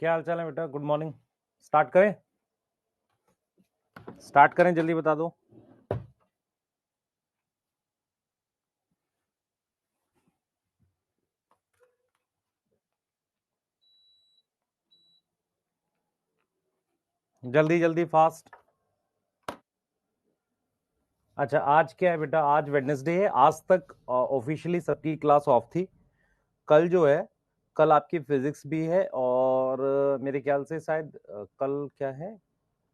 क्या हाल चाल है बेटा? Good morning. स्टार्ट करें? स्टार्ट करें, जल्दी बता दो। जल्दी जल्दी फास्ट। अच्छा, आज क्या है बेटा? आज वेडनेसडे है। आज तक ऑफिशियली सबकी क्लास ऑफ थी। कल जो है, कल आपकी फिजिक्स भी है और मेरे ख्याल से शायद कल क्या है,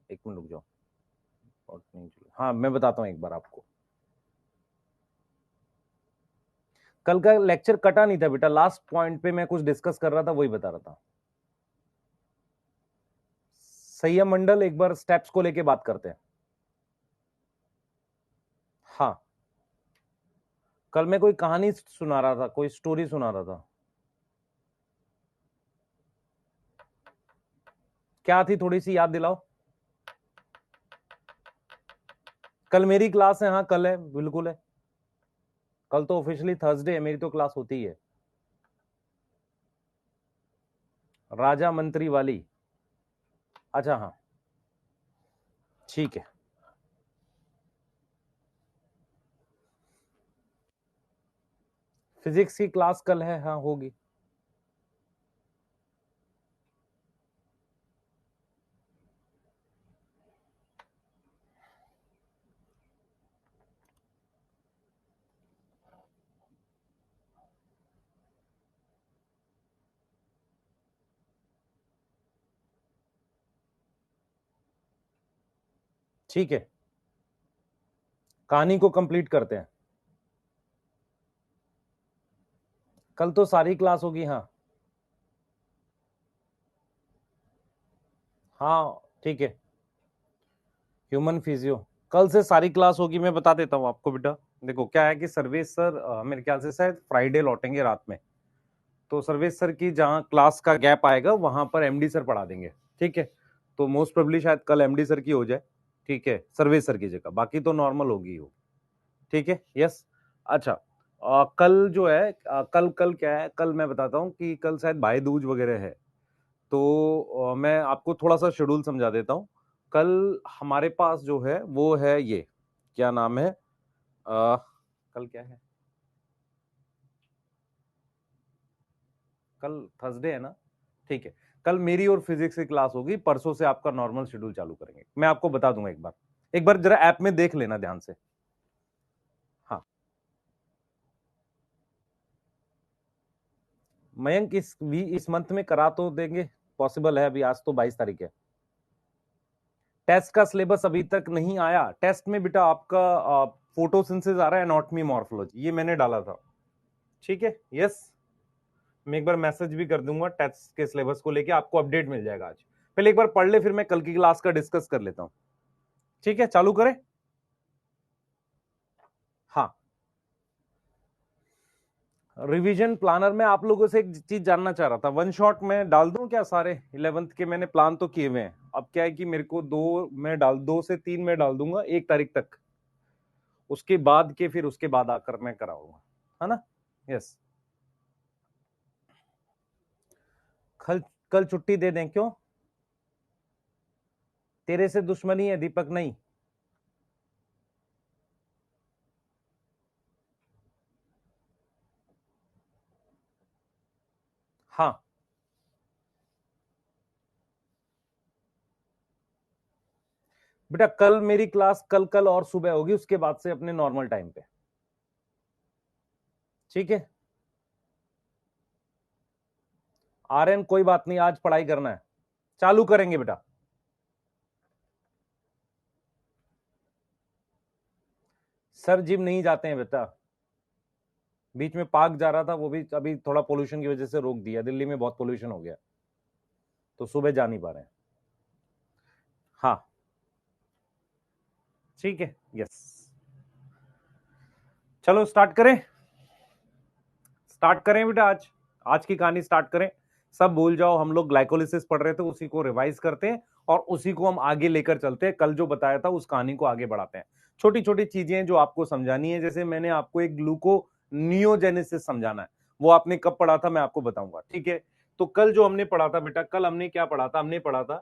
एक मिनट रुक जाओ। हाँ, मैं बताता हूँ एक बार आपको। कल का लेक्चर कटा नहीं था बेटा। लास्ट पॉइंट पे मैं कुछ डिस्कस कर रहा था, वही बता रहा था। संयम मंडल, एक बार स्टेप्स को लेके बात करते हैं। हाँ, कल मैं कोई कहानी सुना रहा था, कोई स्टोरी सुना रहा था। क्या थी, थोड़ी सी याद दिलाओ। कल मेरी क्लास है। हाँ, कल है, बिल्कुल है। कल तो ऑफिशियली थर्सडे है, मेरी तो क्लास होती ही है। राजा मंत्री वाली। अच्छा, हाँ, ठीक है। फिजिक्स की क्लास कल है, हाँ, होगी। ठीक है, कहानी को कंप्लीट करते हैं। कल तो सारी क्लास होगी, हाँ। हाँ, ठीक है। ह्यूमन फिजियो कल से सारी क्लास होगी। मैं बता देता हूँ आपको बेटा। देखो क्या है कि सर्वेश सर मेरे ख्याल से शायद फ्राइडे लौटेंगे रात में। तो सर्वेश सर की जहाँ क्लास का गैप आएगा वहां पर एमडी सर पढ़ा देंगे। ठीक है, तो मोस्ट प्रोबेबली शायद कल एमडी सर की हो जाए। ठीक है, सर्वेश सर की जगह, बाकी तो नॉर्मल होगी हो। ठीक है, यस। अच्छा, कल जो है, कल कल क्या है, कल मैं बताता हूँ कि कल शायद भाई दूज वगैरह है। तो मैं आपको थोड़ा सा शेड्यूल समझा देता हूँ। कल हमारे पास जो है वो है ये, क्या नाम है, कल क्या है, कल थर्सडे है ना? ठीक है, कल मेरी और फिजिक्स की क्लास होगी। परसों से आपका नॉर्मल शेड्यूल चालू करेंगे। मैं आपको बता दूंगा एक बार जरा ऐप में देख लेना ध्यान से। हाँ, मयंक इस मंथ में करा तो देंगे, पॉसिबल है। अभी आज तो 22 तारीख है। टेस्ट का सिलेबस अभी तक नहीं आया। टेस्ट में बेटा आपका फोटोसिंथेसिस आ रहा है, एनाटॉमी मॉर्फोलॉजी, ये मैंने डाला था। ठीक है, यस। मैं एक बार मैसेज भी कर दूंगा टेस्ट के सिलेबस को लेके, आपको अपडेट मिल जाएगा आज। पहले एक बार पढ़ ले, फिर मैं कल की क्लास का डिस्कस कर लेता हूं। ठीक है, चालू करें। हाँ, रिवीजन प्लानर में आप लोगों से एक चीज जानना चाह रहा था। वन शॉट में डाल दूं क्या? सारे 11th के मैंने प्लान तो किए हुए हैं। अब क्या है कि मेरे को 2 से 3 में डाल दूंगा 1 तारीख तक। उसके बाद के, फिर उसके बाद आकर मैं कराऊंगा, है ना? यस। कल कल छुट्टी दे दें? क्यों? तेरे से दुश्मनी है दीपक? नहीं। हाँ बेटा, कल मेरी क्लास कल कल और सुबह होगी, उसके बाद से अपने नॉर्मल टाइम पे। ठीक है, आर्यन कोई बात नहीं, आज पढ़ाई करना है। चालू करेंगे बेटा। सर जिम नहीं जाते हैं बेटा। बीच में पार्क जा रहा था, वो भी अभी थोड़ा पोल्यूशन की वजह से रोक दिया। दिल्ली में बहुत पोल्यूशन हो गया, तो सुबह जा नहीं पा रहे हैं। हाँ, ठीक है, यस। चलो स्टार्ट करें। स्टार्ट करें बेटा। आज आज की कहानी स्टार्ट करें। सब भूल जाओ, हम लोग ग्लाइकोलिसिस पढ़ रहे थे, उसी को रिवाइज करते हैं और उसी को हम आगे लेकर चलते हैं। कल जो बताया था उस कहानी को आगे बढ़ाते हैं। छोटी छोटी चीजें जो आपको समझानी है, जैसे मैंने आपको एक ग्लूको नियोजेनेसिस समझाना है, वो आपने कब पढ़ा था मैं आपको बताऊंगा। ठीक है, तो कल जो हमने पढ़ा था बेटा, कल हमने क्या पढ़ा था, हमने पढ़ा था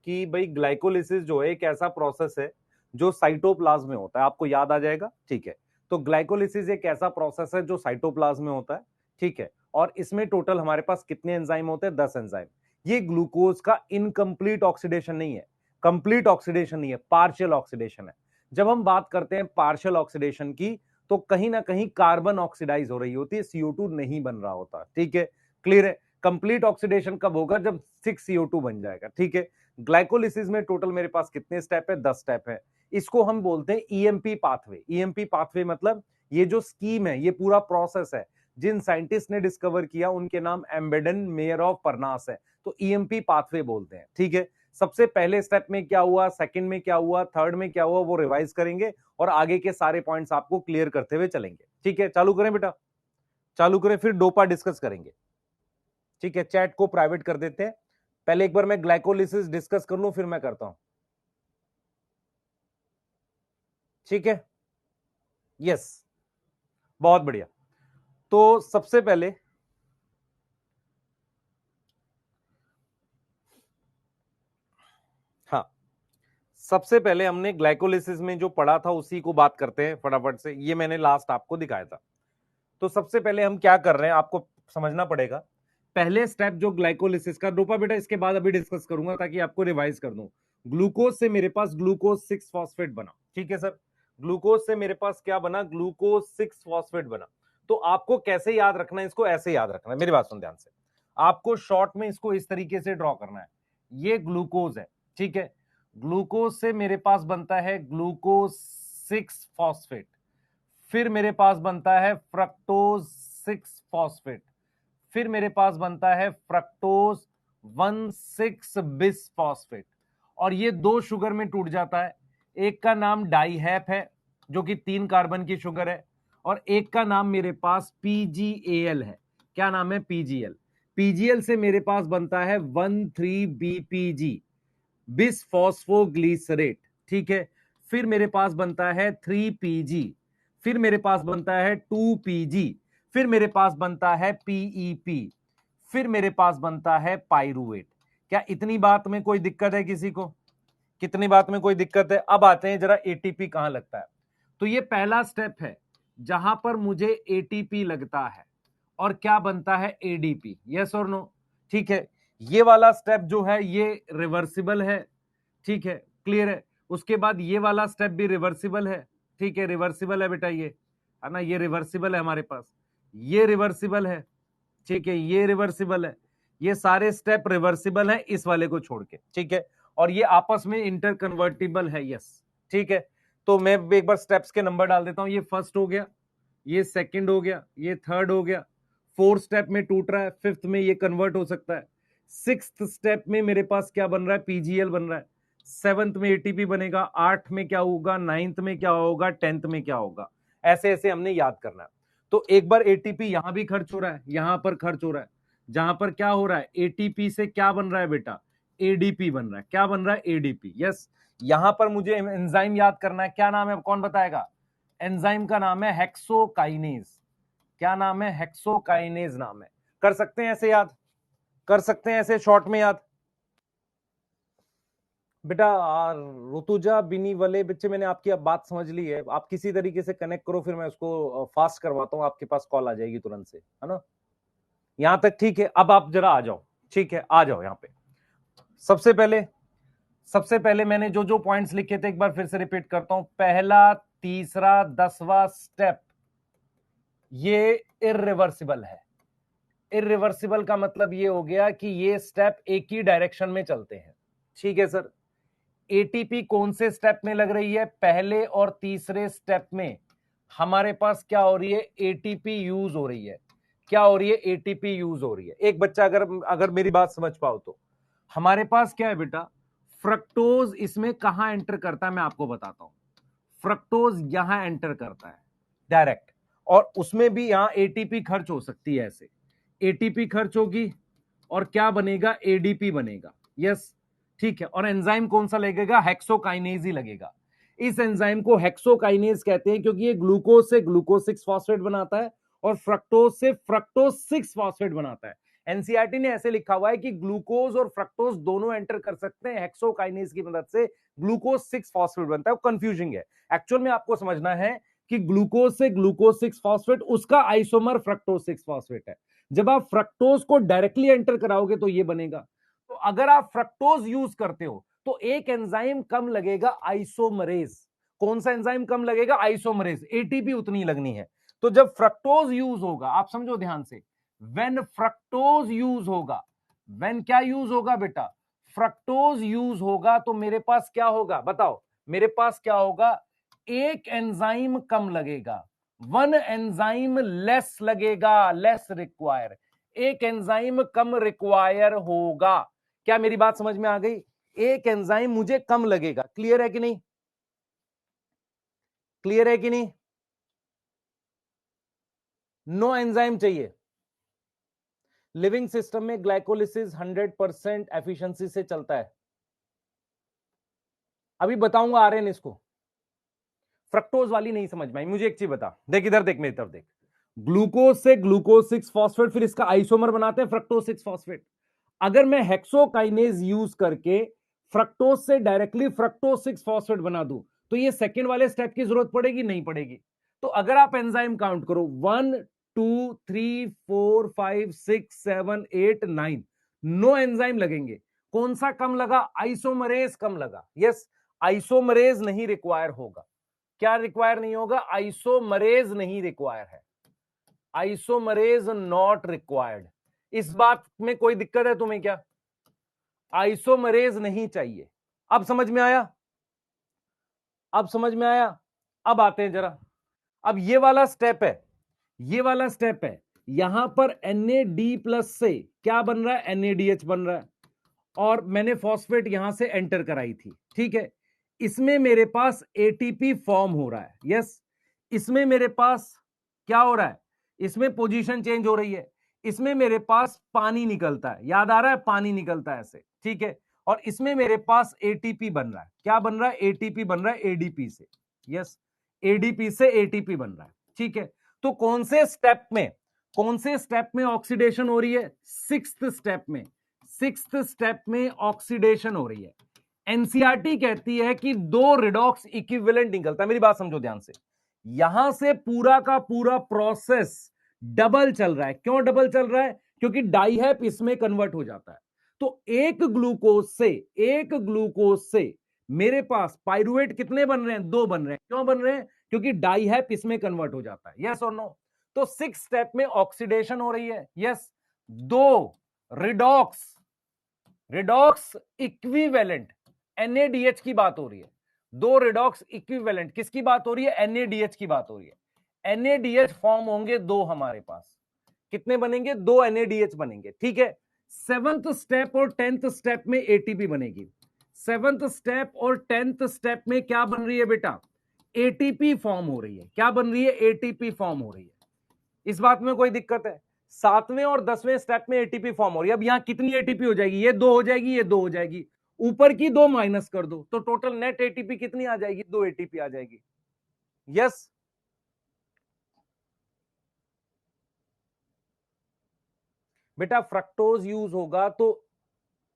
कि भाई ग्लाइकोलिसिस जो है एक ऐसा प्रोसेस है जो साइटोप्लाज्म में होता है, आपको याद आ जाएगा, ठीक है। तो ग्लाइकोलिसिस एक ऐसा प्रोसेस है जो साइटोप्लाज्म में होता है, ठीक है। और इसमें टोटल हमारे पास कितने एंजाइम होते हैं, 10 एंजाइम। ये ग्लूकोज का इनकम्प्लीट ऑक्सीडेशन नहीं है, कंप्लीट ऑक्सीडेशन नहीं है, पार्शियल ऑक्सीडेशन है। जब हम बात करते हैं पार्शियल ऑक्सीडेशन की, तो कहीं ना कहीं कार्बन ऑक्सीडाइज हो रही होती है, CO2 नहीं बन रहा होता, ठीक है, क्लियर है। कंप्लीट ऑक्सीडेशन कब होगा, जब 6CO2 बन जाएगा, ठीक है। ग्लाइकोलिसिस में टोटल मेरे पास कितने स्टेप है, 10 स्टेप है। इसको हम बोलते हैं ईएमपी पाथवे। ईएमपी पाथवे मतलब ये जो स्कीम है, ये पूरा प्रोसेस है, जिन साइंटिस्ट ने डिस्कवर किया उनके नाम एम्बेडन, मेयर ऑफ परनास है, तो ईएमपी पाथवे बोलते हैं, ठीक है। सबसे पहले स्टेप में क्या हुआ, सेकंड में क्या हुआ, थर्ड में क्या हुआ, वो रिवाइज करेंगे और आगे के सारे पॉइंट्स आपको क्लियर करते हुए चलेंगे, ठीक है। चालू करें बेटा, चालू करें, फिर डोपा डिस्कस करेंगे, ठीक है। चैट को प्राइवेट कर देते हैं, पहले एक बार मैं ग्लाइकोलिसिस डिस्कस कर लूं, फिर मैं करता हूं, ठीक है। यस, बहुत बढ़िया। तो सबसे पहले हाँ, सबसे पहले हमने ग्लाइकोलिसिस में जो पढ़ा था उसी को बात करते हैं फटाफट से, ये मैंने लास्ट आपको दिखाया था। तो सबसे पहले हम क्या कर रहे हैं, आपको समझना पड़ेगा। पहले स्टेप जो ग्लाइकोलिसिस का, रूपा बेटा इसके बाद अभी डिस्कस करूंगा ताकि आपको रिवाइज कर दूं। ग्लूकोज से मेरे पास ग्लूकोज 6 फॉस्फेट बना, ठीक है सर। ग्लूकोज से मेरे पास क्या बना, ग्लूकोज 6 फॉस्फेट बना। तो आपको कैसे याद रखना है, इसको ऐसे याद रखना है, मेरी बात सुन ध्यान से। आपको शॉर्ट में इसको इस तरीके से ड्रॉ करना है, ये ग्लूकोज है, ठीक है। ग्लूकोज से मेरे पास बनता है ग्लूकोज 6 फॉस्फेट, फिर मेरे पास बनता है फ्रक्टोज 6 फॉस्फेट, फिर मेरे पास बनता है फ्रक्टोज 1,6 बिस फॉस्फेट, और ये दो शुगर में टूट जाता है। एक का नाम डाईहैप है जो कि 3 कार्बन की शुगर है, और एक का नाम मेरे पास PGAL है। क्या नाम है, PGL। PGL से मेरे पास बनता है 13BPG, बिस फॉस्फोग्लिसरेट, ठीक है। फिर मेरे पास बनता है 3PG, फिर मेरे पास बनता है 2PG, फिर मेरे पास बनता है PEP, फिर मेरे पास बनता है पाइरुवेट। क्या इतनी बात में कोई दिक्कत है किसी को, कितनी बात में कोई दिक्कत है। अब आते हैं जरा ATP कहां लगता है। तो ये पहला स्टेप है जहां पर मुझे ATP लगता है और क्या बनता है, ADP, यस और नो, ठीक है। ये वाला स्टेप जो है ये रिवर्सिबल है, ठीक है, क्लियर है। उसके बाद ये वाला स्टेप भी रिवर्सिबल है, ठीक है, रिवर्सिबल है बेटा, ये है ना, ये रिवर्सिबल है हमारे पास, ये रिवर्सिबल है, ठीक है, ये रिवर्सिबल है, ये सारे स्टेप रिवर्सिबल है इस वाले को छोड़ के, ठीक है। और ये आपस में इंटर कन्वर्टिबल है, यस, ठीक है। तो मैं एक बार स्टेप्स के नंबर डाल देता हूं, ये फर्स्ट हो गया, ये सेकंड हो गया, ये थर्ड हो गया, फोर्थ स्टेप में टूट रहा है, फिफ्थ में ये कन्वर्ट हो सकता है, सिक्स्थ स्टेप में मेरे पास क्या बन रहा है, PGL बन रहा है, सेवंथ में ATP बनेगा, आठ में क्या होगा, नाइन्थ में क्या होगा, टेंथ में क्या होगा, ऐसे ऐसे हमने याद करना है। तो एक बार ATP यहां भी खर्च हो रहा है, यहां पर खर्च हो रहा है, जहां पर क्या हो रहा है, ATP से क्या बन रहा है बेटा, ADP बन रहा है, क्या बन रहा है, ADP, यस। यहां पर मुझे एंजाइम याद करना है, क्या नाम है, कौन बताएगा। एंजाइम का नाम है हेक्सोकाइनेज। क्या नाम है, हेक्सोकाइनेज नाम है। कर सकते हैं ऐसे याद, कर सकते हैं ऐसे शॉर्ट में याद बेटा। ऋतुजा बिनी वाले बच्चे, मैंने आपकी अब बात समझ ली है, आप किसी तरीके से कनेक्ट करो, फिर मैं उसको फास्ट करवाता हूँ, आपके पास कॉल आ जाएगी तुरंत से, है ना। यहां तक ठीक है, अब आप जरा आ जाओ, ठीक है, आ जाओ यहाँ पे। सबसे पहले मैंने जो जो पॉइंट्स लिखे थे एक बार फिर से रिपीट करता हूं। पहला, तीसरा, 10वां स्टेप ये इररिवर्सिबल है। इररिवर्सिबल का मतलब ये हो गया कि ये स्टेप एक ही डायरेक्शन में चलते हैं, ठीक है सर। ATP कौन से स्टेप में लग रही है, पहले और तीसरे स्टेप में हमारे पास क्या हो रही है, ATP यूज हो रही है। क्या हो रही है, ATP यूज हो रही है। एक बच्चा अगर अगर मेरी बात समझ पाओ तो, हमारे पास क्या है बेटा, फ्रक्टोज इसमें कहां एंटर करता है, मैं आपको बताता हूं। फ्रक्टोज यहां एंटर करता है डायरेक्ट, और उसमें भी यहां ATP खर्च हो सकती है, ऐसे ATP खर्च होगी और क्या बनेगा, ADP बनेगा, यस, ठीक है। और एंजाइम कौन सा लगेगा, हेक्सोकाइनेज ही लगेगा। इस एंजाइम को हेक्सोकाइनेज कहते हैं क्योंकि ये ग्लूकोज से ग्लूकोज 6 फॉस्फेट बनाता है और फ्रक्टोज से फ्रक्टोज 6 फॉस्फेट बनाता है। एनसीईआरटी ने ऐसे लिखा हुआ है कि ग्लूकोज और फ्रक्टोज दोनों एंटर कर सकते हैं हेक्सोकाइनेज की मदद से, ग्लूकोज 6 फॉस्फेट बनता है। वो कंफ्यूजिंग है, एक्चुअल में आपको समझना है कि ग्लूकोज से ग्लूकोज 6 फॉस्फेट, उसका आइसोमर फ्रक्टोज 6 फॉस्फेट है। जब आप फ्रक्टोज को डायरेक्टली एंटर कराओगे तो ये बनेगा। तो अगर आप फ्रक्टोज यूज करते हो तो एक एंजाइम कम लगेगा, आइसोमरेज। कौन सा एंजाइम कम लगेगा? आइसोमरेज। एटीपी उतनी लगनी है। तो जब फ्रक्टोज यूज होगा, आप समझो ध्यान से, व्हेन फ्रक्टोज यूज होगा, व्हेन क्या यूज होगा बेटा? फ्रक्टोज यूज होगा तो मेरे पास क्या होगा बताओ? मेरे पास क्या होगा? एक एंजाइम कम लगेगा, वन एंजाइम लेस लगेगा, लेस रिक्वायर। एक एंजाइम कम रिक्वायर होगा। क्या मेरी बात समझ में आ गई? एक एंजाइम मुझे कम लगेगा। क्लियर है कि नहीं? क्लियर है कि नहीं? नो एंजाइम चाहिए। लिविंग सिस्टम में ग्लाइकोलिसिस 100% एफिशिएंसी से चलता है। अभी बताऊंगा आर्यन इसको। फ्रक्टोज वाली नहीं समझ में आई मुझे। एक चीज बता, देख इधर देख, मेरी तरफ देख। ग्लूकोज से ग्लूकोज 6 फॉस्फेट, फिर इसका आइसोमर बनाते हैं फ्रक्टोज 6 फॉस्फेट। अगर मैं हेक्सोकाइनेज यूज करके फ्रक्टोज से डायरेक्टली फ्रक्टोज 6 फॉस्फेट बना दूं तो ये सेकंड वाले स्टेप की जरूरत पड़ेगी? नहीं पड़ेगी। तो अगर आप एंजाइम काउंट करो 1 2 3 4 5 6 7 8 9, 9 एंजाइम लगेंगे। कौन सा कम लगा? आइसोमरेज कम लगा। यस, आइसोमरेज नहीं रिक्वायर होगा। क्या रिक्वायर नहीं होगा? आइसोमरेज नहीं रिक्वायर है। Isomerase not required. इस बात में कोई दिक्कत है तुम्हें क्या? आइसोमरेज नहीं चाहिए। अब समझ में आया? अब समझ में आया? अब आते हैं जरा, अब ये वाला स्टेप है, ये वाला स्टेप है। यहां पर NAD+ से क्या बन रहा है? NADH बन रहा है। और मैंने फॉस्फेट यहां से एंटर कराई थी, ठीक है। इसमें मेरे पास ATP फॉर्म हो रहा है। यस, इसमें मेरे पास क्या हो रहा है? इसमें पोजीशन चेंज हो रही है। इसमें मेरे पास पानी निकलता है, याद आ रहा है? पानी निकलता है ऐसे, ठीक है। और इसमें मेरे पास ATP बन रहा है। क्या बन रहा है? ATP बन रहा है ADP से। यस, ADP से ATP बन रहा है, ठीक है। तो कौन से स्टेप में, कौन से स्टेप में ऑक्सीडेशन हो रही है? सिक्स्थ स्टेप में। सिक्स्थ स्टेप में ऑक्सीडेशन हो रही है। एनसीईआरटी कहती है कि 2 रिडॉक्स इक्विवेलेंट निकलता है। मेरी बात समझो ध्यान से, यहां से पूरा का पूरा प्रोसेस डबल चल रहा है। क्यों डबल चल रहा है? क्योंकि डाइहैप इसमें कन्वर्ट हो जाता है। तो एक ग्लूकोज से मेरे पास पाइरुवेट कितने बन रहे हैं? 2 बन रहे हैं। क्यों बन रहे हैं? क्योंकि डाइहैप इसमें कन्वर्ट हो जाता है। यस और नो? तो 6 स्टेप में ऑक्सीडेशन हो रही है। Yes, 2 redox, redox equivalent NADH की बात हो रही है। 2 रिडॉक्स इक्विवेलेंट किसकी बात हो रही है? NADH की बात हो रही है। NADH फॉर्म होंगे 2 हमारे पास। कितने बनेंगे? 2 NADH बनेंगे, ठीक है। 7th स्टेप और 10th स्टेप में ATP बनेगी। 7th स्टेप और 10th स्टेप में क्या बन रही है बेटा? ATP फॉर्म हो रही है। क्या बन रही है? ATP फॉर्म हो रही है। इस बात में कोई दिक्कत है? 7वें और 10वें स्टेप में ATP फॉर्म हो रही है। अब यहां कितनी ATP हो जाएगी? ये 2 हो जाएगी, ये 2 हो जाएगी। ऊपर की 2 माइनस कर दो तो टोटल नेट ATP कितनी आ जाएगी? 2 ATP आ जाएगी। यस, बेटा फ्रक्टोज यूज होगा तो,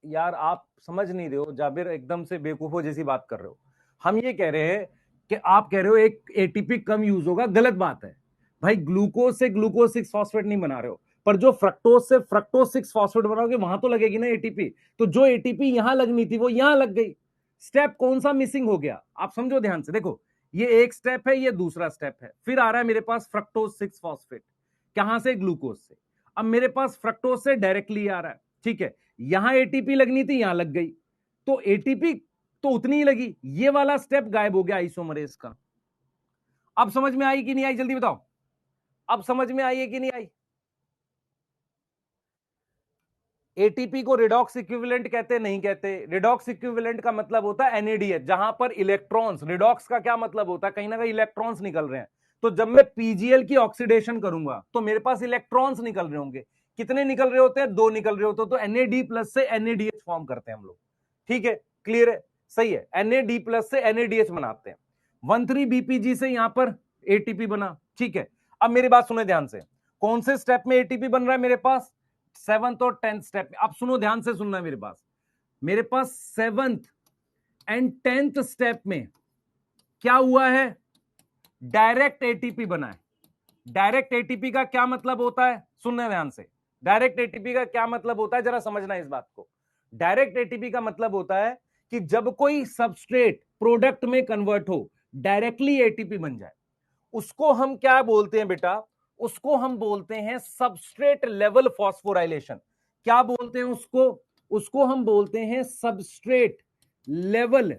यार आप समझ नहीं रहे हो जाबिर, एकदम से बेवकूफों जैसी बात कर रहे हो। हम ये कह रहे हैं कि आप कह रहे हो एक ATP कम यूज होगा, गलत बात है भाई। ग्लूकोज से ग्लूकोज 6 फॉस्फेट नहीं बना रहे हो, पर जो फ्रक्टोज से फ्रक्टोज 6 फॉस्फेट बनाओगे वहां तो लगेगी ना ATP। तो जो ATP यहां लगनी थी वो यहां लग गई। स्टेप कौन सा मिसिंग हो गया? आप समझो ध्यान से, देखो ये एक स्टेप है, ये दूसरा स्टेप है। फिर आ रहा है मेरे पास फ्रक्टोज 6 फॉस्फेट, कहां से? ग्लूकोज से। अब मेरे पास फ्रक्टोज से डायरेक्टली आ रहा है, ठीक है। यहां ATP लगनी थी, यहां लग गई, तो ATP तो उतनी ही लगी। ये वाला स्टेप गायब हो गया आइसोमरेज का। अब समझ में आई कि नहीं आई? जल्दी बताओ, अब समझ में आई है कि नहीं आई? ATP को रिडॉक्स इक्विवेलेंट कहते नहीं कहते? रिडॉक्स इक्विवेलेंट का मतलब होता है NADH, जहां पर इलेक्ट्रॉन्स, रिडॉक्स का क्या मतलब होता है? कहीं ना कहीं इलेक्ट्रॉन्स निकल रहे हैं। तो जब मैं PGL की ऑक्सीडेशन करूंगा तो मेरे पास इलेक्ट्रॉन्स निकल रहे होंगे। कितने निकल रहे होते हैं? 2 निकल रहे होते हैं। तो NAD+ से NADH फॉर्म करते हैं हम लोग, ठीक है। क्लियर है? सही है, NAD+ से NADH बनाते हैं। 13BPG से यहां पर ATP बना, ठीक है। अब मेरी बात सुने ध्यान से, कौन से स्टेप में ATP बन रहा है मेरे पास? 7th और 10th स्टेप में, आप सुनो, ध्यान से सुनना मेरे पास 7th एंड 10th स्टेप में क्या हुआ है, डायरेक्ट एटीपी बना है। डायरेक्ट एटीपी का क्या मतलब होता है, सुनना ध्यान से। डायरेक्ट एटीपी का क्या मतलब होता है, जरा समझना इस बात को। डायरेक्ट एटीपी का मतलब होता है कि जब कोई सबस्ट्रेट प्रोडक्ट में कन्वर्ट हो, डायरेक्टली एटीपी बन जाए, उसको हम क्या बोलते हैं बेटा, उसको हम बोलते हैं सबस्ट्रेट लेवल फॉस्फोराइलेशन। क्या बोलते हैं उसको, उसको हम बोलते हैं सबस्ट्रेट लेवल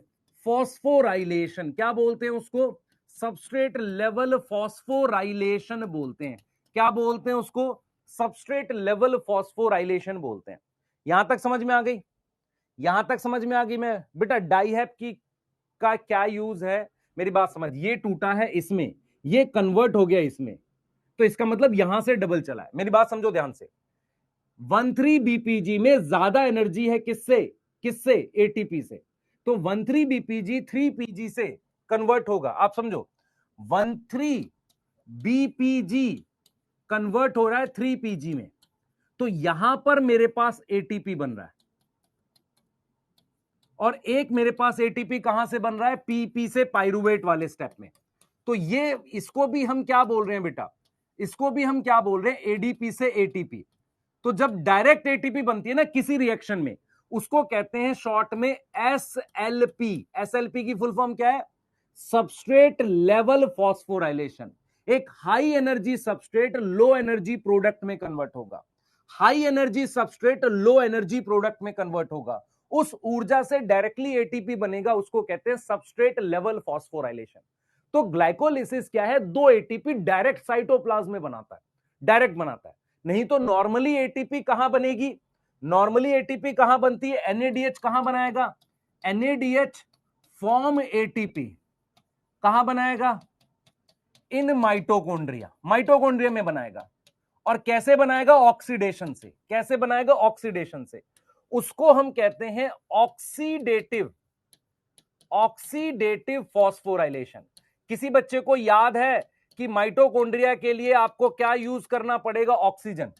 फॉस्फोराइलेशन। क्या बोलते हैं उसको, सबस्ट्रेट लेवल फॉस्फोराइलेशन बोलते हैं। क्या बोलते हैं उसको, सबस्ट्रेट लेवल फॉस्फोराइलेशन बोलते हैं। यहां तक समझ में आ गई, यहां तक समझ में आ गई। मैं बेटा डाइहैप की का क्या यूज है, मेरी बात समझ। ये टूटा है इसमें, ये कन्वर्ट हो गया इसमें, तो इसका मतलब यहां से डबल चला है। मेरी बात समझो ध्यान से। 13 बीपीजी में ज्यादा एनर्जी है किससे, किससे, एटीपी से। तो 13 बीपीजी 3 पीजी से कन्वर्ट होगा। आप समझो, 13 बीपीजी कन्वर्ट हो रहा है 3 पीजी में, तो यहां पर मेरे पास एटीपी बन रहा है, और एक मेरे पास एटीपी कहां से बन रहा है, पीपी से, पाइरुवेट वाले स्टेप में। तो ये, इसको भी हम क्या बोल रहे हैं बेटा, इसको भी हम क्या बोल रहे हैं, एडीपी से एटीपी। तो जब डायरेक्ट एटीपी बनती है ना किसी रिएक्शन में, उसको कहते हैं शॉर्ट में एसएलपी। एसएलपी की फुल फॉर्म क्या है, सबस्ट्रेट लेवल फॉस्फोराइलेशन। एक high energy substrate low energy product में कन्वर्ट होगा, high energy substrate low energy product में कन्वर्ट होगा, उस ऊर्जा से डायरेक्टली एटीपी बनेगा, उसको कहते हैं सबस्ट्रेट लेवल फॉस्फोराइलेशन। तो ग्लाइकोलिसिस क्या है, दो एटीपी डायरेक्ट साइटोप्लाज्म में बनाता है, डायरेक्ट बनाता है। नहीं तो नॉर्मली एटीपी कहां बनेगी, नॉर्मली एटीपी कहां बनती है, एनएडीएच कहां बनाएगा, एनएडीएच फॉर्म एटीपी कहां बनाएगा, इन माइटोकॉन्ड्रिया, माइटोकॉन्ड्रिया में बनाएगा। और कैसे बनाएगा, ऑक्सीडेशन से। कैसे बनाएगा, ऑक्सीडेशन से। उसको हम कहते हैं ऑक्सीडेटिव, ऑक्सीडेटिव फॉस्फोराइलेशन। किसी बच्चे को याद है कि माइटोकॉन्ड्रिया के लिए आपको क्या यूज करना पड़ेगा, ऑक्सीजन।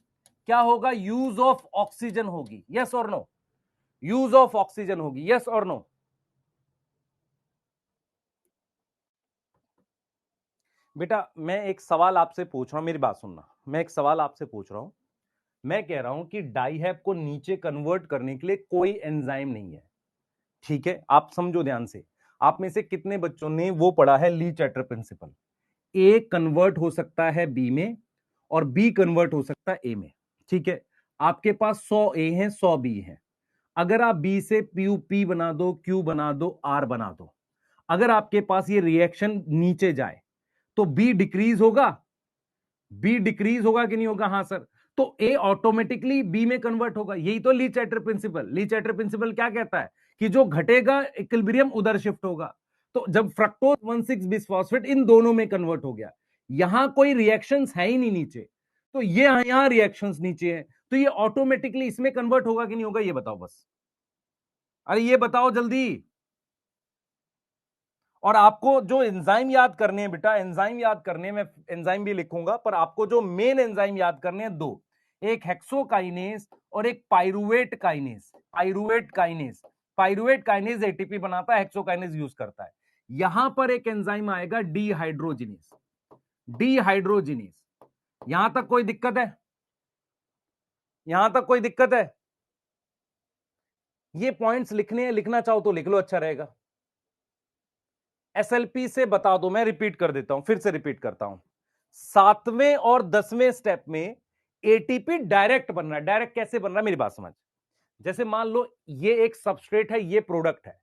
क्या होगा, यूज ऑफ ऑक्सीजन होगी, यस और नो, यूज ऑफ ऑक्सीजन होगी, यस और नो। बेटा मैं एक सवाल आपसे पूछ रहा हूं, मेरी बात सुनना, मैं एक सवाल आपसे पूछ रहा हूं। मैं कह रहा हूं कि डाइहैप को नीचे कन्वर्ट करने के लिए कोई एंजाइम नहीं है, ठीक है, आप समझो ध्यान से। आप में से कितने बच्चों ने वो पढ़ा है, ली चैटर प्रिंसिपल। ए कन्वर्ट हो सकता है बी में, और बी कन्वर्ट हो सकता है ए में, ठीक है। आपके पास 100 ए है, 100 बी है। अगर आप बी से पी बना दो, क्यू बना दो, आर बना दो, अगर आपके पास ये रिएक्शन नीचे जाए तो बी डिक्रीज होगा, बी डिक्रीज होगा कि नहीं होगा, हां सर। तो ए ऑटोमेटिकली बी में कन्वर्ट होगा। यही तो ली चैटर प्रिंसिपल, ली चैटर प्रिंसिपल क्या कहता है कि जो घटेगा इक्विलिब्रियम उधर शिफ्ट होगा। तो जब फ्रक्टोज 1,6 बिस्फॉस्फेट इन दोनों में कन्वर्ट हो गया, यहां कोई रिएक्शंस है ही नहीं नीचे, तो ये यहां रिएक्शंस नीचे है, तो ये ऑटोमेटिकली इसमें कन्वर्ट होगा कि नहीं होगा, ये बताओ बस। अरे ये बताओ जल्दी। और आपको जो एंजाइम याद करने हैं बेटा, एंजाइम याद करने में एंजाइम भी लिखूंगा, पर आपको जो मेन एंजाइम याद करने हैं दो, एक हेक्सोकाइनेज और एक pyruvate kinase. Pyruvate kinase, pyruvate kinase ATP बनाता है, हेक्सोकाइनेज यूज करता है। यहां पर एक एंजाइम आएगा डीहाइड्रोजिनेज, डीहाइड्रोजिनेज। यहां तक कोई दिक्कत है, यहां तक कोई दिक्कत है? ये पॉइंट्स लिखने हैं, लिखना चाहो तो लिख लो, अच्छा रहेगा। एसएलपी से बता दो, मैं रिपीट कर देता हूं, फिर से रिपीट करता हूं। 7वें और 10वें स्टेप में एटीपी डायरेक्ट बन रहा है। डायरेक्ट कैसे बन रहा है, मेरी बात समझ। जैसे मान लो ये एक सबस्ट्रेट है, ये प्रोडक्ट है,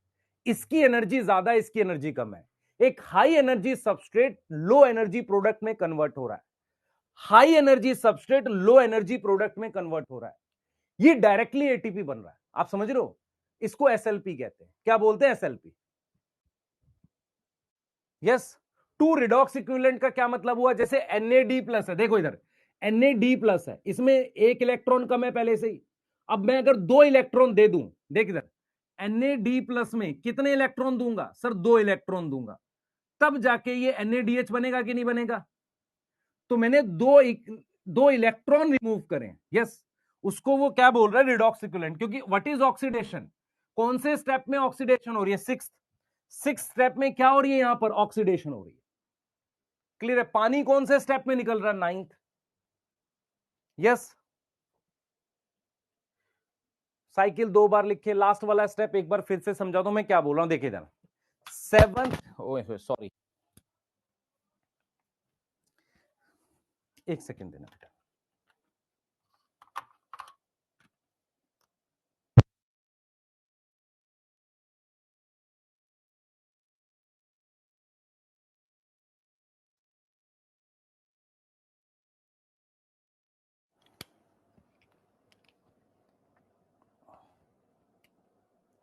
इसकी एनर्जी ज्यादा है, इसकी एनर्जी कम है। एक high energy substrate low energy product में कन्वर्ट हो रहा है, high energy substrate low energy product में कन्वर्ट हो रहा है, ये डायरेक्टली एटीपी बन रहा है। आप समझ रहे हो, इसको एसएलपी कहते हैं। क्या बोलते हैं, SLP, yes. Two redox equivalent का क्या मतलब हुआ, जैसे NAD प्लस है, देखो इधर NAD प्लस है, इसमें एक इलेक्ट्रॉन कम है पहले से ही। अब मैं अगर 2 इलेक्ट्रॉन दे दूं, देख इधर, NAD प्लस में कितने इलेक्ट्रॉन दूंगा सर, 2 इलेक्ट्रॉन दूंगा, तब जाके ये NADH बनेगा कि नहीं बनेगा। तो मैंने दो इलेक्ट्रॉन रिमूव करें, यस, उसको वो क्या बोल रहा है, रिडॉक्स इक्विवेलेंट। क्योंकि व्हाट इज ऑक्सीडेशन, कौन से स्टेप में ऑक्सीडेशन हो रही है, सिक्स स्टेप में क्या हो रही है, यहां पर ऑक्सीडेशन हो रही है। क्लियर है। पानी कौन से स्टेप में निकल रहा है, 9th। यस, साइकिल 2 बार लिखे, लास्ट वाला स्टेप एक बार फिर से समझा दो मैं क्या बोल रहा हूं, देखिए जाना। 7th, सॉरी, एक सेकेंड देना बेटा।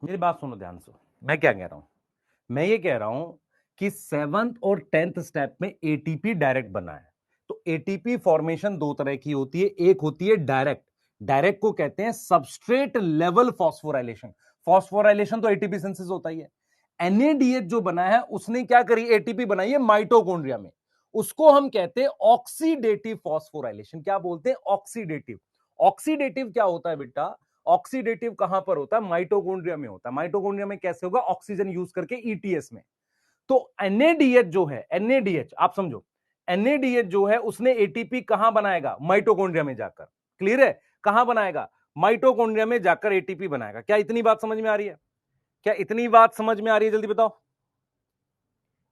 मेरी बात सुनो ध्यान से, मैं क्या कह रहा हूं, मैं ये कह रहा हूं कि 7th और 10th स्टेप में एटीपी डायरेक्ट बना है। तो एटीपी फॉर्मेशन दो तरह की होती है, एक होती है डायरेक्ट, डायरेक्ट को कहते हैं सबस्ट्रेट लेवल फॉस्फोराइलेशन। फॉस्फोराइलेशन तो एटीपी सिंथेसिस होता ही है। एनएडीएच जो बना है उसने क्या करी, एटीपी बनाई है माइटोकॉन्ड्रिया में, उसको हम कहते हैं ऑक्सीडेटिव फॉस्फोराइलेशन। क्या बोलते हैं, ऑक्सीडेटिव। ऑक्सीडेटिव क्या होता है बेटा, ऑक्सीडेटिव कहां पर होता है, माइटोकॉन्ड्रिया में होता है। माइटोकॉन्ड्रिया में कैसे होगा, ऑक्सीजन यूज करके, ईटीएस में। तो एनएडीएच जो है, एनएडीएच आप समझो, एनएडीएच जो है उसने एटीपी कहां बनाएगा, माइटोकॉन्ड्रिया में जाकर। क्लियर है, कहां बनाएगा, माइटोकॉन्ड्रिया में जाकर एटीपी बनाएगा। क्या इतनी बात समझ में आ रही है, क्या इतनी बात समझ में आ रही है, जल्दी बताओ,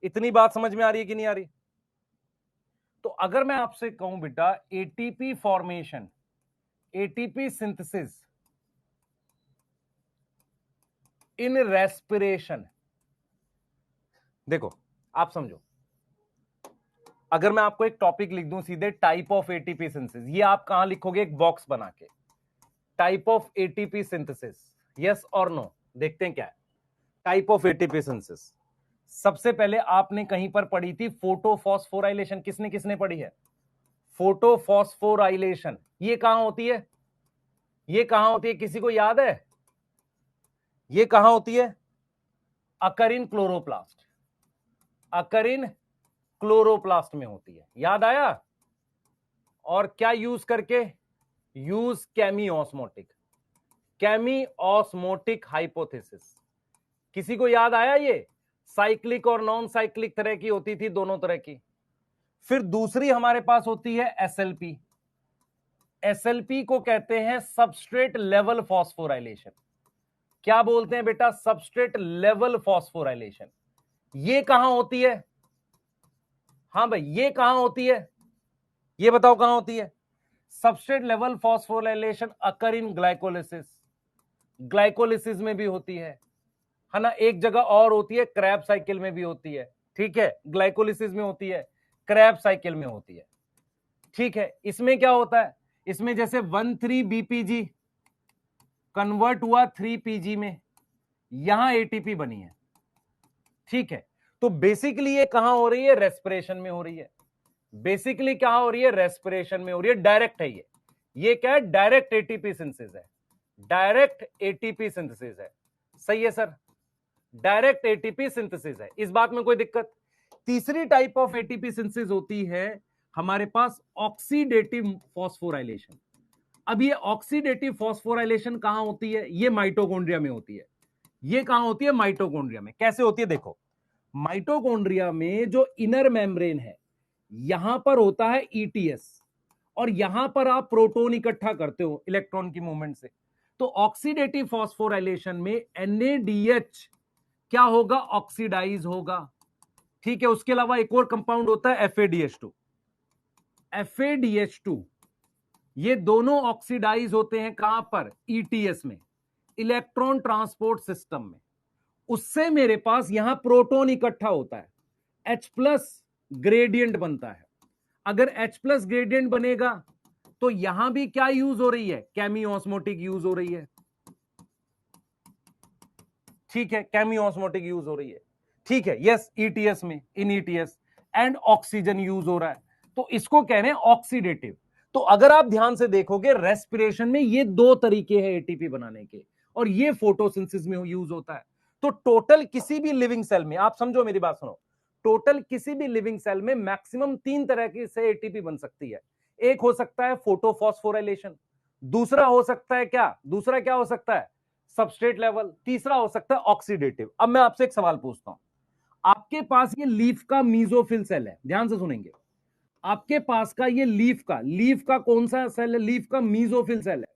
इतनी बात समझ में आ रही है कि नहीं आ रही। तो अगर मैं आपसे कहूं बेटा ATP formation, ATP synthesis in respiration, देखो आप समझो, अगर मैं आपको एक टॉपिक लिख दूं सीधे, टाइप ऑफ एटीपी सिंथेसिस, ये आप कहां लिखोगे, एक बॉक्स बना के, type of ATP synthesis, yes और नो, देखते हैं क्या है टाइप ऑफ एटीपी सिंथेसिस। सबसे पहले आपने कहीं पर पढ़ी थी फोटोफॉस्फोराइलेशन, किसने किसने पढ़ी है, फोटोफॉस्फोराइलेशन। ये कहां होती है, ये कहां होती है, किसी को याद है, ये कहां होती है, अकरिन क्लोरोप्लास्ट, अकरिन क्लोरोप्लास्ट में होती है, याद आया। और क्या यूज करके, यूज केमी ऑस्मोटिक, केमी ऑस्मोटिक हाइपोथेसिस। किसी को याद आया, ये साइक्लिक और नॉन साइक्लिक तरह की होती थी, दोनों तरह की। फिर दूसरी हमारे पास होती है एसएलपी, एसएलपी को कहते हैं सबस्ट्रेट लेवल फॉस्फोराइलेशन। क्या बोलते हैं बेटा, सबस्ट्रेट लेवल फॉस्फोराइलेशन। ये कहां होती है, हाँ भाई ये कहां होती है, ये बताओ कहां होती है, substrate level phosphorylation occur in glycolysis, glycolysis में भी होती है ना, एक जगह और होती है, क्रैब साइकिल में भी होती है। ठीक है, ग्लाइकोलिसिस में होती है, क्रैब साइकिल में होती है। ठीक है, इसमें क्या होता है, इसमें जैसे 1,3 बीपीजी कन्वर्ट हुआ 3 पीजी में, यहां एटीपी बनी है। ठीक है, तो बेसिकली ये कहां हो रही है, रेस्पिरेशन में हो रही है। बेसिकली क्या हो रही है, रेस्पिरेशन में हो रही है, डायरेक्ट है ये क्या है, डायरेक्ट एटीपी सिंथेसिस है, डायरेक्ट एटीपी सिंथेसिस है। सही है सर, डायरेक्ट एटीपी सिंथेसिस है, इस बात में कोई दिक्कत। तीसरी टाइप ऑफ एटीपी सिंथेसिस होती है हमारे पास ऑक्सीडेटिव फॉस्फोराइलेशन। अब ये ऑक्सीडेटिव फॉस्फोराइलेशन कहां होती है, ये माइटोकॉन्ड्रिया में होती है। ये कहां होती है, माइटोकॉन्ड्रिया में। कैसे होती है, देखो माइटोकॉन्ड्रिया में जो इनर मेम्ब्रेन है, यहां पर होता है ईटीएस, और यहां पर आप प्रोटॉन इकट्ठा करते हो इलेक्ट्रॉन की मूवमेंट से। तो ऑक्सीडेटिव फॉस्फोराइलेशन में एनएडीएच क्या होगा, ऑक्सीडाइज होगा। ठीक है, उसके अलावा एक और कंपाउंड होता है FADH2, FADH2, ये दोनों ऑक्सीडाइज होते हैं कहां पर, ईटीएस में, इलेक्ट्रॉन ट्रांसपोर्ट सिस्टम में। उससे मेरे पास यहां प्रोटॉन इकट्ठा होता है, H+ ग्रेडियंट बनता है। अगर H+ ग्रेडियंट बनेगा तो यहां भी क्या यूज हो रही है, केमी ऑस्मोटिक यूज हो रही है। ठीक है, केमी ऑस्मोटिक यूज हो रही है। ठीक है, यस, ईटीएस में, इन ईटीएस, एंड ऑक्सीजन यूज हो रहा है, तो इसको कह रहे हैं ऑक्सीडेटिव। तो अगर आप ध्यान से देखोगे रेस्पिरेशन में ये दो तरीके हैं एटीपी बनाने के, और ये फोटोसिंथेसिस में यूज होता है। तो टोटल किसी भी लिविंग सेल में, आप समझो मेरी बात सुनो, टोटल किसी भी लिविंग सेल में मैक्सिमम 3 तरह की से एटीपी बन सकती है। एक हो सकता है फोटोफॉस्फोराइलेशन, दूसरा हो सकता है क्या, दूसरा क्या हो सकता है, सबस्ट्रेट लेवल, तीसरा हो सकता है ऑक्सीडेटिव। अब मैं आपसे एक सवाल पूछता हूं, आपके पास ये लीफ का मीजोफिल सेल है, ध्यान से सुनेंगे, आपके पास का ये लीफ का कौन सा सेल है, लीफ का मीजोफिल सेल है।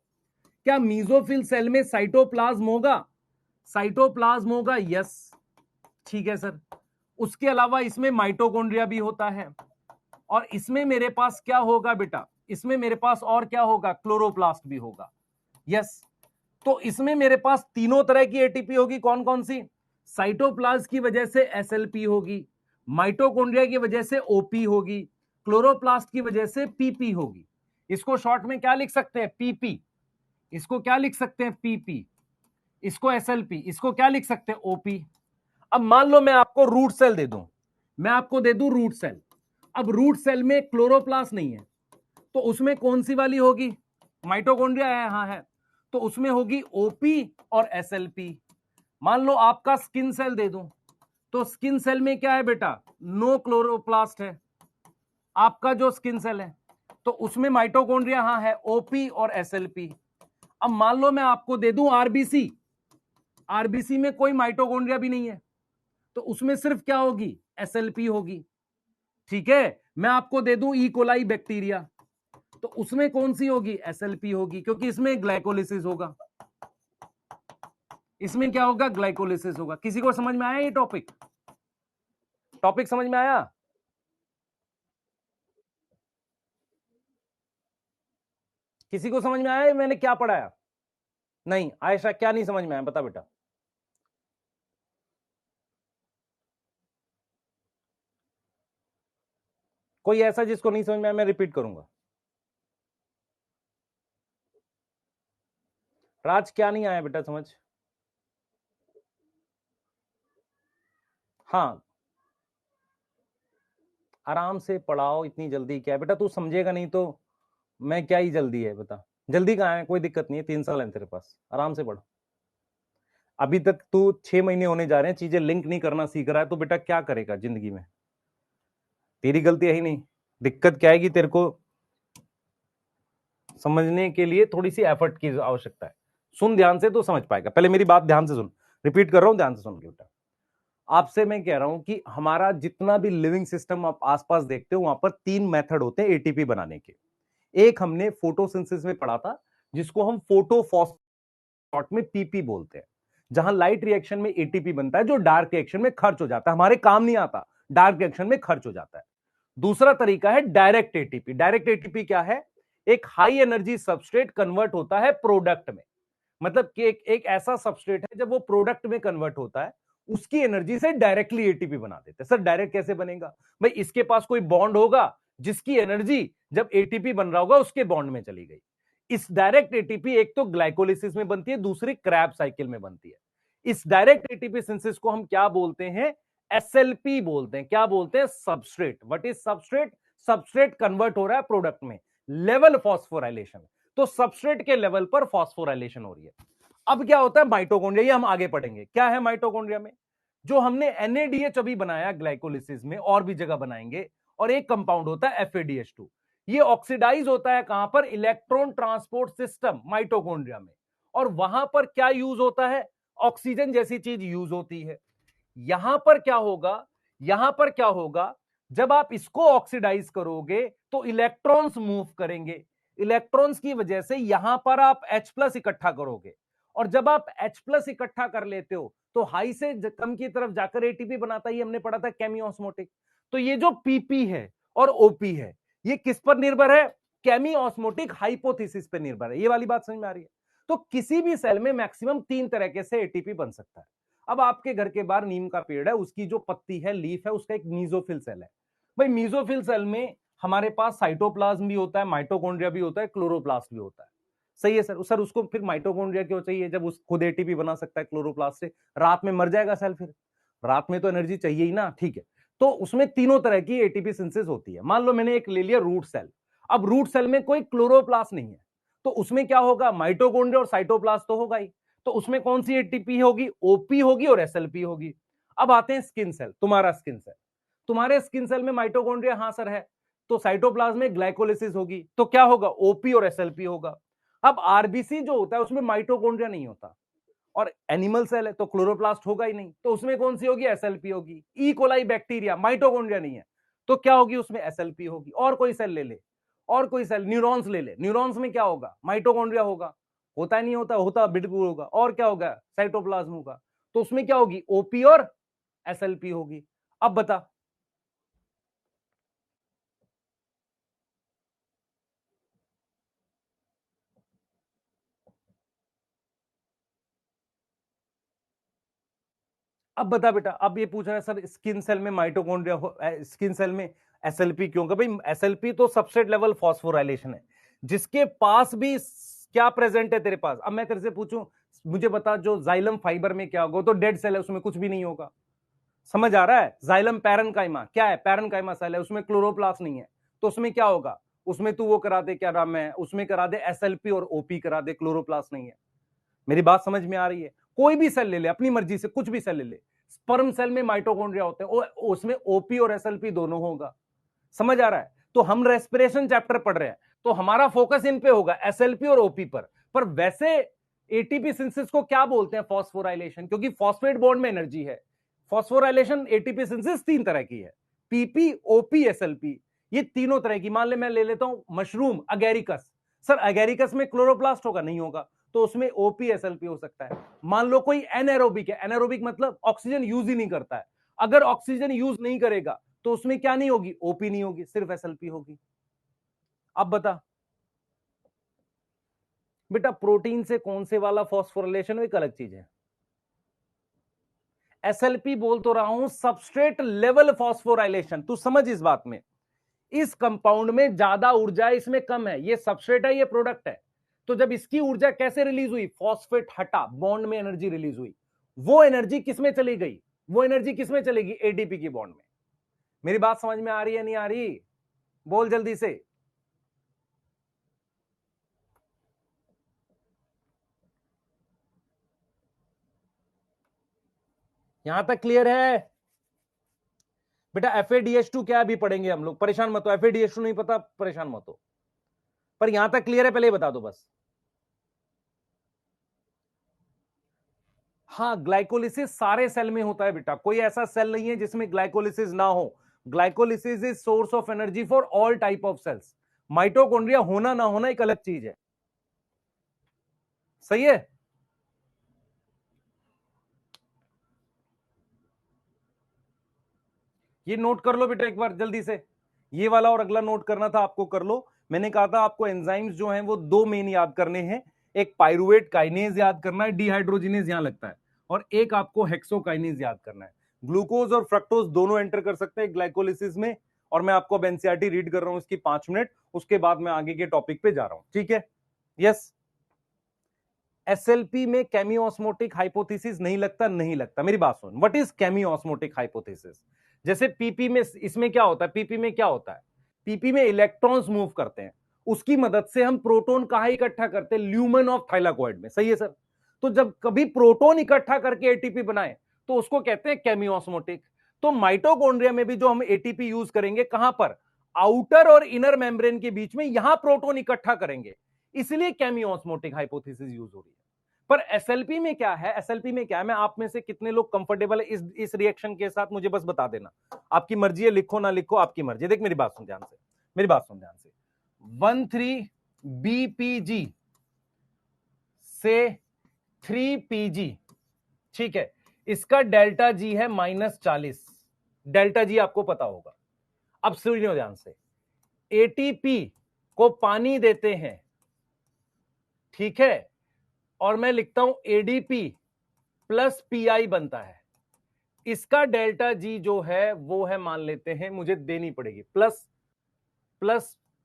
क्या मीजोफिल सेल में साइटोप्लाज्म होगा, साइटोप्लाज्म होगा, यस, ठीक है सर। उसके अलावा इसमें माइटोकॉन्ड्रिया भी होता है, और इसमें मेरे पास क्या होगा बेटा, इसमें मेरे पास और क्या होगा, क्लोरोप्लास्ट भी होगा, यस। तो इसमें मेरे पास तीनों तरह की एटीपी होगी, कौन कौन सी, साइटोप्लाज्म की वजह से एसएलपी होगी, माइटोकॉन्ड्रिया की वजह से ओपी होगी, क्लोरोप्लास्ट की वजह से पीपी होगी। इसको शॉर्ट में क्या लिख सकते हैं, पीपी, इसको क्या लिख सकते हैं, पीपी, इसको एसएलपी, इसको क्या लिख सकते हैं, ओपी। अब मान लो मैं आपको रूट सेल दे दूं, मैं आपको दे दूं रूट सेल। अब रूट सेल में क्लोरोप्लास्ट नहीं है, तो उसमें कौन सी वाली होगी, माइटोकॉन्ड्रिया है, हाँ है, तो उसमें होगी ओपी और एसएलपी। मान लो आपका स्किन सेल दे दूं, तो स्किन सेल में क्या है बेटा, नो क्लोरोप्लास्ट है, आपका जो स्किन सेल है, तो उसमें माइटोकॉन्ड्रिया हाँ है, ओपी और एसएलपी। अब मान लो मैं आपको दे दूं आरबीसी, आरबीसी में कोई माइटोकॉन्ड्रिया भी नहीं है, तो उसमें सिर्फ क्या होगी, एसएलपी होगी, ठीक है। मैं आपको दे दूं ई कोलाई बैक्टीरिया, तो उसमें कौन सी होगी, एसएलपी होगी, क्योंकि इसमें ग्लाइकोलिसिस होगा, इसमें क्या होगा, ग्लाइकोलिसिस होगा। किसी को समझ में आया ये टॉपिक, टॉपिक समझ में आया, किसी को समझ में आया मैंने क्या पढ़ाया, नहीं, आयशा क्या नहीं समझ में आया, बता बेटा। कोई ऐसा जिसको नहीं समझ में आया, मैं रिपीट करूंगा। राज क्या नहीं आया बेटा समझ, हाँ आराम से पढ़ाओ, इतनी जल्दी क्या है बेटा, तू समझेगा नहीं तो मैं क्या ही जल्दी है, बता जल्दी कहाँ है, कोई दिक्कत नहीं है, 3 साल है तेरे पास, आराम से पढ़। अभी तक तू 6 महीने होने जा रहे हैं, चीजें लिंक नहीं करना सीख रहा है, तो बेटा क्या करेगा जिंदगी में, तेरी गलती है ही नहीं। दिक्कत क्या है कि तेरे को समझने के लिए थोड़ी सी एफर्ट की आवश्यकता है, सुन ध्यान से तो समझ पाएगा, पहले मेरी बात ध्यान से सुन, रिपीट कर रहा हूं, ध्यान से सुन के बेटा। आपसे मैं कह रहा हूं कि हमारा जितना भी लिविंग सिस्टम आप आसपास देखते हो, वहां पर 3 मेथड होते हैं एटीपी बनाने के। एक हमने फोटोसिंथेसिस में पढ़ा था, जिसको हम फोटोफॉस्फेट में पीपी बोलते हैं, जहां लाइट रिएक्शन में एटीपी बनता है, जो डार्क रिएक्शन में खर्च हो जाता है, हमारे काम नहीं आता, डार्क रिएक्शन में खर्च हो जाता है। दूसरा तरीका है डायरेक्ट एटीपी। डायरेक्ट एटीपी क्या है, एक हाई एनर्जी सबस्ट्रेट कन्वर्ट होता है प्रोडक्ट में, मतलब कि एक ऐसा सबस्ट्रेट है जब वो प्रोडक्ट में कन्वर्ट होता है, उसकी एनर्जी से डायरेक्टली एटीपी बना देते हैं। सर डायरेक्ट कैसे बनेगा, भाई इसके पास कोई बॉन्ड होगा जिसकी एनर्जी जब एटीपी बन रहा होगा उसके बॉन्ड में चली गई। इस डायरेक्ट एटीपी एक तो ग्लाइकोलिसिस में बनती है, दूसरी क्रैब साइकिल में बनती है। इस डायरेक्ट एटीपी सिंथेसिस को हम क्या बोलते हैं, एसएलपी बोलते हैं। क्या बोलते हैं, substrate. What is substrate, substrate convert हो रहा है प्रोडक्ट में, लेवल फॉस्फोराइलेशन, तो सबस्ट्रेट के लेवल पर फॉस्फोराइलेशन हो रही है। अब क्या होता है माइटोकॉन्ड्रिया, ये हम आगे पढ़ेंगे क्या है माइटोकॉन्ड्रिया में। जो हमने एनएडीएच अभी बनाया ग्लाइकोलिसिस में, और भी जगह बनाएंगे, और एक कंपाउंड होता है एफएडीएच2, ये ऑक्सीडाइज होता है कहां पर, इलेक्ट्रॉन ट्रांसपोर्ट सिस्टम माइटोकॉन्ड्रिया में, और वहां पर क्या यूज होता है, ऑक्सीजन जैसी चीज यूज होती है। यहां पर क्या होगा, यहां पर क्या होगा, जब आप इसको ऑक्सीडाइज करोगे तो इलेक्ट्रॉन्स मूव करेंगे, इलेक्ट्रॉन्स की वजह से यहां पर आप H+ इकट्ठा करोगे, और जब आप H+ इकट्ठा कर लेते हो तो हाई से कम की तरफ जाकर एटीपी बनाता है, हमने पढ़ा था केमी ऑस्मोटिक। तो ये जो पीपी है और ओपी है, ये किस पर निर्भर है, केमी ऑस्मोटिक हाइपोथेसिस पर निर्भर है। ये वाली बात समझ में आ रही है। तो किसी भी सेल में मैक्सिमम 3 तरीके से एटीपी बन सकता है। अब आपके घर के बाहर नीम का पेड़ है, उसकी जो पत्ती है, लीफ है, उसका एक मीजोफिल सेल है। भाई मीजोफिल सेल में हमारे पास साइटोप्लाज्म भी होता है, माइटोकॉन्ड्रिया भी होता है, क्लोरोप्लास्ट भी होता है। सही है सर। सर उसको फिर माइटोकॉन्ड्रिया क्यों चाहिए जब उस खुद एटीपी बना सकता है क्लोरोप्लास्ट से, रात में मर जाएगा सेल, फिर रात में तो एनर्जी चाहिए ही ना, ठीक है। तो उसमें तीनों तरह की एटीपी सिंथेसिस होती है। मान लो मैंने एक ले लिया रूट सेल, अब रूट सेल में कोई क्लोरोप्लास्ट नहीं है, तो उसमें क्या होगा, माइटोकॉन्ड्रिया और साइटोप्लास्ट तो होगा ही, तो उसमें कौन सी एटीपी होगी, ओपी होगी और एसएलपी होगी। अब आते हैं स्किन सेल, तुम्हारा स्किन सेल, तुम्हारे स्किन सेल में माइटोकॉन्ड्रिया हाँ सर है, तो साइटोप्लाज्म में ग्लाइकोलिसिस होगी, तो क्या होगा, ओपी और एसएलपी होगा। अब आरबीसी जो होता है उसमें माइटोकॉन्ड्रिया नहीं होता, और एनिमल सेल है तो क्लोरोप्लास्ट होगा ही नहीं, तो उसमें कौन सी होगी, एसएलपी होगी। ई कोलाई बैक्टीरिया, माइटोकॉन्ड्रिया नहीं है, तो क्या होगी उसमें, एसएलपी होगी। और कोई सेल ले ले, और कोई सेल, न्यूरॉन्स ले ले, न्यूरॉन्स में क्या होगा, माइटोकॉन्ड्रिया होगा, होता नहीं होता, होता बिल्कुल होगा। और क्या होगा, साइटोप्लाज्म होगा, तो उसमें क्या होगी, ओपी और एसएलपी होगी। अब बता, अब बता बेटा, अब ये पूछ रहा है सर स्किन सेल में माइटोकॉन्ड्रिया, स्किन सेल में एसएलपी क्यों? भाई एसएलपी तो सबस्ट्रेट लेवल फॉस्फोराइलेशन है, जिसके पास भी क्या प्रेजेंट है तेरे पास। अब मैं तेरे से पूछूं, मुझे बता जो जाइलम फाइबर में क्या होगा, तो डेड सेल है, उसमें कुछ भी नहीं होगा। समझ आ रहा है, जाइलम पैरेनकाइमा क्या है, पैरेनकाइमा सेल है, उसमें क्लोरोप्लास्ट नहीं है, तो उसमें क्या होगा, उसमें तू वो करा दे, क्या नाम है, उसमें करा दे एसएलपी और ओपी करा दे, क्लोरोप्लास्ट नहीं है। मेरी बात समझ में आ रही है? कोई भी सेल ले ले, अपनी मर्जी से कुछ भी सेल ले ले, स्पर्म सेल में माइटोकॉन्ड्रिया होते हैं, उसमें ओपी और एसएलपी दोनों होगा। समझ आ रहा है? तो हम रेस्पिरेशन चैप्टर पढ़ रहे हैं, तो हमारा फोकस इन पे होगा, एसएलपी और ओपी पर वैसे एटीपी सिंथेसिस को क्या बोलते हैं, फॉस्फोराइलेशन, क्योंकि फॉस्फेट बॉन्ड में एनर्जी है। फॉस्फोराइलेशन एटीपी सिंथेसिस तीन तरह की है, पीपी, ओपी, एसएलपी, ये तीनों तरह की। मान ले मैं ले लेता हूं मशरूम, अगेरिकस, सर अगेरिकस में क्लोरोप्लास्ट होगा, नहीं होगा, तो उसमें ओपी एसएलपी हो सकता है। मान लो कोई एनारोबिक है, एनारोबिक मतलब ऑक्सीजन यूज ही नहीं करता है, अगर ऑक्सीजन यूज नहीं करेगा तो उसमें क्या नहीं होगी, ओपी नहीं होगी, सिर्फ एसएलपी होगी। अब बता बेटा, प्रोटीन से कौन से वाला फॉस्फोरिलेशन, एक अलग चीज है। एसएलपी बोल तो रहा हूं, सबस्ट्रेट लेवल फॉस्फोराइलेशन, तू समझ इस बात में, इस कंपाउंड में ज्यादा ऊर्जा है, इसमें कम है, ये सबस्ट्रेट है, ये प्रोडक्ट है। तो जब इसकी ऊर्जा कैसे रिलीज हुई, फॉस्फेट हटा, बॉन्ड में एनर्जी रिलीज हुई, वो एनर्जी किसमें चली गई, वो एनर्जी किसमें चलेगी, एडीपी की बॉन्ड में। मेरी बात समझ में आ रही है, नहीं आ रही, बोल जल्दी से। यहां तक क्लियर है बेटा? FADH2 क्या अभी पढ़ेंगे हम लोग, परेशान मत हो, FADH2 नहीं पता परेशान मत हो, पर यहां तक क्लियर है, पहले बता दो बस। हाँ, ग्लाइकोलिसिस सारे सेल में होता है बेटा, कोई ऐसा सेल नहीं है जिसमें ग्लाइकोलिसिस ना हो। Glycolysis is source of energy for all type of cells. Mitochondria होना ना होना एक अलग चीज है। सही है? ये नोट कर लो बेटा एक बार जल्दी से, ये वाला और अगला नोट करना था आपको, कर लो। मैंने कहा था आपको एंजाइम्स जो हैं वो दो मेन याद करने हैं, एक पाइरुवेट काइनेज याद करना है, डिहाइड्रोजिनेज यहां लगता है, और एक आपको हेक्सोकाइनेज याद करना है। ग्लूकोज और फ्रक्टोज दोनों एंटर कर सकते हैं ग्लाइकोलिसिस में, और मैं आपको अब एनसीईआरटी रीड कर रहा हूं इसकी 5 मिनट, उसके बाद मैं आगे के टॉपिक पे जा रहा हूं, ठीक है? यस। एसएलपी में केमियोस्मोटिक हाइपोथेसिस नहीं लगता, नहीं लगता। मेरी बात सुन, व्हाट इज केमियोस्मोटिक हाइपोथेसिस? जैसे पीपी में, इसमें क्या होता है, पीपी में क्या होता है, पीपी में इलेक्ट्रॉन्स मूव करते हैं, उसकी मदद से हम प्रोटॉन कहां इकट्ठा करते हैं, ल्यूमेन ऑफ थाइलाकॉइड में। सही है सर? तो जब कभी प्रोटॉन इकट्ठा करके एटीपी बनाए तो उसको कहते हैं केमियोस्मोटिक। तो माइटोकॉन्ड्रिया में भी जो हम एटीपी यूज करेंगे, कहां पर, आउटर और इनर मेम्ब्रेन के बीच में, यहां प्रोटॉन इकट्ठा करेंगे, इसलिए केमियोस्मोटिक हाइपोथेसिस यूज हो रही है। पर एसएलपी में क्या है, एसएलपी में क्या है, मैं आप में से कितने लोग कंफर्टेबल है इस रिएक्शन के साथ, मुझे बस बता देना। आपकी मर्जी है, लिखो ना लिखो आपकी मर्जी। देख मेरी बात सुन ध्यान से, मेरी बात सुन ध्यान से। 13BPG से 3PG, ठीक है, इसका डेल्टा जी है -40, डेल्टा जी आपको पता होगा। अब सुनिए ध्यान से, एटीपी को पानी देते हैं, ठीक है, और मैं लिखता हूं एडीपी प्लस पीआई बनता है, इसका डेल्टा जी जो है वो है, मान लेते हैं, मुझे देनी पड़ेगी, प्लस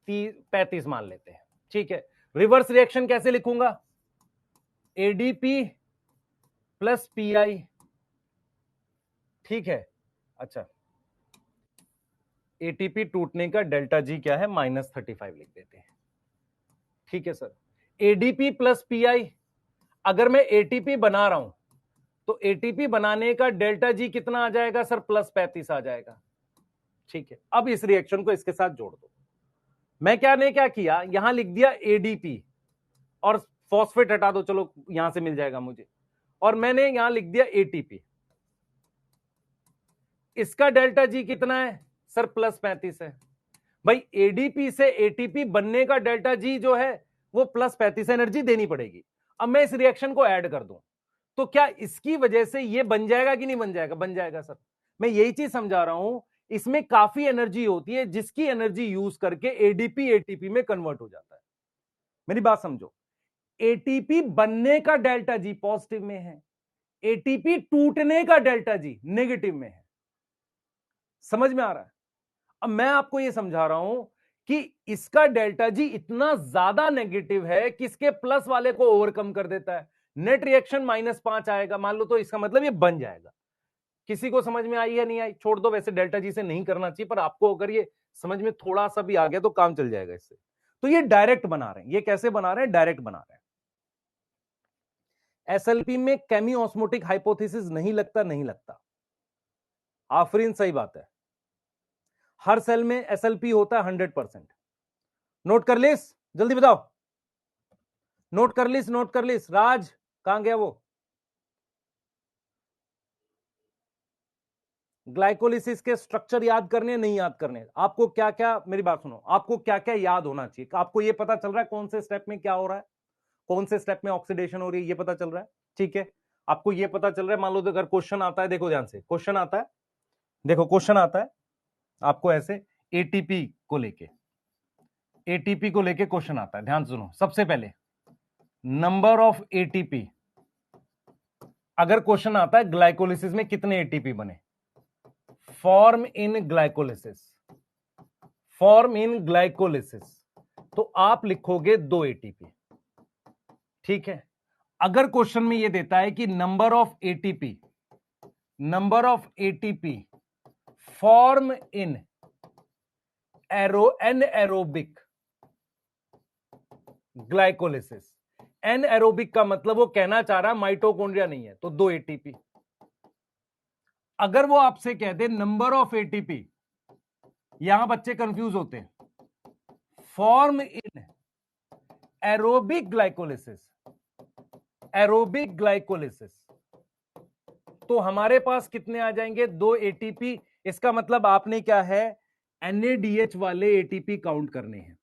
35 मान लेते हैं, ठीक है। रिवर्स रिएक्शन कैसे लिखूंगा, एडीपी प्लस पीआई, ठीक है। अच्छा, एटीपी टूटने का डेल्टा जी क्या है, -35 लिख देते हैं, ठीक है सर। एडीपी प्लस पीआई, अगर मैं एटीपी बना रहा हूं तो एटीपी बनाने का डेल्टा जी कितना आ जाएगा सर, +35 आ जाएगा, ठीक है। अब इस रिएक्शन को इसके साथ जोड़ दो। मैं क्या ने क्या किया, यहां लिख दिया एडीपी और फॉस्फेट हटा दो, चलो यहां से मिल जाएगा मुझे, और मैंने यहां लिख दिया एटीपी। इसका डेल्टा जी कितना है सर? +35 है। भाई एडीपी से एटीपी बनने का डेल्टा जी जो है वो +35 एनर्जी देनी पड़ेगी। अब मैं इस रिएक्शन को ऐड कर दूं तो क्या इसकी वजह से ये बन जाएगा कि नहीं बन जाएगा? बन जाएगा सर। मैं यही चीज समझा रहा हूं, इसमें काफी एनर्जी होती है जिसकी एनर्जी यूज करके एडीपी एटीपी में कन्वर्ट हो जाता है। मेरी बात समझो, एटीपी बनने का डेल्टा जी पॉजिटिव में है, एटीपी टूटने का डेल्टा जी नेगेटिव में है। समझ में आ रहा है? अब मैं आपको यह समझा रहा हूं कि इसका डेल्टा जी इतना ज्यादा नेगेटिव है कि इसके प्लस वाले को ओवरकम कर देता है। नेट रिएक्शन -5 आएगा मान लो, तो इसका मतलब ये बन जाएगा। किसी को समझ में आई या नहीं आई? छोड़ दो, वैसे डेल्टा जी से नहीं करना चाहिए, पर आपको अगर ये समझ में थोड़ा सा भी आ गया तो काम चल जाएगा इससे। तो ये डायरेक्ट बना रहे हैं। ये कैसे बना रहे हैं? डायरेक्ट बना रहे हैं। एसएलपी में केमी ऑस्मोटिक हाइपोथेसिस नहीं लगता, नहीं लगता। आफरीन, सही बात है। हर सेल में एसएलपी होता है 100%। नोट कर लिस, जल्दी बताओ। नोट कर लिस, नोट कर लिस। राज कहां गया वो? ग्लाइकोलिसिस के स्ट्रक्चर याद करने, नहीं याद करने? आपको क्या क्या, मेरी बात सुनो, आपको क्या क्या याद होना चाहिए? आपको यह पता चल रहा है कौन से स्टेप में क्या हो रहा है, कौन से स्टेप में ऑक्सीडेशन हो रही है, ये पता चल रहा है? ठीक है, आपको यह पता चल रहा है। मान लो तो अगर क्वेश्चन आता है, देखो ध्यान से, क्वेश्चन आता है, देखो क्वेश्चन आता है आपको ऐसे, एटीपी को लेके क्वेश्चन आता है। ध्यान सुनो, सबसे पहले नंबर ऑफ एटीपी। अगर क्वेश्चन आता है ग्लाइकोलिसिस में कितने एटीपी बने, form in glycolysis, form in glycolysis, तो आप लिखोगे 2 एटीपी। ठीक है। अगर क्वेश्चन में यह देता है कि number of ATP, number of ATP form in anaerobic glycolysis, anaerobic का मतलब वो कहना चाह रहा है माइटोकॉन्ड्रिया नहीं है, तो 2 एटीपी। अगर वो आपसे कह दे नंबर ऑफ एटीपी, यहां बच्चे कंफ्यूज होते हैं, form in aerobic glycolysis, aerobic glycolysis, तो हमारे पास कितने आ जाएंगे? 2 एटीपी। इसका मतलब आपने क्या है, एनएडीएच वाले एटीपी काउंट करने हैं।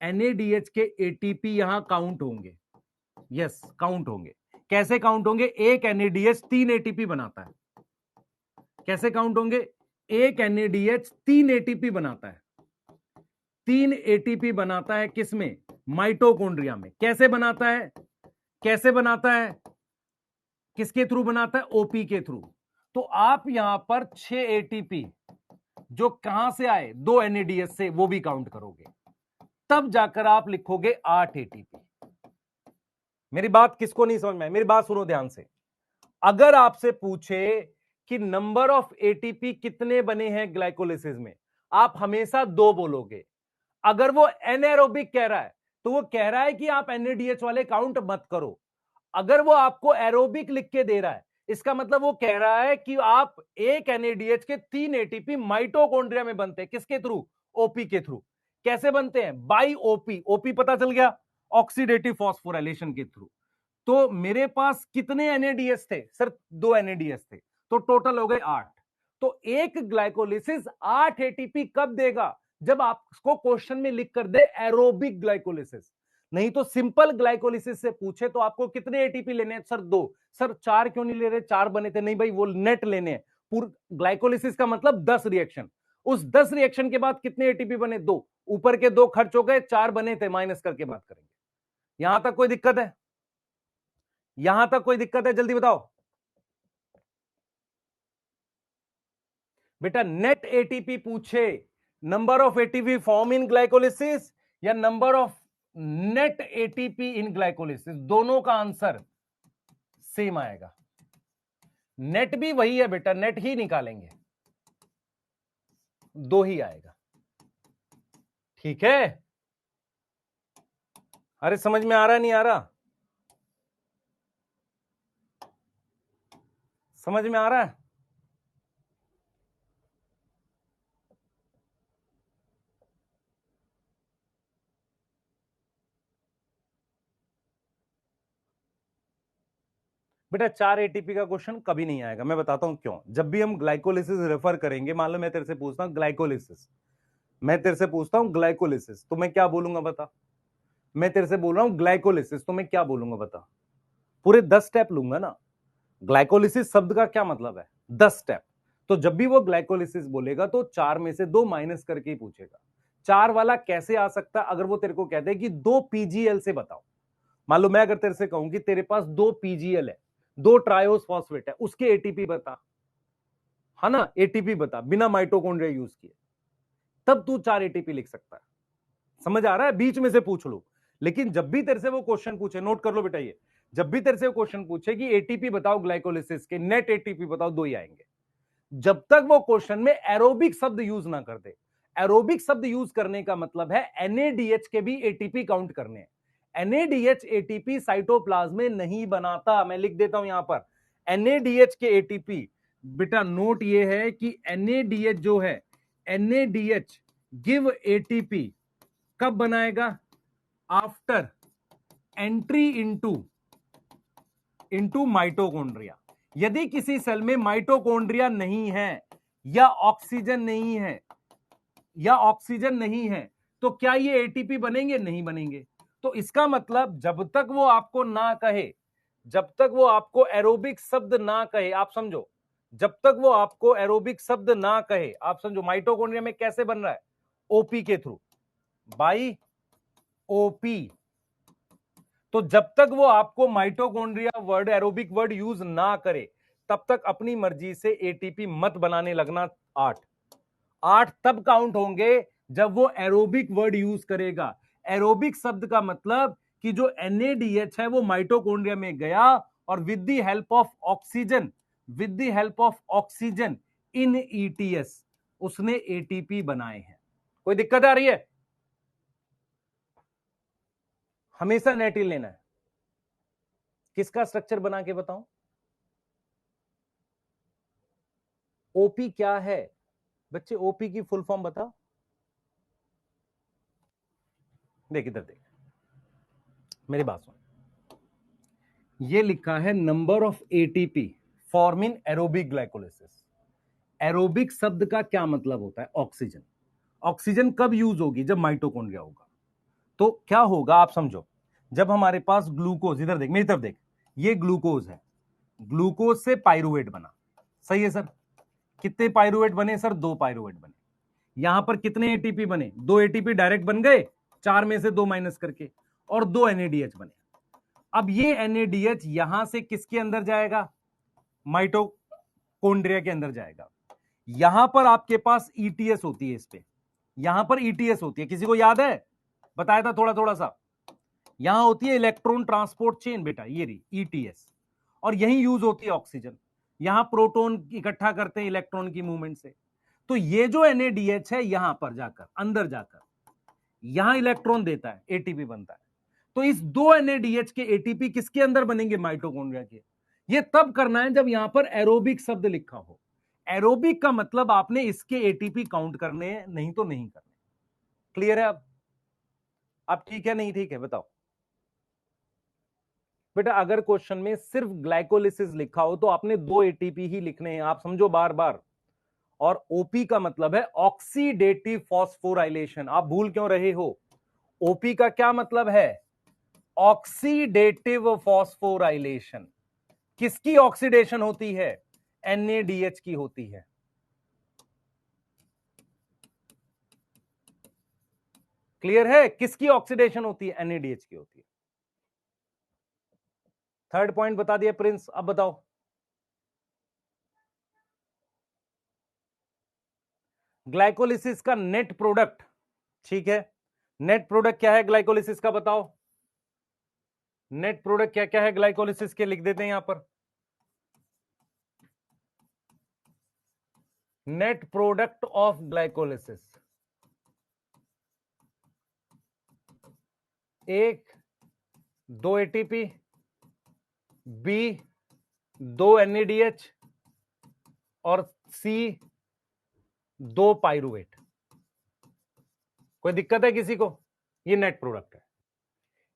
एनएडीएच के एटीपी यहां काउंट होंगे। यस, काउंट होंगे। कैसे काउंट होंगे? एक एनएडीएच 3 एटीपी बनाता है। कैसे काउंट होंगे? एक एनएडीएच 3 एटीपी बनाता है। 3 एटीपी बनाता है किसमें? माइटोकॉन्ड्रिया में। कैसे बनाता है? कैसे बनाता है? किसके थ्रू बनाता है? ओपी के थ्रू। तो आप यहां पर 6 एटीपी जो कहां से आए? 2 एनएडीएच से, वो भी काउंट करोगे, तब जाकर आप लिखोगे 8 एटीपी। मेरी बात किसको नहीं समझ में आई? मेरी बात सुनो ध्यान से। अगर आपसे पूछे कि नंबर ऑफ एटीपी कितने बने हैं ग्लाइकोलिसिस में, आप हमेशा 2 बोलोगे। अगर वो एनएरोबिक कह रहा है तो वो कह रहा है कि आप एनएडीएच वाले काउंट मत करो। अगर वो आपको एरोबिक लिख के दे रहा है, इसका मतलब वो कह रहा है कि आप एक एनएडीएच के 3 एटीपी माइटोकॉन्ड्रिया में बनते हैं। किसके थ्रू? ओपी के थ्रू। कैसे बनते हैं? By OP. ओपी पता चल गया, ऑक्सीडेटिव फॉस्फोराइलेशन के थ्रू। तो मेरे पास कितने एनएडीएच थे सर? 2 एनएडीएच थे, तो टोटल हो गए 8। तो एक ग्लाइकोलिसिस 8 एटीपी कब देगा? जब आपको क्वेश्चन में लिख कर दे एरोबिक ग्लाइकोलिसिस। नहीं तो सिंपल ग्लाइकोलिसिस से पूछे तो आपको कितने एटीपी लेने हैं सर? 2। सर 4 क्यों नहीं ले रहे? 4 बने थे। नहीं भाई, वो नेट लेने हैं। पूर्ण ग्लाइकोलिसिस का मतलब 10 रिएक्शन। उस 10 रिएक्शन के बाद कितने एटीपी बने? 2। ऊपर के 2 खर्च हो गए, 4 बने थे, माइनस करके बात करेंगे। यहां तक कोई दिक्कत है? यहां तक कोई दिक्कत है? जल्दी बताओ बेटा। नेट एटीपी पूछे, number of ATP form in glycolysis या number of net ATP in glycolysis, दोनों का आंसर सेम आएगा। नेट भी वही है बेटा, नेट ही निकालेंगे, 2 ही आएगा। ठीक है? अरे समझ में आ रहा नहीं आ रहा? समझ में आ रहा है? बेटा 4 एटीपी का क्वेश्चन कभी नहीं आएगा, मैं बताता हूं क्यों। जब भी हम ग्लाइकोलिसिस रेफर करेंगे, मान लो मैं तेरे से पूछता हूं ग्लाइकोलिसिस, मैं तेरे से पूछता हूं ग्लाइकोलिसिस, तो मैं क्या बोलूंगा बता। मैं तेरे से बोल रहा हूं ग्लाइकोलिसिस, तो मैं क्या बोलूंगा बता। पूरे 10 स्टेप लूंगा ना। ग्लाइकोलिसिस शब्द का क्या मतलब है, 10 स्टेप। तो जब भी वो ग्लाइकोलिसिस बोलेगा तो 4 में से 2 माइनस करके ही पूछेगा। 4 वाला कैसे आ सकता, अगर वो तेरे को कहते हैं कि 2 पीजीएल से बताओ। मान लो मैं अगर तेरे से कहूं कि तेरे पास 2 पीजीएल है, 2 ट्रायोस फॉस्फेट है, उसके एटीपी बता, है ना, एटीपी बता बिना माइटोकॉन्ड्रिया यूज किए, तब तू 4 एटीपी लिख सकता है। समझ आ रहा है, बीच में से पूछ लो। लेकिन जब भी तेरे से वो क्वेश्चन पूछे, नोट कर लो बेटा ये, जब भी तेरे से वो क्वेश्चन पूछे कि एटीपी बताओ ग्लाइकोलिसिस के, नेट एटीपी बताओ, 2 ही आएंगे। जब तक वो क्वेश्चन में एरोबिक शब्द यूज ना कर दे। एरोबिक शब्द यूज करने का मतलब है एनएडीएच के भी एटीपी काउंट करने हैं। एनएडीएच एटीपी साइटोप्लाज्म में नहीं बनाता, मैं लिख देता हूं यहां पर, एनएडीएच के एटीपी। बेटा नोट ये है कि एनएडीएच जो है, एनएडीएच गिव एटीपी कब बनाएगा, आफ्टर एंट्री इनटू माइटोकॉन्ड्रिया। यदि किसी सेल में माइटोकॉन्ड्रिया नहीं है या ऑक्सीजन नहीं है, या ऑक्सीजन नहीं है, तो क्या ये एटीपी बनेंगे, नहीं बनेंगे। तो इसका मतलब जब तक वो आपको ना कहे, जब तक वो आपको एरोबिक शब्द ना कहे, आप समझो, जब तक वो आपको एरोबिक शब्द ना कहे, आप समझो माइटोकॉन्ड्रिया में कैसे बन रहा है, ओपी के थ्रू, बाई ओपी। तो जब तक वो आपको mitochondria word, aerobic word use ना करे, तब तक अपनी मर्जी से एटीपी मत बनाने लगना। 8 तब काउंट होंगे जब वो एरोबिक वर्ड यूज करेगा। एरोबिक शब्द का मतलब कि जो एनएडीएच है वो माइटोकॉन्ड्रिया में गया और with the help of oxygen, with the help of oxygen in ETS उसने एटीपी बनाए हैं। कोई दिक्कत आ रही है, हमेशा नेट ही लेना है। किसका स्ट्रक्चर बना के बताऊं, ओपी क्या है बच्चे, ओपी की फुल फॉर्म बता। देख इधर देख, मेरी बात सुन, ये लिखा है number of ATP form in aerobic glycolysis. Aerobic शब्द का क्या मतलब होता है, ऑक्सीजन। ऑक्सीजन कब यूज होगी, जब माइटोकॉन्ड्रिया होगा। तो क्या होगा आप समझो, जब हमारे पास ग्लूकोज, इधर देख मेरी तरफ देख, ये ग्लूकोज है, ग्लूकोज से पाइरुवेट बना, सही है सर। कितने पाइरुवेट बने सर, 2 पाइरुवेट बने। यहां पर कितने एटीपी बने, 2 एटीपी डायरेक्ट बन गए, 4 में से 2 माइनस करके, और 2 एनएडीएच बने। अब ये एनएडीएच यहां से किसके अंदर जाएगा, माइटोकॉन्ड्रिया के अंदर जाएगा। यहां पर आपके पास ईटीएस होती है, इस पे यहां पर ईटीएस होती है, किसी को याद है, बताया था थोड़ा थोड़ा सा। यहां होती है इलेक्ट्रॉन ट्रांसपोर्ट चेन बेटा, ये रही ईटीएस, और यहीं यूज होती है ऑक्सीजन। यहां प्रोटॉन इकट्ठा करते हैं इलेक्ट्रॉन की मूवमेंट से। तो ये जो एनएडीएच है यहां पर जाकर, अंदर जाकर यहां इलेक्ट्रॉन देता है, एटीपी बनता है। तो इस 2 एनएडीएच के एटीपी किसके अंदर बनेंगे, माइटोकॉन्ड्रिया के। ये तब करना है जब यहां पर एरोबिक शब्द लिखा हो। एरोबिक का मतलब आपने इसके एटीपी काउंट करने हैं, नहीं तो नहीं करने। क्लियर है अब ठीक है, नहीं ठीक है बताओ। बेटा अगर क्वेश्चन में सिर्फ ग्लाइकोलिसिस लिखा हो तो आपने 2 एटीपी ही लिखने हैं, आप समझो बार बार। और ओपी का मतलब है ऑक्सीडेटिव फॉस्फोराइलेशन, आप भूल क्यों रहे हो। ओपी का क्या मतलब है, ऑक्सीडेटिव फॉस्फोराइलेशन। किसकी ऑक्सीडेशन होती है, एनएडीएच की होती है। क्लियर है, किसकी ऑक्सीडेशन होती है, एनएडीएच की होती है। थर्ड पॉइंट बता दिया प्रिंस, अब बताओ। ग्लाइकोलिसिस का नेट प्रोडक्ट, ठीक है, नेट प्रोडक्ट क्या है ग्लाइकोलिसिस का बताओ। नेट प्रोडक्ट क्या क्या है ग्लाइकोलिसिस के, लिख देते हैं यहां पर। नेट प्रोडक्ट ऑफ ग्लाइकोलिसिस, एक 2 एटीपी, बी 2 एनएडीएच, और सी 2 पाइरुवेट। कोई दिक्कत है किसी को, ये नेट प्रोडक्ट है।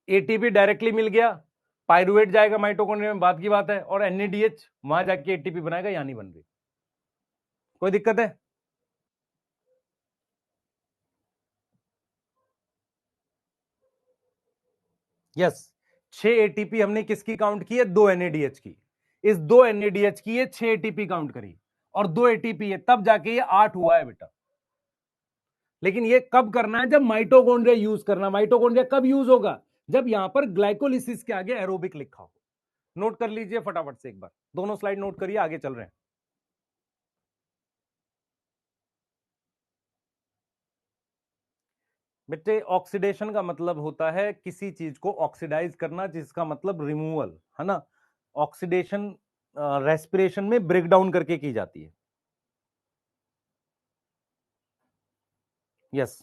एटीपी डायरेक्टली मिल गया, पायरुवेट जाएगा माइटोकॉन्ड्रिया में, बात की बात है, और एनएडीएच वहां जाके एटीपी बनाएगा, यहां नहीं बन रही। कोई दिक्कत है? यस, 6 एटीपी हमने किसकी काउंट की है? 2 एनएडीएच की। इस 2 एनएडीएच की ये 6 एटीपी काउंट करी, और 2 एटीपी है, तब जाके ये 8 हुआ है बेटा। लेकिन ये कब करना है? जब माइटोकॉन्ड्रिया यूज करना। माइटोकॉन्ड्रिया कब यूज होगा? जब यहां पर ग्लाइकोलिसिस के आगे एरोबिक लिखा हो। नोट कर लीजिए फटाफट से एक बार, दोनों स्लाइड नोट करिए, आगे चल रहे हैं। बेटे ऑक्सीडेशन का मतलब होता है किसी चीज को ऑक्सीडाइज करना, जिसका मतलब रिमूवल है ना। ऑक्सीडेशन रेस्पिरेशन में ब्रेक डाउन करके की जाती है। यस,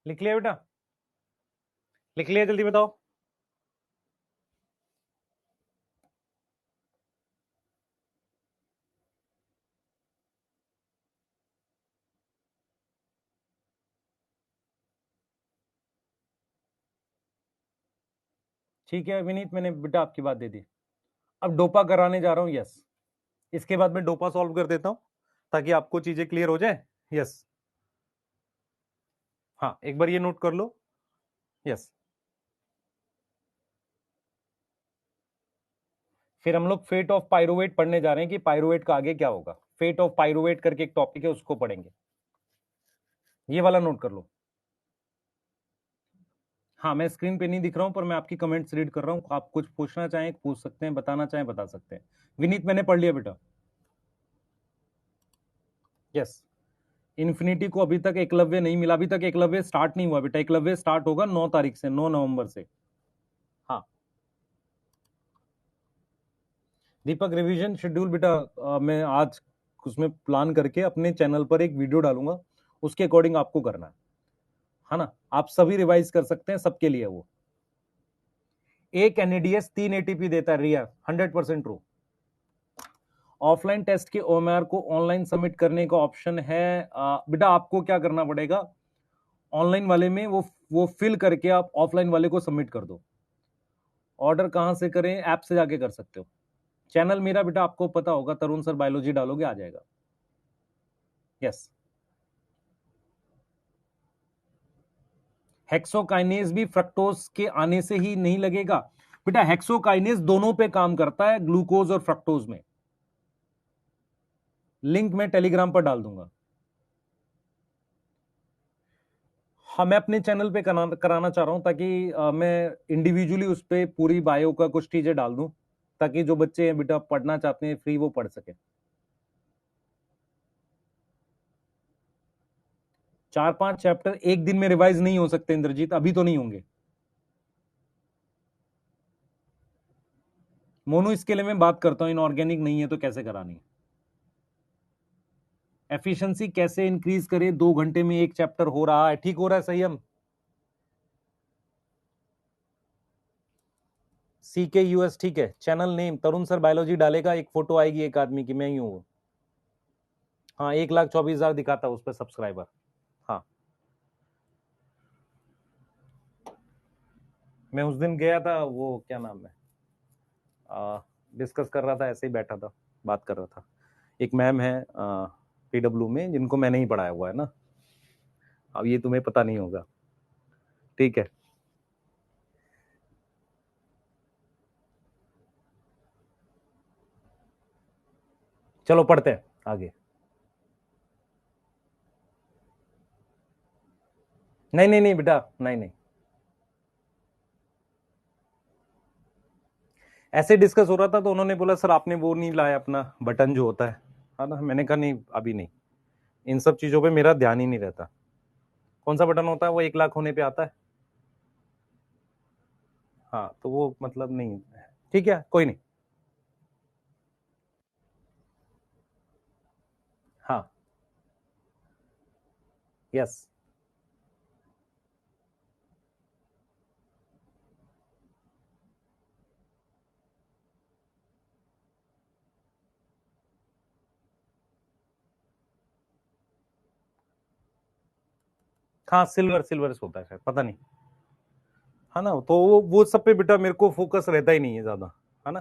लिख लिया बेटा? लिख लिया, जल्दी बताओ। ठीक है विनीत, मैंने बेटा आपकी बात दे दी। अब डोपा कराने जा रहा हूं। यस, इसके बाद मैं डोपा सॉल्व कर देता हूं ताकि आपको चीजें क्लियर हो जाए। यस, हाँ एक बार ये नोट कर लो। यस, फिर हम लोग फेट ऑफ पायरुवेट पढ़ने जा रहे हैं कि पायरुवेट का आगे क्या होगा। फेट ऑफ पायरुवेट करके एक टॉपिक है, उसको पढ़ेंगे। ये वाला नोट कर लो। हाँ, मैं स्क्रीन पे नहीं दिख रहा हूं, पर मैं आपकी कमेंट्स रीड कर रहा हूं। आप कुछ पूछना चाहें पूछ सकते हैं, बताना चाहें बता सकते हैं। विनीत मैंने पढ़ लिया बेटा। यस, इन्फिनिटी को अभी तक एकलव्य नहीं मिला, अभी तक एकलव्य स्टार्ट नहीं हुआ बेटा। एकलव्य स्टार्ट होगा 9 तारीख से, 9 नवंबर से। हाँ दीपक, रिवीजन शेड्यूल बेटा मैं आज उसमें प्लान करके अपने चैनल पर एक वीडियो डालूंगा, उसके अकॉर्डिंग आपको करना है ना। आप सभी रिवाइज कर सकते हैं, सबके लिए वो। एक एनएडीएस 3 एटीपी देता है, रिया 100% ट्रू। ऑफलाइन टेस्ट के ओएमआर को ऑनलाइन सबमिट करने का ऑप्शन है। बेटा आपको क्या करना पड़ेगा, ऑनलाइन वाले में वो फिल करके आप ऑफलाइन वाले को सबमिट कर दो। ऑर्डर कहां से करें? ऐप से जाके कर सकते हो। चैनल मेरा बेटा आपको पता होगा, तरुण सर बायोलॉजी डालोगे आ जाएगा। यस, हेक्सोकाइनेज भी फ्रक्टोज के आने से ही नहीं लगेगा बेटा। हेक्सोकाइनेज दोनों पे काम करता है, ग्लूकोज और फ्रक्टोज में। लिंक मैं टेलीग्राम पर डाल दूंगा। हाँ, मैं अपने चैनल पे कराना चाह रहा हूं, ताकि मैं इंडिविजुअली उस पर पूरी बायो का कुछ चीजें डाल दूं, ताकि जो बच्चे बेटा पढ़ना चाहते हैं फ्री, वो पढ़ सके। 4-5 चैप्टर एक दिन में रिवाइज नहीं हो सकते इंद्रजीत, अभी तो नहीं होंगे। मोनू इसके लिए मैं बात करता हूं, इनऑर्गेनिक नहीं है तो कैसे करानी है। एफिशिएंसी कैसे इंक्रीज करे? 2 घंटे में एक चैप्टर हो रहा है, ठीक हो रहा है संयम। CKUS ठीक है। चैनल नेम तरुण सर बायोलॉजी डालेगा, एक फोटो आएगी एक आदमी की, मैं ही हूं। हाँ, 1,24,000 दिखाता है उस पर सब्सक्राइबर। हाँ, मैं उस दिन गया था, वो क्या नाम है, डिस्कस कर रहा था, ऐसे ही बैठा था, बात कर रहा था। एक मैम है PW में, जिनको मैंने ही पढ़ाया हुआ है ना। अब ये तुम्हें पता नहीं होगा, ठीक है। चलो पढ़ते हैं आगे। नहीं नहीं नहीं बेटा, नहीं नहीं, ऐसे डिस्कस हो रहा था तो उन्होंने बोला सर आपने वो नहीं लाया अपना बटन जो होता है ना। मैंने कहा नहीं अभी नहीं, इन सब चीजों पे मेरा ध्यान ही नहीं रहता। कौन सा बटन होता है वो 1 लाख होने पे आता है। हाँ तो वो मतलब नहीं, ठीक है कोई नहीं। हाँ यस। हाँ सिल्वर सिल्वर होता है शायद, पता नहीं। है ना, तो वो सब पे बेटा मेरे को फोकस रहता ही नहीं है ज्यादा, है ना,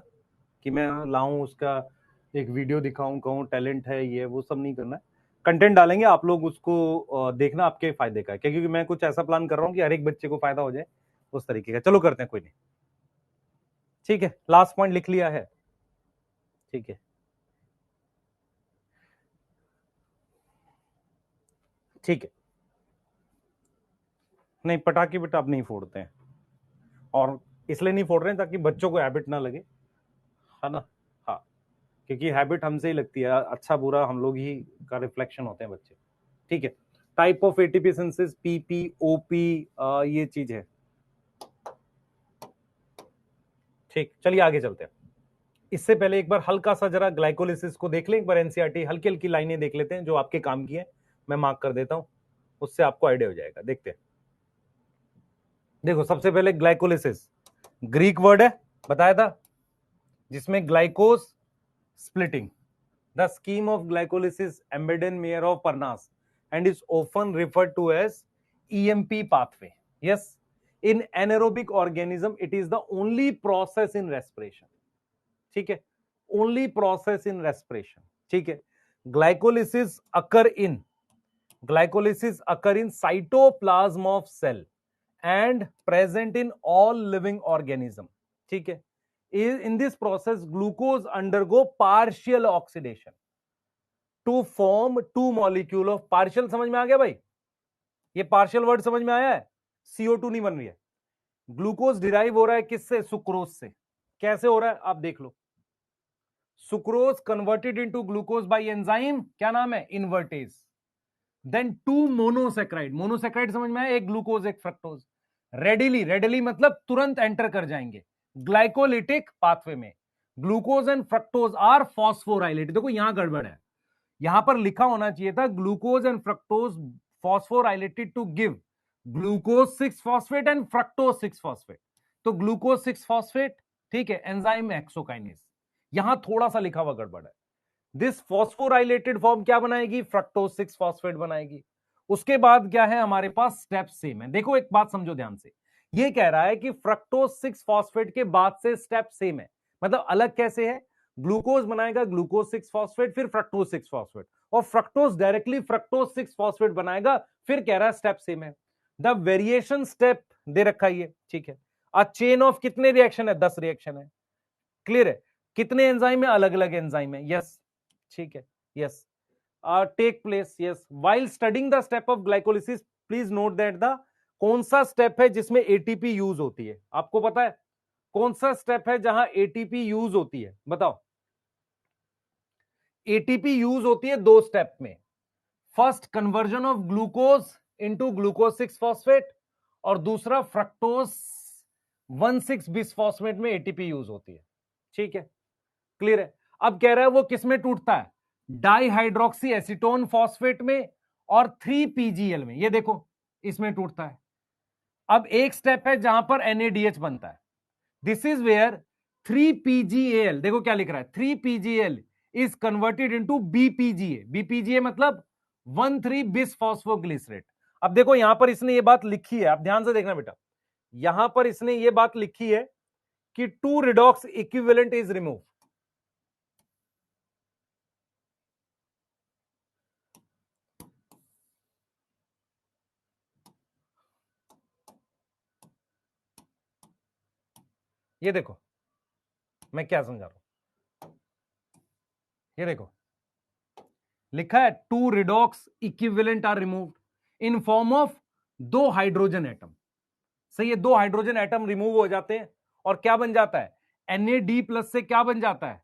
कि मैं लाऊं उसका एक वीडियो दिखाऊं कहूं टैलेंट है ये वो सब नहीं करना है। कंटेंट डालेंगे आप लोग उसको देखना आपके फायदे का है, क्योंकि मैं कुछ ऐसा प्लान कर रहा हूँ कि हर एक बच्चे को फायदा हो जाए उस तरीके का। चलो करते हैं, कोई नहीं। ठीक है, लास्ट पॉइंट लिख लिया है। ठीक है ठीक है। नहीं पटाखे बेटा अब नहीं फोड़ते हैं, और इसलिए नहीं फोड़ रहे हैं ताकि बच्चों को हैबिट ना लगे, है ना। हाँ, क्योंकि हैबिट हमसे ही लगती है, अच्छा बुरा हम लोग ही का रिफ्लेक्शन होते हैं बच्चे। ठीक है, type of ATP synthesis PP OP, ये चीज है। ठीक, चलिए आगे चलते हैं। इससे पहले एक बार हल्का सा जरा ग्लाइकोलिसिस को देख लें, एक बार एनसीईआरटी हल्की हल्की लाइनें देख लेते हैं जो आपके काम की है, मैं मार्क कर देता हूं, उससे आपको आइडिया हो जाएगा। देखते हैं। देखो सबसे पहले ग्लाइकोलिसिस ग्रीक वर्ड है, बताया था, जिसमें ग्लाइकोस splitting. The scheme of glycolysis embedded in Mayer of Parnas and is often referred to as EMP pathway. Yes, in anaerobic organism, it is the only process in respiration. ठीक है, only process in respiration. ठीक है, glycolysis occur in cytoplasm of cell and present in all living organism. ठीक है, in this process glucose undergo partial oxidation to form two molecule of partial. समझ में आ गया भाई, ये पार्शियल वर्ड समझ में आया है। CO2 नहीं बन रही है, ग्लूकोज डिराइव हो रहा है किससे, सुक्रोज से। कैसे हो रहा है आप देख लो, sucrose converted into glucose by enzyme, क्या नाम है, invertase. Then to monosaccharide, monosaccharide समझ में आया, एक ग्लूकोज एक फ्रक्टोज, रेडिली, रेडिली मतलब तुरंत एंटर कर जाएंगे ग्लाइकोलिटिक पाथवे में। Glucose and fructose are phosphorylated. देखो यहां गड़बड़ है, यहां पर लिखा होना चाहिए था glucose and fructose phosphorylated to give glucose 6 phosphate and fructose 6 phosphate. तो ग्लूकोज 6 फॉस्फेट, ठीक है, एंजाइम एक्सोकाइनेज, यहां थोड़ा सा लिखा हुआ गड़बड़ है। दिस फॉस्फोराइलेटेड फॉर्म क्या बनाएगी, फ्रक्टोज 6 फॉस्फेट बनाएगी। उसके बाद क्या है हमारे पास, स्टेप सेम है। देखो एक बात समझो ध्यान से, ये कह रहा है कि फ्रक्टोज 6 फॉस्फेट के बाद से स्टेप सेम है, मतलब अलग कैसे है, ग्लूकोज बनाएगा ग्लूकोज 6 फॉस्फेट, फिर फ्रक्टोज 6 फॉस्फेट, और फ्रक्टोज डायरेक्टली फ्रक्टोज 6 फॉस्फेट बनाएगा, फिर कह रहा है स्टेप सेम है। द वेरिएशन स्टेप दे रखा है ये, ठीक है। अ चेन ऑफ कितने रिएक्शन है, 10 रिएक्शन है, क्लियर है। कितने एंजाइम है, अलग अलग एंजाइम है, यस, ठीक है, yes. Take place, yes, while studying the step of glycolysis please note that the, कौन सा स्टेप है जिसमें एटीपी यूज होती है, आपको पता है कौन सा स्टेप है जहां एटीपी यूज होती है, बताओ। एटीपी यूज होती है दो स्टेप में, first conversion of glucose into glucose 6 phosphate, और दूसरा फ्रक्टोज 1,6 बिसफॉस्फेट में एटीपी यूज होती है, ठीक है, क्लियर है। अब कह रहा है वो किसमें टूटता है, डाइहाइड्रोक्सी एसीटोन फॉस्फेट में और 3 PGL में, ये देखो इसमें टूटता है। अब एक स्टेप है जहां पर NADH बनता है, दिस इज वेयर 3 PGAL, देखो क्या लिख रहा है, 3 PGAL is converted into BPGA। BPGA मतलब 1,3 बिस फॉस्फोग्लिसरेट। अब देखो यहां पर इसने ये बात लिखी है, आप ध्यान से देखना बेटा, यहां पर इसने ये बात लिखी है कि 2 रिडॉक्स इक्विवेलेंट इज रिमूव। ये देखो मैं क्या समझा रहा हूं, ये देखो लिखा है 2 redox equivalent are removed in form of 2 hydrogen atom. सही है, 2 हाइड्रोजन एटम रिमूव हो जाते हैं और क्या बन जाता है, NAD+ से क्या बन जाता है,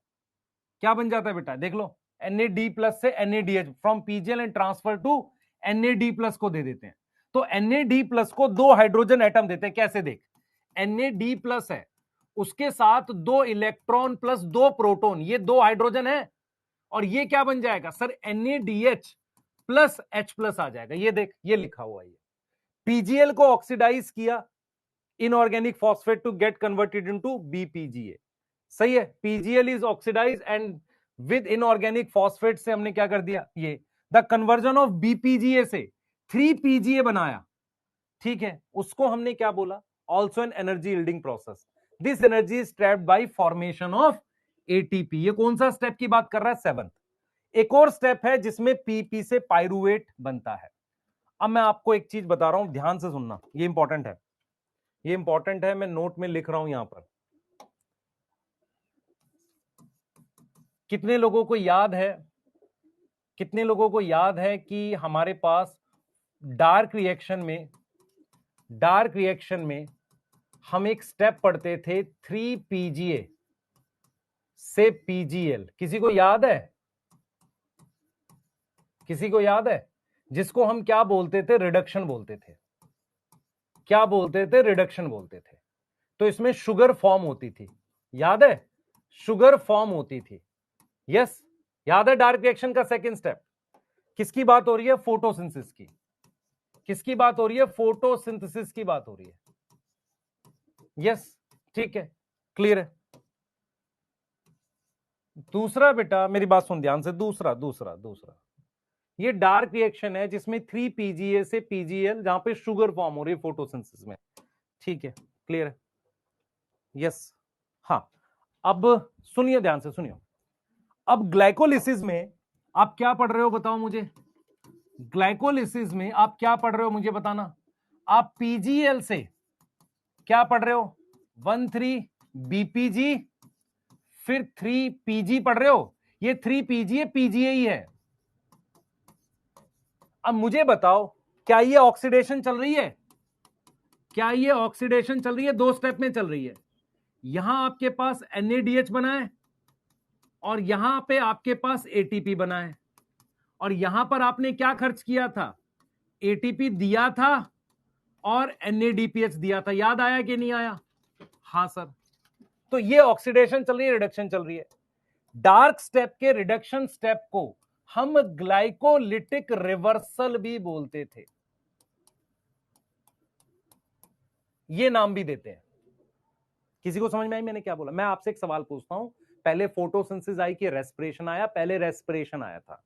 क्या बन जाता है बेटा, देख लो, NAD+ से NADH from PGL and transfer to NAD+ को दे देते हैं। तो NAD+ को 2 हाइड्रोजन एटम देते हैं, कैसे देख, NAD+ है, उसके साथ 2 इलेक्ट्रॉन प्लस 2 प्रोटॉन, ये 2 हाइड्रोजन है, और ये क्या बन जाएगा सर, NADH प्लस H+ आ जाएगा। ये देख, ये लिखा हुआ है, PGL को ऑक्सीडाइज किया inorganic phosphate to get converted into BPGA। सही है, PGL is oxidize and with inorganic phosphate से हमने क्या कर दिया, ये द कन्वर्जन ऑफ BPGA से 3PGA बनाया। ठीक है, उसको हमने क्या बोला, also an energy yielding process. This energy is trapped bye formation of ATP। ये कौन सा स्टेप की बात कर रहा है, 7th। एक और स्टेप है जिसमें PP से पाइरुवेट बनता है। अब मैं आपको एक चीज बता रहा हूं, ध्यान से सुनना, ये इंपॉर्टेंट है, ये इंपॉर्टेंट है, मैं नोट में लिख रहा हूं यहां पर। कितने लोगों को याद है, कितने लोगों को याद है कि हमारे पास डार्क रिएक्शन में हम एक स्टेप पढ़ते थे 3PGA से PGL, किसी को याद है, किसी को याद है, जिसको हम क्या बोलते थे, रिडक्शन बोलते थे, क्या बोलते थे, रिडक्शन बोलते थे। तो इसमें शुगर फॉर्म होती थी, याद है, शुगर फॉर्म होती थी, यस, याद है। डार्क रिएक्शन का सेकंड स्टेप, किसकी बात हो रही है, फोटोसिंथेसिस की, किसकी बात हो रही है, फोटोसिंथेसिस की बात हो रही है, यस, ठीक है, क्लियर है। दूसरा बेटा मेरी बात सुन ध्यान से, दूसरा दूसरा दूसरा ये डार्क रिएक्शन है जिसमें 3PGA से PGL, जहां पे शुगर फॉर्म हो रही है फोटोसिंथेसिस में, ठीक है, क्लियर है, यस। हाँ, अब सुनिए, ध्यान से सुनिए, अब ग्लाइकोलिसिस में आप क्या पढ़ रहे हो बताओ मुझे, ग्लाइकोलिसिस में आप क्या पढ़ रहे हो मुझे बताना। आप PGL से क्या पढ़ रहे हो, 1,3-BPG, फिर 3PG पढ़ रहे हो, ये 3PGA PGA ही है। अब मुझे बताओ, क्या ये ऑक्सीडेशन चल रही है, क्या ये ऑक्सीडेशन चल रही है, 2 स्टेप में चल रही है। यहां आपके पास NADH बना है और यहां पे आपके पास ATP बना है, और यहां पर आपने क्या खर्च किया था, ATP दिया था और NADPH दिया था, याद आया कि नहीं आया, हां सर। तो ये ऑक्सीडेशन चल रही है, रिडक्शन चल रही है। डार्क स्टेप के रिडक्शन स्टेप को हम ग्लाइकोलिटिक रिवर्सल भी बोलते थे, ये नाम भी देते हैं। किसी को समझ में आई मैंने क्या बोला। मैं आपसे एक सवाल पूछता हूं, पहले फोटोसिंथेसिस आई कि रेस्पिरेशन आया, पहले रेस्पिरेशन आया था।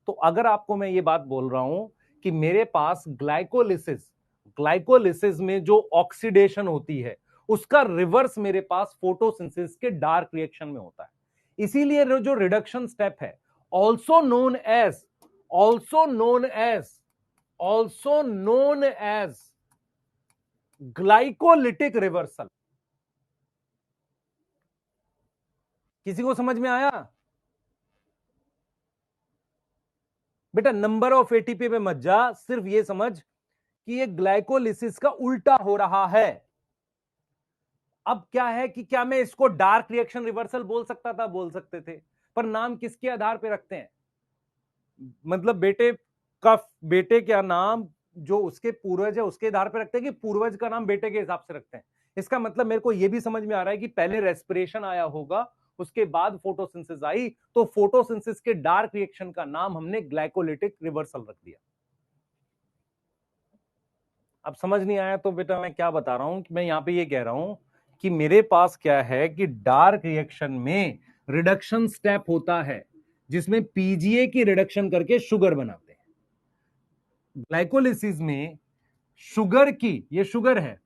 तो अगर आपको मैं ये बात बोल रहा हूं कि मेरे पास ग्लाइकोलिसिस में जो ऑक्सीडेशन होती है उसका रिवर्स मेरे पास फोटोसिंथेसिस के डार्क रिएक्शन में होता है, इसीलिए जो रिडक्शन स्टेप है also known as glycolytic reversal. किसी को समझ में आया बेटा, नंबर ऑफ ATP पे मत जा, सिर्फ ये समझ कि ये ग्लाइकोलिसिस का उल्टा हो रहा है। अब क्या है कि क्या मैं इसको डार्क रिएक्शन रिवर्सल बोल सकता था, बोल सकते थे, पर नाम किसके आधार पे रखते हैं, मतलब बेटे का नाम जो उसके पूर्वज है उसके आधार पे रखते हैं कि पूर्वज का नाम बेटे के हिसाब से रखते हैं। इसका मतलब मेरे को यह भी समझ में आ रहा है कि पहले रेस्पिरेशन आया होगा, उसके बाद फोटोसिंथेसिस आई, तो फोटोसिंथेसिस के डार्क रिएक्शन का नाम हमने ग्लाइकोलिटिक रिवर्सल रख दिया। अब समझ नहीं आया तो बेटा मैं क्या बता रहा हूं कि मैं यहां पे ये कह रहा हूं कि मेरे पास क्या है कि डार्क रिएक्शन में रिडक्शन स्टेप होता है जिसमें PGA की रिडक्शन करके शुगर बनाते हैं। ग्लाइकोलिसिस में शुगर की, ये शुगर है,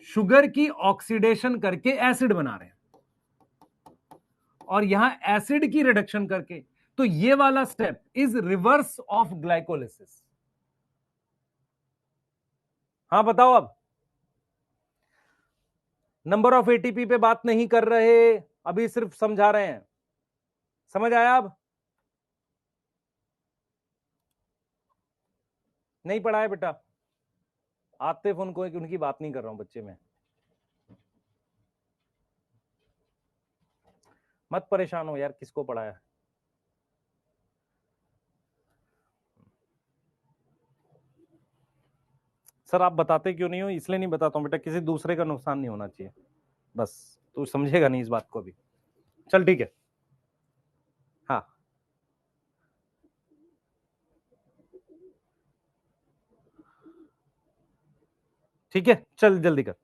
शुगर की ऑक्सीडेशन करके एसिड बना रहे हैं, और यहां एसिड की रिडक्शन करके, तो ये वाला step is reverse of glycolysis. हाँ बताओ, अब नंबर ऑफ ATP पे बात नहीं कर रहे, अभी सिर्फ समझा रहे हैं, समझ आया अब। नहीं पढ़ा है बेटा, आतिफ उनको, उनकी बात नहीं कर रहा हूं बच्चे में, मत परेशान हो यार, किसको पढ़ाया। सर आप बताते क्यों नहीं हो? इसलिए नहीं बताता हूं बेटा, किसी दूसरे का नुकसान नहीं होना चाहिए, बस तू समझेगा नहीं इस बात को भी। चल ठीक है, हाँ ठीक है, चल जल्दी कर।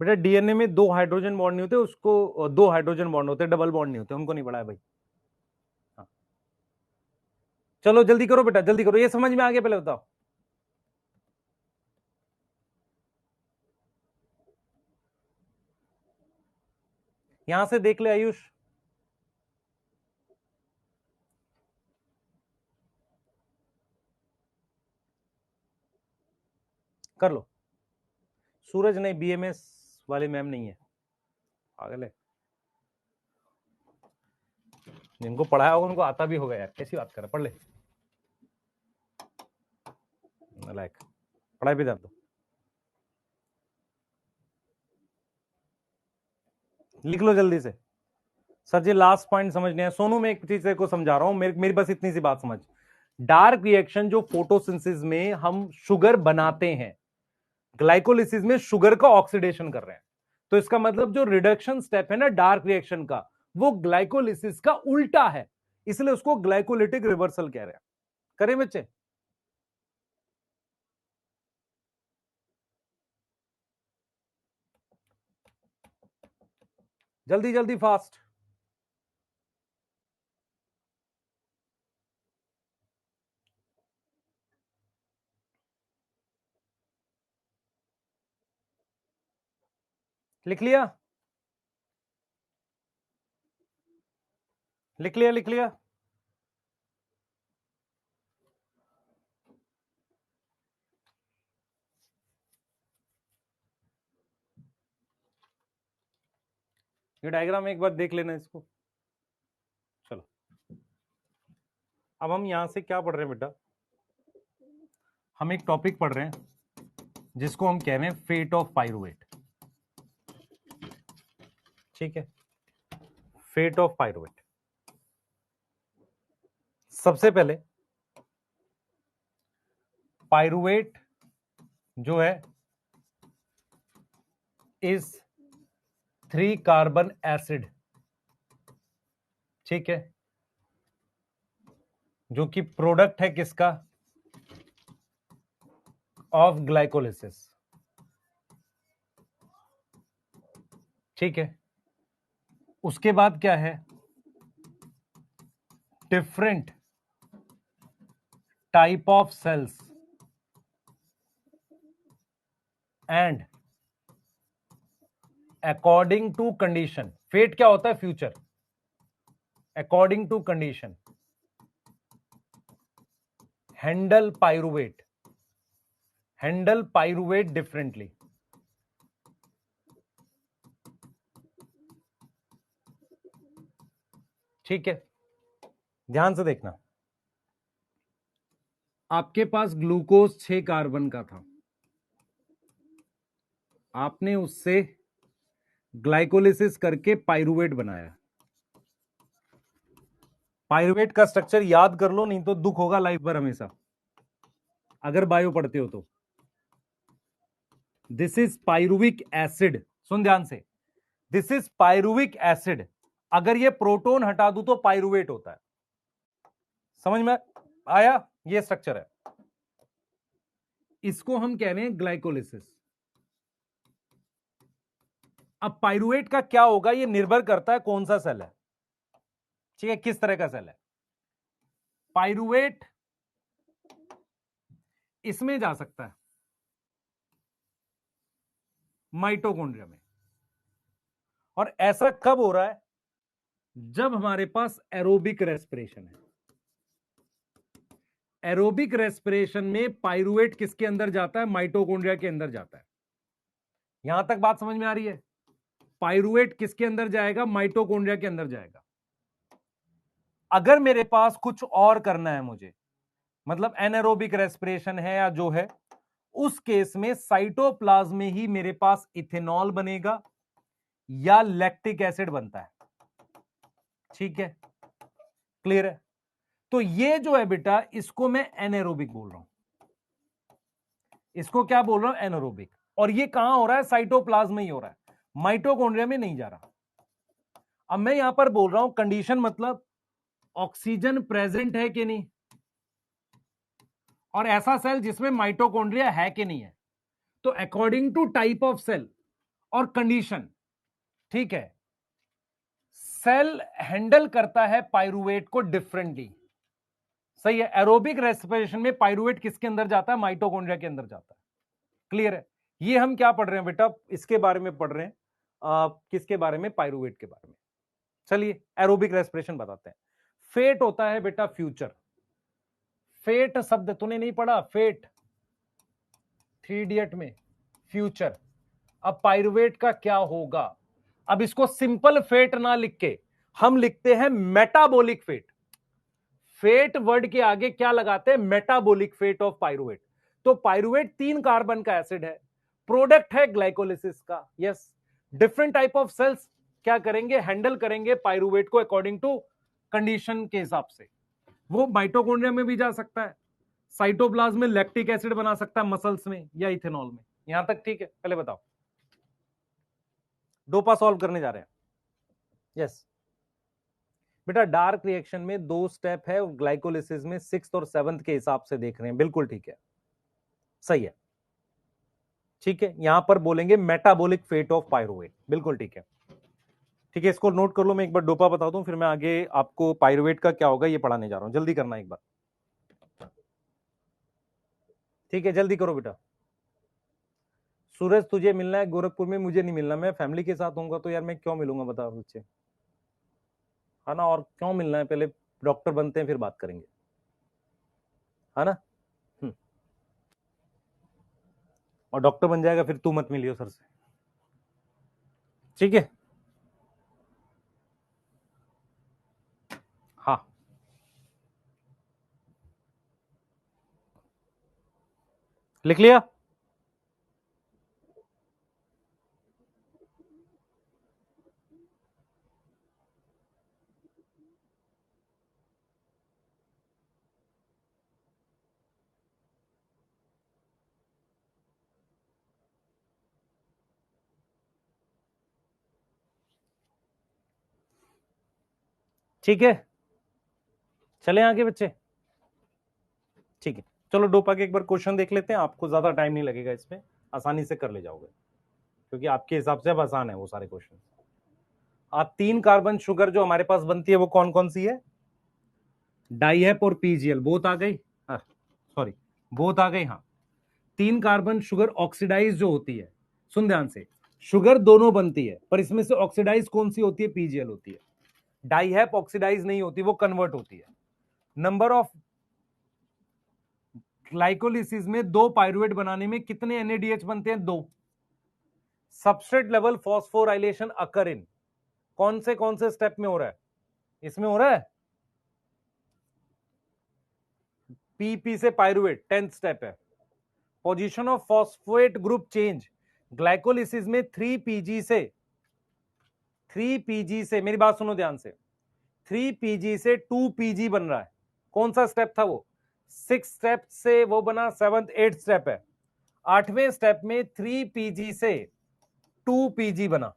बेटा डीएनए में 2 हाइड्रोजन बॉन्ड नहीं होते, उसको 2 हाइड्रोजन बॉन्ड होते, डबल बॉन्ड नहीं होते, उनको नहीं पढ़ा है भाई। हाँ। चलो जल्दी करो बेटा, जल्दी करो, ये समझ में आ गया, पहले बताओ। यहां से देख ले आयुष, कर लो। सूरज नहीं, बीएमएस वाले मैम नहीं है, पागल है, जिनको पढ़ाया होगा उनको आता भी होगा यार, कैसी बात कर रहा, पढ़ ले, लाइक पढ़ाई भी दर दो, लिख लो जल्दी से। सर जी लास्ट पॉइंट समझने हैं, सोनू मैं एक चीज को समझा रहा हूं, मेरी बस इतनी सी बात समझ। डार्क रिएक्शन जो फोटोसिंथेसिस में हम शुगर बनाते हैं, ग्लाइकोलिसिस में शुगर का ऑक्सीडेशन कर रहे हैं, तो इसका मतलब जो रिडक्शन स्टेप है ना डार्क रिएक्शन का, वो ग्लाइकोलिसिस का उल्टा है, इसलिए उसको ग्लाइकोलिटिक रिवर्सल कह रहे हैं। करें बच्चे? जल्दी जल्दी फास्ट। लिख लिया, लिख लिया, लिख लिया। ये डायग्राम एक बार देख लेना इसको। चलो अब हम यहां से क्या पढ़ रहे हैं बेटा, हम एक टॉपिक पढ़ रहे हैं जिसको हम कह रहे हैं फेट ऑफ पाइरुवेट। ठीक है, फेट ऑफ पाइरुवेट। सबसे पहले पाइरुवेट जो है इज 3 कार्बन एसिड, ठीक है, जो कि प्रोडक्ट है किसका, ऑफ ग्लाइकोलिसिस, ठीक है। उसके बाद क्या है, different type of cells and according to condition, fate क्या होता है, future, according to condition handle pyruvate, handle pyruvate differently. ठीक है, ध्यान से देखना, आपके पास ग्लूकोज 6 कार्बन का था, आपने उससे ग्लाइकोलिसिस करके पाइरुवेट बनाया। पाइरुवेट का स्ट्रक्चर याद कर लो, नहीं तो दुख होगा लाइफ भर हमेशा, अगर बायो पढ़ते हो तो। दिस इज पाइरुविक एसिड, सुन ध्यान से, दिस इज पाइरुविक एसिड, अगर ये प्रोटोन हटा दूं तो पाइरुवेट होता है, समझ में आया, ये स्ट्रक्चर है, इसको हम कह रहे हैं ग्लाइकोलिसिस। अब पाइरुवेट का क्या होगा, ये निर्भर करता है कौन सा सेल है, ठीक है, किस तरह का सेल है। पाइरुवेट इसमें जा सकता है, माइटोकॉन्ड्रिया में, और ऐसा कब हो रहा है? जब हमारे पास एरोबिक रेस्पिरेशन है। एरोबिक रेस्पिरेशन में पाइरुवेट किसके अंदर जाता है? माइटोकॉन्ड्रिया के अंदर जाता है। यहां तक बात समझ में आ रही है? पाइरुवेट किसके अंदर जाएगा? माइटोकॉन्ड्रिया के अंदर जाएगा। अगर मेरे पास कुछ और करना है मुझे, मतलब एनारोबिक रेस्पिरेशन है या जो है, उस केस में साइटोप्लाज्म में ही मेरे पास इथेनॉल बनेगा या लैक्टिक एसिड बनता है। ठीक है, क्लियर है? तो ये जो है बेटा, इसको मैं एनारोबिक बोल रहा हूं। इसको क्या बोल रहा हूं? एनारोबिक। और ये कहां हो रहा है? साइटोप्लाज्म में ही हो रहा है, माइटोकॉन्ड्रिया में नहीं जा रहा। अब मैं यहां पर बोल रहा हूं कंडीशन, मतलब ऑक्सीजन प्रेजेंट है कि नहीं, और ऐसा सेल जिसमें माइटोकॉन्ड्रिया है कि नहीं है। तो according to type of cell और कंडीशन, ठीक है, सेल हैंडल करता है पाइरुवेट को डिफरेंटली। सही है? एरोबिक रेस्पिरेशन में पाइरुवेट किसके अंदर जाता है? माइटोकॉन्ड्रिया के अंदर जाता है। क्लियर है? ये हम क्या पढ़ रहे हैं बेटा? इसके बारे में पढ़ रहे हैं। किसके बारे में? पाइरुवेट के बारे में। चलिए एरोबिक रेस्पिरेशन बताते हैं। फेट होता है बेटा फ्यूचर। फेट शब्द तूने नहीं पढ़ा? फेट 3 इडियट में, फ्यूचर। अब पाइरुवेट का क्या होगा? अब इसको सिंपल फेट ना लिख के हम लिखते हैं मेटाबॉलिक फेट। फेट वर्ड के आगे क्या लगाते हैं? Metabolic fate of pyruvate. तो पाइरुवेट 3 कार्बन का एसिड है, प्रोडक्ट है ग्लाइकोलिसिस का। Yes, different type of cells क्या करेंगे? हैंडल करेंगे पाइरुवेट को अकॉर्डिंग टू कंडीशन के हिसाब से। वो माइटोकॉन्ड्रिया में भी जा सकता है, साइटोप्लाज्म में लैक्टिक एसिड बना सकता है, मसल्स में या इथेनॉल में। यहां तक ठीक है? पहले बताओ, डोपा सॉल्व करने जा रहे हैं। यस बेटा, डार्क रिएक्शन में 2 स्टेप है, ग्लाइकोलिसिस में 6th और 7th के हिसाब से देख रहे हैं। बिल्कुल ठीक है, सही है। ठीक है, यहां पर बोलेंगे मेटाबॉलिक फेट ऑफ पाइरुवेट। बिल्कुल ठीक है। ठीक है, इसको नोट कर लो। मैं एक बार डोपा बता दूं, फिर मैं आगे आपको पाइरुवेट का क्या होगा ये पढ़ाने जा रहा हूं। जल्दी करना एक बार। ठीक है, जल्दी करो बेटा। सूरज तुझे मिलना है गोरखपुर में, मुझे नहीं मिलना। मैं फैमिली के साथ होऊंगा तो यार मैं क्यों मिलूंगा? बता बच्चे, है ना? और क्यों मिलना है? पहले डॉक्टर बनते हैं फिर बात करेंगे, है ना? और डॉक्टर बन जाएगा फिर तू मत मिलियो सर से, ठीक है? हाँ, लिख लिया? ठीक है, चले आगे बच्चे। ठीक है, चलो डोपा के एक बार क्वेश्चन देख लेते हैं। आपको ज्यादा टाइम नहीं लगेगा इसमें, आसानी से कर ले जाओगे, क्योंकि आपके हिसाब से अब आसान है वो सारे क्वेश्चन। आप 3 कार्बन शुगर जो हमारे पास बनती है वो कौन कौन सी है? डाइहेप और पीजीएल, बोथ आ गई। सॉरी, बोथ आ गई। हाँ, 3 कार्बन शुगर ऑक्सीडाइज जो होती है, सुन ध्यान से, शुगर दोनों बनती है, पर इसमें से ऑक्सीडाइज कौन सी होती है? पीजीएल होती है। डाइहेप ऑक्सीडाइज नहीं होती, वो कन्वर्ट होती है। नंबर ऑफ ग्लाइकोलिसिस में 2 पाइरुवेट बनाने में कितने एनएडीएच बनते हैं? 2। सबस्ट्रेट लेवल फॉस्फोराइलेशन अकर इन कौन से स्टेप में हो रहा है? इसमें हो रहा है पीपी से पाइरुवेट, 10th स्टेप है। Position of phosphate group change, glycolysis में 3pg से मेरी बात सुनो ध्यान से, 3pg से 2pg बन रहा है। कौन सा स्टेप था वो? 6th स्टेप से वो बना, 7th 8th स्टेप है। 8वें स्टेप में 3pg से 2pg बना।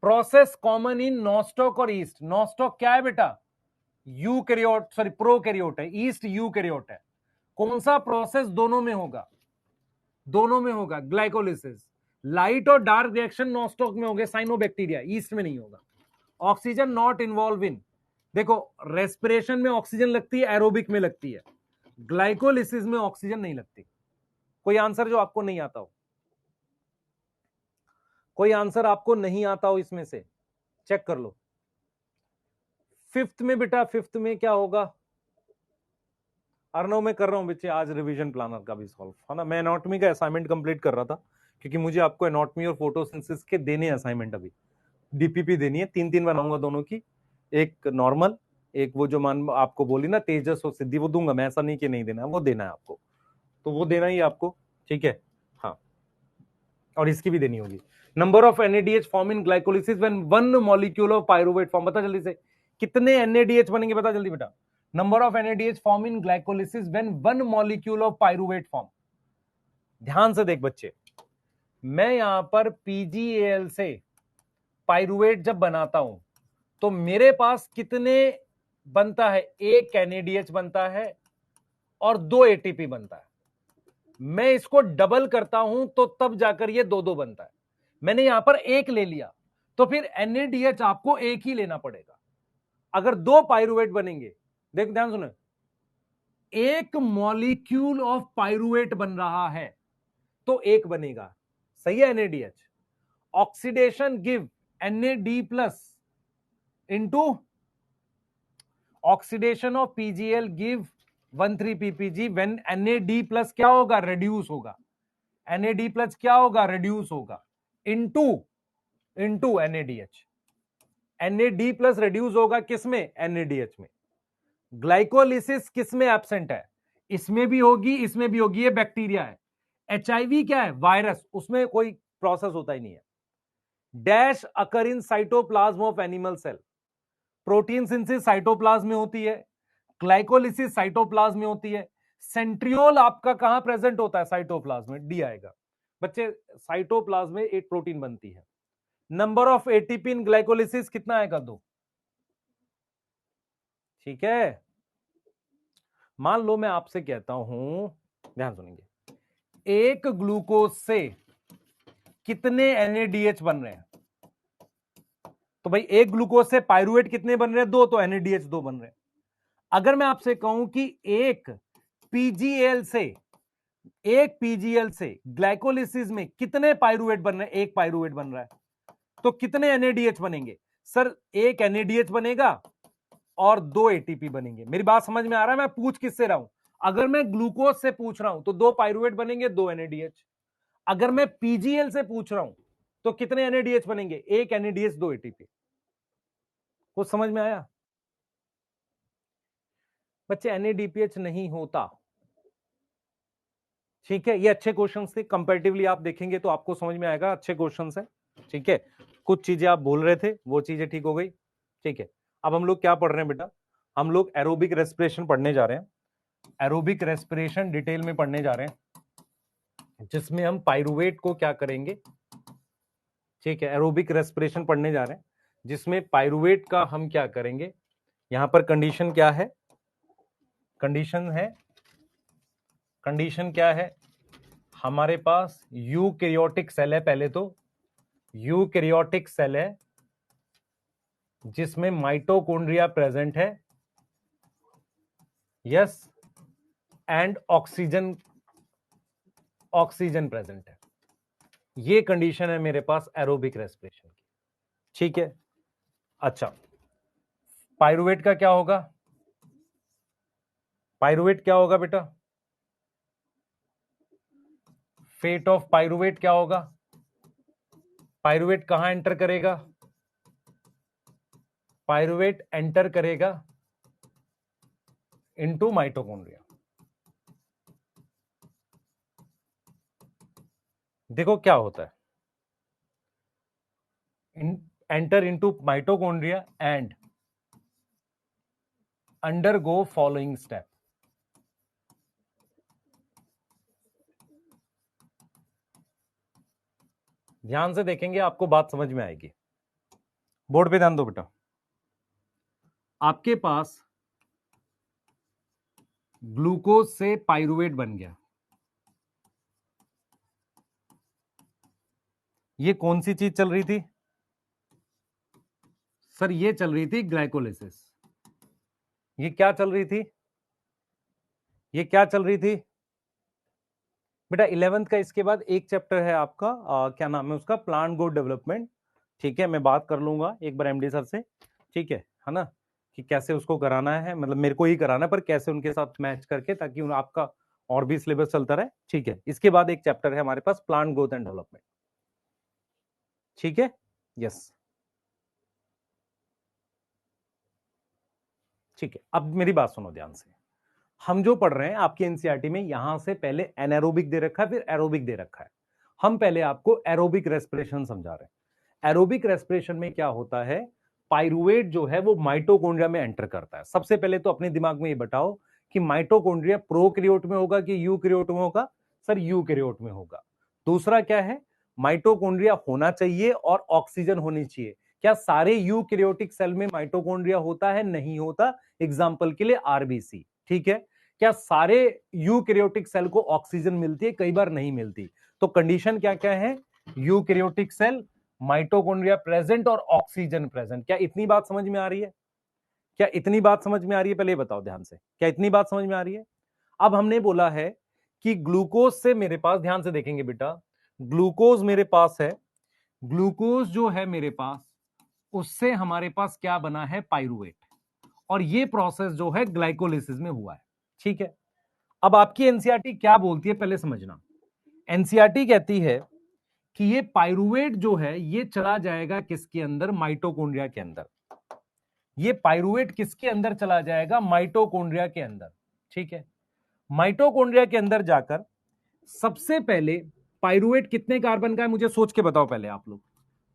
प्रोसेस कॉमन इन नॉस्टॉक और ईस्ट। नॉस्टॉक क्या है बेटा? यूकैरियोट, सॉरी प्रोकैरियोट है, ईस्ट यूकैरियोट है। कौन सा प्रोसेस दोनों में होगा? दोनों में होगा ग्लाइकोलिसिस। लाइट और डार्क रिएक्शन नॉस्टॉक में होंगे, साइनोबैक्टीरिया, ईस्ट में नहीं होगा। ऑक्सीजन नॉट इन्वॉल्व इन, देखो रेस्पिरेशन में ऑक्सीजन लगती है, एरोबिक में लगती है, ग्लाइकोलिसिस में ऑक्सीजन नहीं लगती। कोई आंसर जो आपको नहीं आता हो? कोई आंसर आपको नहीं आता हो इसमें से, चेक कर लो। फिफ्थ में बेटा, फिफ्थ में क्या होगा? अर्णव मैं कर रहा हूं बच्चे आज रिवीजन प्लानर का भी सॉल्व, है ना। मैं एनाटॉमी का असाइनमेंट कंप्लीट कर रहा था, क्योंकि मुझे आपको एनाटॉमी और फोटोसिंथेसिस के देने असाइनमेंट, अभी डीपीपी देनी है, 3-3 बनाऊंगा दोनों की, एक नॉर्मल, एक वो जो मान आपको बोली ना तेजस और सिद्धि, वो दूंगा मैं, ऐसा नहीं कि नहीं देना है, वो देना है आपको, तो वो देना ही आपको, ठीक है। हाँ, और इसकी भी देनी होगी। Number of NADH form in glycolysis when one molecule of pyruvate form, बता जल्दी से कितने एनएडीएच बनेंगे, बता जल्दी बेटा। Number of NADH form in glycolysis when one molecule of pyruvate form. ध्यान से देख बच्चे, मैं यहां पर पीजीएल से पायरुवेट जब बनाता हूं तो मेरे पास कितने बनता है? एक एनएडीएच बनता है और 2 एटीपी बनता है। मैं इसको डबल करता हूं तो तब जाकर ये 2-2 बनता है। मैंने यहां पर एक ले लिया तो फिर एनएडीएच आपको एक ही लेना पड़ेगा। अगर 2 पायरुवेट बनेंगे, देख ध्यान सुनो, एक मॉलिक्यूल ऑफ पायरुवेट बन रहा है तो एक बनेगा, सही है। NADH oxidation give Na+ into oxidation of PGL give 13ppg when Na+ क्या होगा? रिड्यूस होगा। Na+ क्या होगा? रिड्यूस होगा, इंटू NaDH। Na+ रिड्यूस होगा किसमें? NaDH में। ग्लाइकोलिसिस किसमें एब्सेंट है? इसमें भी होगी, इसमें भी होगी, ये बैक्टीरिया है। HIV क्या है? वायरस, उसमें कोई प्रोसेस होता ही नहीं है। Dash occur in cytoplasm of animal cell. Protein synthesis cytoplasm में होती है, ग्लाइकोलिसिस साइटोप्लाज्म में होती है। सेंट्रियोल आपका कहां प्रेजेंट होता है? साइटोप्लाज्म में, डी आएगा बच्चे। साइटोप्लाज्म में एक प्रोटीन बनती है। Number of ATP in glycolysis कितना आएगा? 2। ठीक है, मान लो मैं आपसे कहता हूं, ध्यान सुनेंगे, एक ग्लूकोज से कितने NaDH बन रहे हैं? तो भाई एक ग्लूकोज से पायरुवेट कितने बन रहे हैं? 2, तो NaDH 2 बन रहे हैं। अगर मैं आपसे कहूं कि एक पीजीएल से ग्लाइकोलिसिस में कितने पायरुवेट बन रहे हैं? एक पायरुवेट बन रहा है, तो कितने NaDH बनेंगे? सर एक NaDH बनेगा और 2 एटीपी बनेंगे। मेरी बात समझ में आ रहा है? मैं पूछ किससे रहा हूं? अगर मैं ग्लूकोज से पूछ रहा हूं तो 2 पायरुवेट बनेंगे, 2 NaDH। अगर मैं पीजीएल से पूछ रहा हूं तो कितने NaDH बनेंगे? एक NaDH, 2 एटीपी। कुछ समझ में आया बच्चे? NADPH नहीं होता, ठीक है। ये अच्छे क्वेश्चंस थे, कंपैरेटिवली आप देखेंगे तो आपको समझ में आएगा, अच्छे क्वेश्चंस हैं, ठीक है। कुछ चीजें आप बोल रहे थे, वो चीजें ठीक हो गई, ठीक है। अब हम लोग क्या पढ़ रहे हैं बेटा? हम लोग एरोबिक रेस्पिरेशन पढ़ने जा रहे हैं। एरोबिक रेस्पिरेशन डिटेल में पढ़ने जा रहे हैं, जिसमें हम पायरुवेट को क्या करेंगे, ठीक है। एरोबिक रेस्पिरेशन पढ़ने जा रहे हैं जिसमें पायरुवेट का हम क्या करेंगे। यहां पर कंडीशन क्या है? कंडीशन क्या है? हमारे पास यूकैरियोटिक सेल है, पहले तो यूकैरियोटिक सेल है जिसमें माइटोकॉन्ड्रिया प्रेजेंट है, यस, एंड ऑक्सीजन प्रेजेंट है। ये कंडीशन है मेरे पास एरोबिक रेस्पिरेशन की, ठीक है। अच्छा, पायरुवेट का क्या होगा? पायरुवेट क्या होगा बेटा? फेट ऑफ पायरुवेट क्या होगा? पायरुवेट कहां एंटर करेगा? पायरुवेट एंटर करेगा इनटू माइटोकॉन्ड्रिया। देखो क्या होता है, enter into mitochondria and undergo following step. ध्यान से देखेंगे आपको बात समझ में आएगी। बोर्ड पे ध्यान दो बेटा। आपके पास ग्लूकोज से पायरुवेट बन गया, ये कौन सी चीज चल रही थी? सर ये चल रही थी ग्लाइकोलिसिस। ये क्या चल रही थी? ये क्या चल रही थी? बेटा 11th का इसके बाद एक चैप्टर है आपका क्या नाम है उसका, प्लांट ग्रोथ डेवलपमेंट। ठीक है, मैं बात कर लूंगा एक बार एमडी सर से, ठीक है ना, कि कैसे उसको कराना है, मतलब मेरे को ही कराना है पर कैसे उनके साथ मैच करके, ताकि आपका और भी सिलेबस चलता रहे। ठीक है, इसके बाद एक चैप्टर है हमारे पास प्लांट ग्रोथ एंड डेवलपमेंट। ठीक है, यस, ठीक है। अब मेरी बात सुनो ध्यान से, हम जो पढ़ रहे हैं आपकी एनसीईआरटी में यहां से पहले एनारोबिक दे रखा है, फिर एरोबिक दे रखा है। हम पहले आपको एरोबिक रेस्पिरेशन समझा रहे हैं। एरोबिक रेस्पिरेशन में क्या होता है, पाइरुवेट जो है वो माइटोकॉन्ड्रिया में एंटर करता है। सबसे पहले तो अपने दिमाग में ये बताओ कि माइटोकॉन्ड्रिया प्रोकैरियोट में होगा कि यूकैरियोट में होगा? सर यूकैरियोट में होगा। दूसरा क्या है, माइटोकॉन्ड्रिया होना चाहिए और ऑक्सीजन होनी चाहिए। क्या सारे यूकैरियोटिक सेल में माइटोकॉन्ड्रिया होता है? नहीं होता। एग्जांपल के लिए आरबीसी। ठीक है, क्या सारे यूकैरियोटिक सेल को ऑक्सीजन मिलती है? कई बार नहीं मिलती। तो कंडीशन क्या क्या है, यूकैरियोटिक सेल, माइटोकॉन्ड्रिया प्रेजेंट और ऑक्सीजन प्रेजेंट। क्या इतनी बात समझ में आ रही है? क्या इतनी बात समझ में आ रही है? पहले बताओ ध्यान से, क्या इतनी बात समझ में आ रही है? अब हमने बोला है कि ग्लूकोज से मेरे पास, ध्यान से देखेंगे बेटा, ग्लूकोज मेरे पास है, ग्लूकोज जो है मेरे पास, उससे हमारे पास क्या बना है, पाइरुवेट। और ये प्रोसेस जो है ग्लाइकोलिसिस में हुआ है। ठीक है, अब आपकी एनसीईआरटी क्या बोलती है पहले समझना। एनसीईआरटी कहती है कि ये पाइरुवेट जो है ये चला जाएगा किसके अंदर, माइटोकॉन्ड्रिया के अंदर। ये पाइरुवेट किसके अंदर चला जाएगा, माइटोकॉन्ड्रिया के अंदर। ठीक है, माइटोकॉन्ड्रिया के अंदर जाकर सबसे पहले, पाइरुवेट कितने कार्बन का है मुझे सोच के बताओ पहले आप लोग।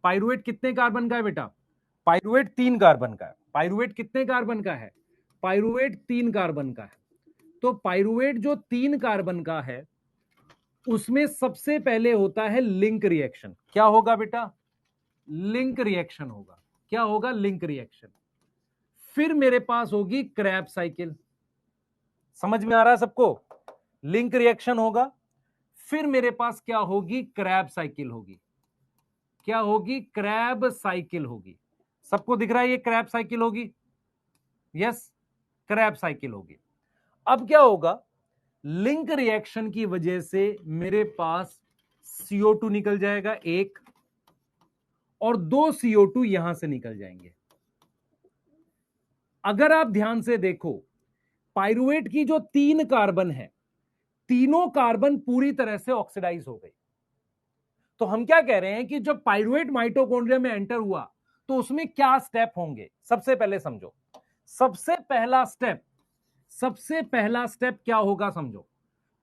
पाइरुवेट कितने कार्बन का है बेटा? पाइरुवेट 3 कार्बन का है। पाइरुवेट कितने कार्बन का है? पाइरुवेट 3 कार्बन का है। तो पाइरुवेट जो 3 कार्बन का है उसमें सबसे पहले होता है लिंक रिएक्शन। क्या होगा बेटा? लिंक रिएक्शन होगा। क्या होगा? Link reaction. फिर मेरे पास होगी क्रैब साइकिल। समझ में आ रहा है सबको? लिंक रिएक्शन होगा, फिर मेरे पास क्या होगी, क्रैब साइकिल होगी। क्या होगी? क्रैब साइकिल होगी। सबको दिख रहा है ये क्रैब साइकिल होगी? यस, क्रैब साइकिल होगी। अब क्या होगा, लिंक रिएक्शन की वजह से मेरे पास CO2 निकल जाएगा एक, और 2 CO2 यहां से निकल जाएंगे। अगर आप ध्यान से देखो, पाइरुवेट की जो 3 कार्बन है, तीनों कार्बन पूरी तरह से ऑक्सीडाइज हो गई। तो हम क्या कह रहे हैं कि जब पाइरुवेट माइटोकॉन्ड्रिया में एंटर हुआ तो उसमें क्या स्टेप होंगे, सबसे पहले समझो। सबसे पहला स्टेप क्या होगा समझो,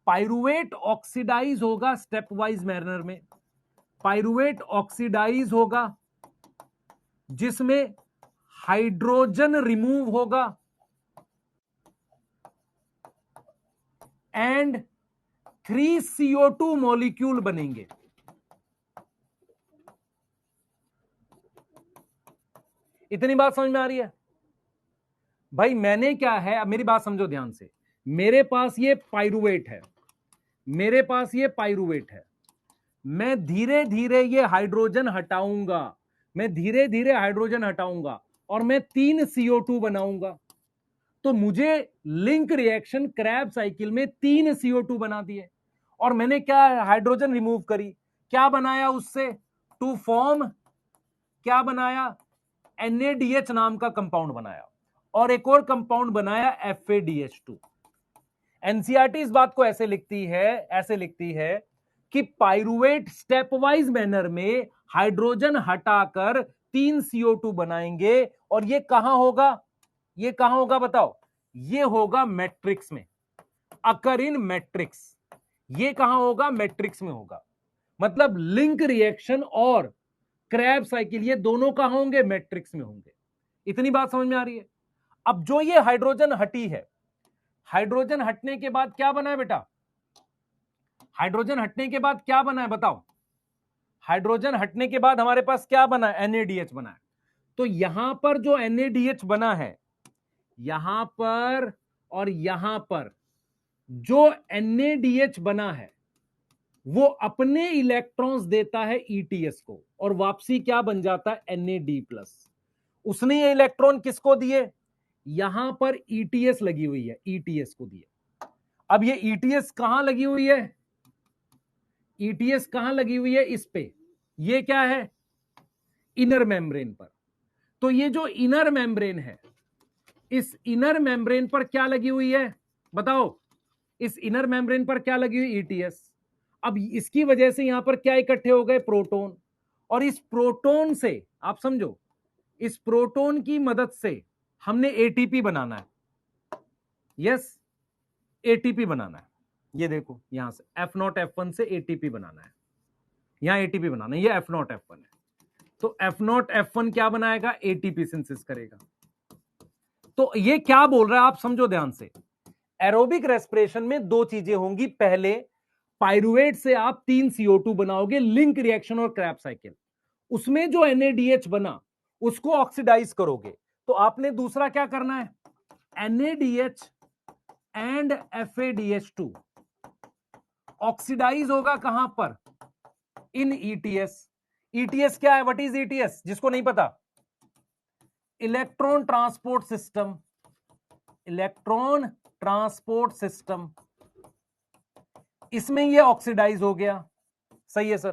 पाइरुवेट ऑक्सीडाइज होगा स्टेप वाइज मैनर में। पाइरुवेट ऑक्सीडाइज होगा जिसमें हाइड्रोजन रिमूव होगा एंड 3 CO2 मॉलिक्यूल बनेंगे। इतनी बात समझ में आ रही है भाई? मैंने क्या है, अब मेरी बात समझो ध्यान से। मेरे पास ये पाइरुवेट है, मेरे पास ये पाइरुवेट है, मैं धीरे धीरे ये हाइड्रोजन हटाऊंगा, मैं धीरे धीरे हाइड्रोजन हटाऊंगा और मैं 3 CO2 बनाऊंगा। तो मुझे लिंक रिएक्शन क्रैब साइकिल में 3 CO2 बना दिए, और मैंने क्या, हाइड्रोजन रिमूव करी, क्या बनाया उससे, टू फॉर्म, क्या बनाया, NaDH नाम का कंपाउंड बनाया, और एक और कंपाउंड बनाया FADH2। एनसीईआरटी इस बात को ऐसे लिखती है कि पाइरुवेट स्टेप वाइज मैनर में हाइड्रोजन हटाकर 3 CO2 बनाएंगे, और ये कहां होगा, ये कहां होगा बताओ? ये होगा मैट्रिक्स में, अकर इन मैट्रिक्स। ये कहां होगा? मैट्रिक्स में होगा। मतलब लिंक रिएक्शन और क्रैब साइकिल ये दोनों कहां होंगे? मैट्रिक्स में होंगे। इतनी बात समझ में आ रही है? अब जो ये हाइड्रोजन हटी है, हाइड्रोजन हटने के बाद क्या बना है बेटा? हाइड्रोजन हटने के बाद क्या बना है बताओ? हाइड्रोजन हटने के बाद हमारे पास क्या बना है? NaDH बना है। तो यहां पर जो NaDH बना है, यहां पर और यहां पर जो NaDH बना है वो अपने इलेक्ट्रॉन्स देता है ETS को, और वापसी क्या बन जाता है? NAD+। उसने ये इलेक्ट्रॉन किसको दिए? यहां पर ETS लगी हुई है, ETS को दिए। अब ये ETS कहां लगी हुई है? ईटीएस कहां लगी हुई है? इस पे। ये क्या है? इनर मेम्ब्रेन पर। तो ये जो इनर मेम्ब्रेन है, इस इनर मेम्ब्रेन पर क्या लगी हुई है बताओ? इस इनर मेम्ब्रेन पर क्या लगी हुई? ईटीएस। अब इसकी वजह से यहां पर क्या इकट्ठे हो गए? प्रोटॉन। और इस प्रोटॉन से आप समझो, इस प्रोटॉन की मदद से हमने एटीपी बनाना है। यस, एटीपी बनाना है। ये देखो यहां से F0 F1 से एटीपी बनाना है। यहां एटीपी बनाना है, ये F0 F1 है। तो F0 F1 क्या बनाएगा? एटीपी सिंथेसिस करेगा। तो ये क्या बोल रहा है आप समझो ध्यान से। एरोबिक रेस्पिरेशन में दो चीजें होंगी। पहले, पाइरुवेट से आप 3 CO2 बनाओगे, लिंक रिएक्शन और क्रैब साइकिल। उसमें जो NADH बना उसको ऑक्सीडाइज करोगे। तो आपने दूसरा क्या करना है? NADH एंड FADH2 ऑक्सीडाइज होगा कहां पर? इन ETS। ETS क्या है? What is ETS? जिसको नहीं पता, electron transport system. Electron transport system, इसमें ये ऑक्सीडाइज हो गया। सही है सर।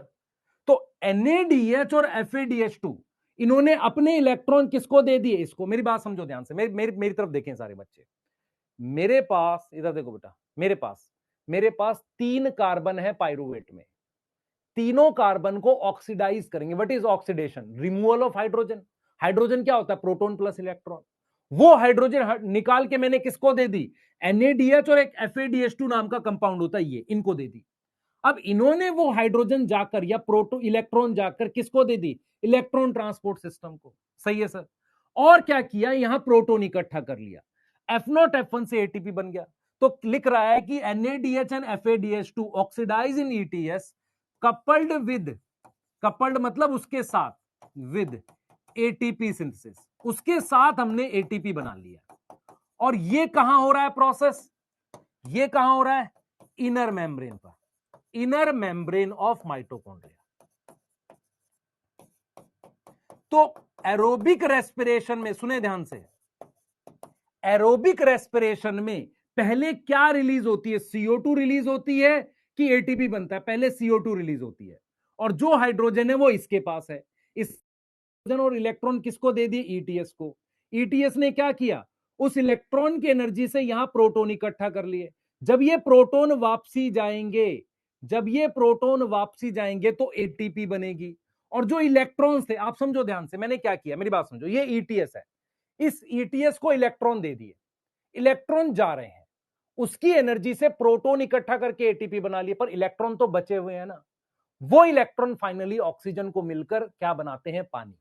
तो NADH और FADH2 इन्होंने अपने इलेक्ट्रॉन किसको दे दिए? इसको। मेरी बात समझो ध्यान से, मेरी तरफ देखें सारे बच्चे। मेरे पास, इधर देखो बेटा, मेरे पास 3 कार्बन है पाइरुवेट में। तीनों कार्बन को ऑक्सीडाइज करेंगे। What is oxidation? Removal of hydrogen. Hydrogen क्या होता है? Proton plus electron. वो हाइड्रोजन निकाल के मैंने किसको दे दी? NADH और एक FADH2 नाम का कंपाउंड होता है, ये इनको दे दी। अब इन्होंने वो हाइड्रोजन जाकर या प्रोटो इलेक्ट्रॉन जाकर किसको दे दी? इलेक्ट्रॉन ट्रांसपोर्ट सिस्टम को। सही है सर। और क्या किया? यहां प्रोटॉन इकट्ठा कर लिया, F0 F1 से एटीपी बन गया। तो लिख रहा है कि NADH and FADH2 oxidize in ETS coupled with, coupled मतलब उसके साथ, विद एटीपी सिंथेसिस। उसके साथ हमने एटीपी बना लिया। और ये कहां हो रहा है प्रोसेस? ये कहां हो रहा है? इनर मेम्ब्रेन पर, इनर मेम्ब्रेन ऑफ माइटोकॉन्ड्रिया। तो एरोबिक रेस्पिरेशन में, सुने ध्यान से, एरोबिक रेस्पिरेशन में पहले क्या रिलीज होती है? CO2 रिलीज होती है कि एटीपी बनता है? पहले CO2 रिलीज होती है। और जो हाइड्रोजन है वो इसके पास है। इस हाइड्रोजन और इलेक्ट्रॉन किसको दे दिए? ETS को। ETS ने क्या किया? उस इलेक्ट्रॉन की एनर्जी से यहां प्रोटॉन इकट्ठा कर लिए। जब ये प्रोटॉन वापसी जाएंगे, जब ये प्रोटॉन वापसी जाएंगे तो एटीपी बनेगी। और जो इलेक्ट्रॉन थे, आप समझो ध्यान से, मैंने क्या किया, मेरी बात समझो। ये ETS है, इस ETS को इलेक्ट्रॉन दे दिए, इलेक्ट्रॉन जा रहे हैं, उसकी एनर्जी से प्रोटॉन इकट्ठा करके एटीपी बना लिए, पर इलेक्ट्रॉन तो बचे हुए हैं ना। वो इलेक्ट्रॉन फाइनली ऑक्सीजन को मिलकर क्या बनाते हैं? पानी।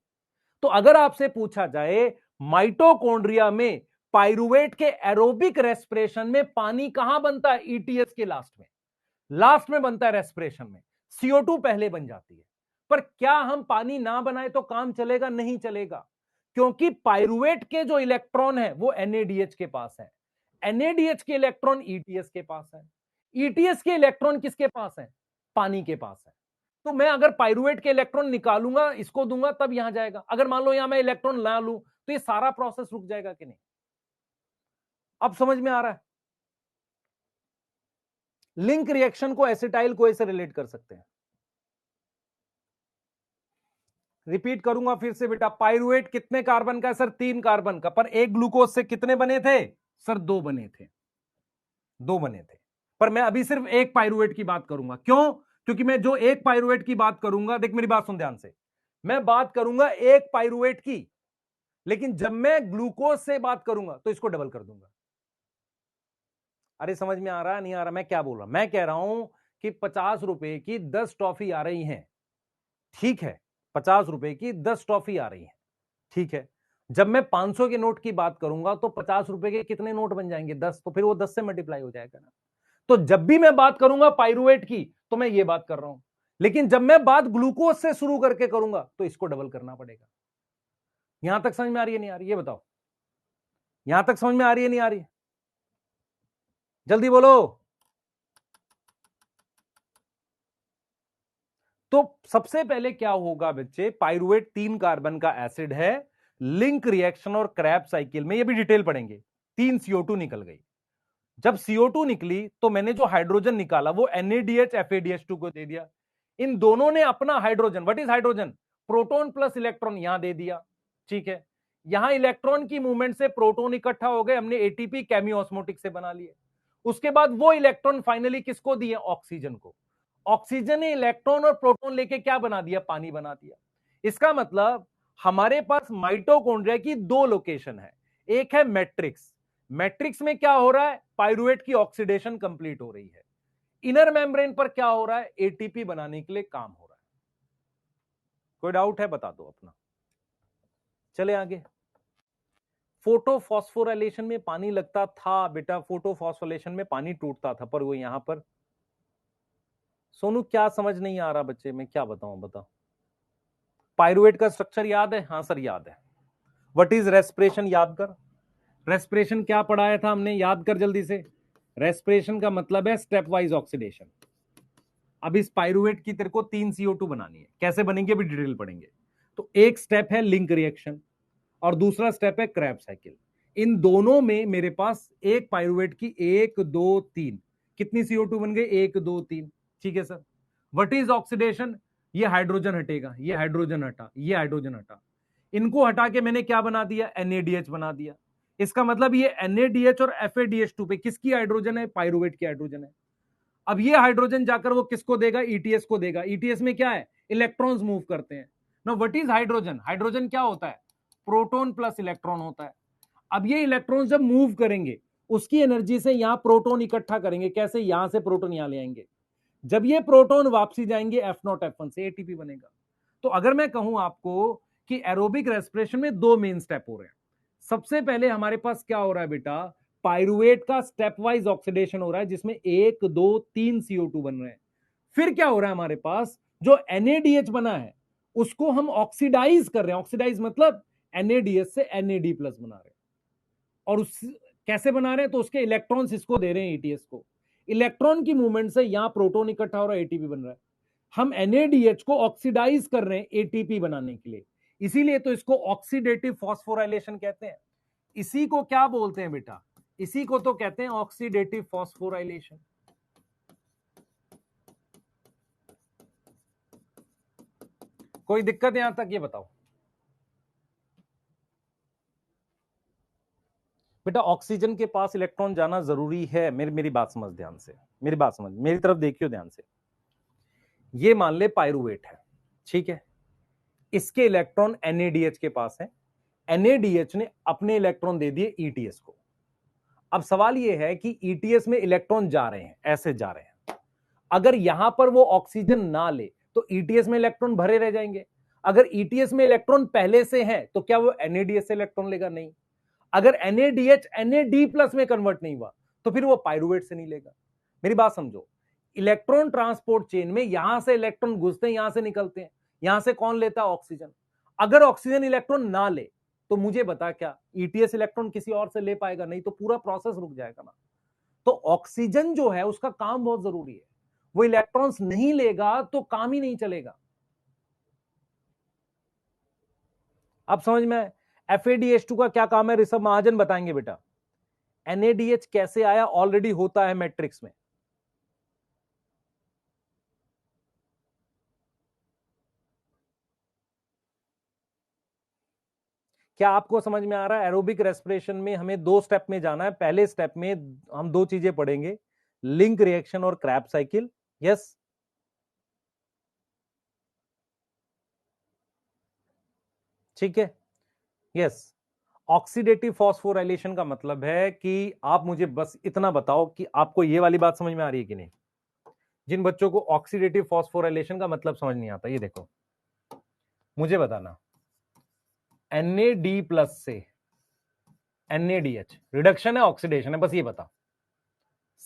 तो अगर आपसे पूछा जाए माइटोकॉन्ड्रिया में पाइरुवेट के एरोबिक रेस्पिरेशन में पानी कहां बनता है? ETS के लास्ट में बनता है रेस्पिरेशन में। CO2 पहले बन जाती है। पर क्या हम पानी ना बनाए तो काम चलेगा? नहीं चलेगा, क्योंकि पाइरुवेट के जो इलेक्ट्रॉन है वो NADH के पास है, NADH के इलेक्ट्रॉन ETS के पास है, ETS के इलेक्ट्रॉन किसके पास है? पानी के पास है। तो मैं अगर पाइरुवेट के इलेक्ट्रॉन निकालूंगा, इसको दूंगा, तब यहां जाएगा। अगर मान लो यहां मैं इलेक्ट्रॉन ना लूं तो ये सारा प्रोसेस रुक जाएगा कि नहीं? अब समझ में आ रहा है? लिंक रिएक्शन को एसिटाइल को ऐसे रिलेट कर सकते हैं। रिपीट करूंगा फिर से बेटा, पाइरुवेट कितने कार्बन का है सर? 3 कार्बन का। पर एक ग्लूकोज से कितने बने थे सर? 2 बने थे, 2 बने थे। पर मैं अभी सिर्फ एक पाइरुवेट की बात करूंगा। क्यों? क्योंकि मैं जो एक पाइरुवेट की बात करूंगा, देख मेरी बात सुन ध्यान से, मैं बात करूंगा एक पाइरुवेट की, लेकिन जब मैं ग्लूकोज से बात करूंगा तो इसको डबल कर दूंगा। अरे समझ में आ रहा है नहीं आ रहा मैं क्या बोल रहा हूं? मैं कह रहा हूं कि 50 रुपए की 10 टॉफी आ रही हैं, ठीक है, 50 रुपए की 10 टॉफी आ रही है, ठीक है। जब मैं 500 के नोट की बात करूंगा तो 50 रुपए के कितने नोट बन जाएंगे? 10। तो फिर वो 10 से मल्टीप्लाई हो जाएगा ना। तो जब भी मैं बात करूंगा पाइरुवेट की तो मैं ये बात कर रहा हूं, लेकिन जब मैं बात ग्लूकोज से शुरू करके करूंगा तो इसको डबल करना पड़ेगा। यहां तक समझ में आ रही है नहीं आ रही? ये बताओ, यहां तक समझ में आ रही है नहीं आ रही? जल्दी बोलो। तो सबसे पहले क्या होगा बच्चे? पाइरुवेट 3 कार्बन का एसिड है, लिंक रिएक्शन और क्रैब साइकिल में, ये भी डिटेल पढ़ेंगे, 3 CO2 निकल गई। जब CO2 निकली तो मैंने जो हाइड्रोजन निकाला वो NADH FADH2 को दे दिया, इन दोनों ने अपना hydrogen, what is hydrogen, proton plus electron यहां दे दिया, ठीक है। यहां इलेक्ट्रॉन की मूवमेंट से प्रोटॉन इकट्ठा हो गए, हमने एटीपी केमियोस्मोटिक से बना लिए। उसके बाद वो इलेक्ट्रॉन फाइनली किसको दिए, ऑक्सीजन को। ऑक्सीजन ने इलेक्ट्रॉन और प्रोटॉन लेके क्या बना दिया, पानी बना दिया। इसका मतलब हमारे पास माइटोकॉन्ड्रिया की दो लोकेशन है, एक है मैट्रिक्स, मैट्रिक्स में क्या हो रहा है, पाइरुवेट की ऑक्सीडेशन कंप्लीट हो रही है। इनर मेम्ब्रेन पर क्या हो रहा है, एटीपी बनाने के लिए काम हो रहा है। कोई डाउट है बता दो अपना, चले आगे। फोटोफॉस्फोराइलेशन में पानी लगता था बेटा, फोटोफॉस्फोराइलेशन में पानी टूटता था, पर वो यहां पर सोनू क्या समझ नहीं आ रहा बच्चे, मैं क्या बताऊं, बताओ। पाइरुवेट का स्ट्रक्चर याद है, हाँ सर याद है। व्हाट इज रेस्पिरेशन, याद कर। रेस्पिरेशन क्या पढ़ाया था हमने, याद कर जल्दी से। रेस्पिरेशन का मतलब है स्टेप वाइज ऑक्सीडेशन। अब इस पाइरुवेट की तेरे को 3 CO2 बनानी है, कैसे बनेंगे अभी डिटेल पढ़ेंगे। तो एक स्टेप है लिंक रिएक्शन और दूसरा स्टेप है क्रैब साइकिल। इन दोनों में मेरे पास एक पाइरुवेट की 1 2 3 कितनी CO2 बन गई, 1 2 3, ठीक है सर। व्हाट इज ऑक्सीडेशन, ये हाइड्रोजन हटेगा, ये हाइड्रोजन हटा, ये हाइड्रोजन हटा, इनको हटा के मैंने क्या बना दिया, NADH बना दिया। इसका मतलब ये NADH और FADH2 पे किसकी हाइड्रोजन है, पाइरुवेट की हाइड्रोजन है। अब ये हाइड्रोजन जाकर वो किसको देगा, ETS को देगा। ETS में क्या है, इलेक्ट्रॉन्स मूव करते हैं ना। व्हाट इज हाइड्रोजन, हाइड्रोजन क्या होता है, प्रोटॉन प्लस इलेक्ट्रॉन होता है। अब ये इलेक्ट्रॉन जब मूव करेंगे उसकी एनर्जी से यहां प्रोटॉन इकट्ठा करेंगे, कैसे, यहां से प्रोटॉन यहां ले आएंगे। जब ये प्रोटॉन वापसी जाएंगे F0 F1 से एटीपी बनेगा। तो अगर मैं कहूं आपको कि एरोबिक रेस्पिरेशन में 2 मेन स्टेप हो रहे हैं। सबसे पहले हमारे पास क्या हो रहा है बेटा, पाइरुवेट का स्टेप वाइज ऑक्सीडेशन हो रहा है जिसमें 1 2 3 CO2 बन रहे हैं। फिर क्या हो रहा है, हमारे पास जो NADH बना है उसको हम ऑक्सीडाइज कर रहे हैं। ऑक्सीडाइज मतलब NADH से NAD प्लस बना रहे हैं। और उस कैसे बना रहे हैं, तो उसके इलेक्ट्रॉन्स इसको दे रहे हैं, ETS को। इलेक्ट्रॉन की मूवमेंट से यहां प्रोटॉन इकट्ठा हो रहा है, एटीपी बन रहा है। हम NADH को ऑक्सीडाइज कर रहे हैं एटीपी बनाने के लिए, इसीलिए तो इसको ऑक्सीडेटिव फॉस्फोराइलेशन कहते हैं। इसी को क्या बोलते हैं बेटा, इसी को तो कहते हैं ऑक्सीडेटिव फॉस्फोराइलेशन। कोई दिक्कत यहां तक, ये बताओ बेटा। ऑक्सीजन के पास इलेक्ट्रॉन जाना जरूरी है, मेरी बात समझ ध्यान से, मेरी बात समझ, मेरी तरफ देखियो ध्यान से। ये मान ले पाइरुवेट है, ठीक है, इसके इलेक्ट्रॉन NADH के पास है, NADH ने अपने इलेक्ट्रॉन दे दिए ETS को। अब सवाल यह है कि ETS में इलेक्ट्रॉन जा रहे हैं, ऐसे जा रहे हैं। अगर यहां पर वो ऑक्सीजन ना ले तो ETS में इलेक्ट्रॉन भरे रह जाएंगे। अगर ETS में इलेक्ट्रॉन पहले से है तो क्या वो NADH से इलेक्ट्रॉन लेगा, नहीं। अगर NADH NAD प्लस में कन्वर्ट नहीं हुआ तो फिर वो पाइरुवेट से नहीं लेगा। मेरी बात समझो, इलेक्ट्रॉन ट्रांसपोर्ट चेन में यहां से इलेक्ट्रॉन घुसते हैं, यहां से निकलते हैं, यहां से कौन लेता है, ऑक्सीजन। अगर ऑक्सीजन इलेक्ट्रॉन ना ले तो मुझे बता क्या ETS इलेक्ट्रॉन किसी और से ले पाएगा, नहीं तो पूरा प्रोसेस रुक जाएगा ना। तो ऑक्सीजन जो है उसका काम बहुत जरूरी है, वो इलेक्ट्रॉन्स नहीं लेगा तो काम ही नहीं चलेगा। अब समझ में, FADH2 का क्या काम है, ऋषभ महाजन बताएंगे बेटा। NADH कैसे आया, ऑलरेडी होता है मैट्रिक्स में। क्या आपको समझ में आ रहा है, एरोबिक रेस्पिरेशन में हमें 2 स्टेप में जाना है। पहले स्टेप में हम 2 चीजें पढ़ेंगे, लिंक रिएक्शन और क्रैब साइकिल। यस, ठीक है, यस। ऑक्सीडेटिव फॉस्फोराइलेशन का मतलब है कि आप मुझे बस इतना बताओ कि आपको ये वाली बात समझ में आ रही है कि नहीं। जिन बच्चों को ऑक्सीडेटिव फॉस्फोराइलेशन का मतलब समझ नहीं आता, ये देखो मुझे बताना। NAD प्लस से NADH रिडक्शन है, ऑक्सीडेशन है, बस ये बता।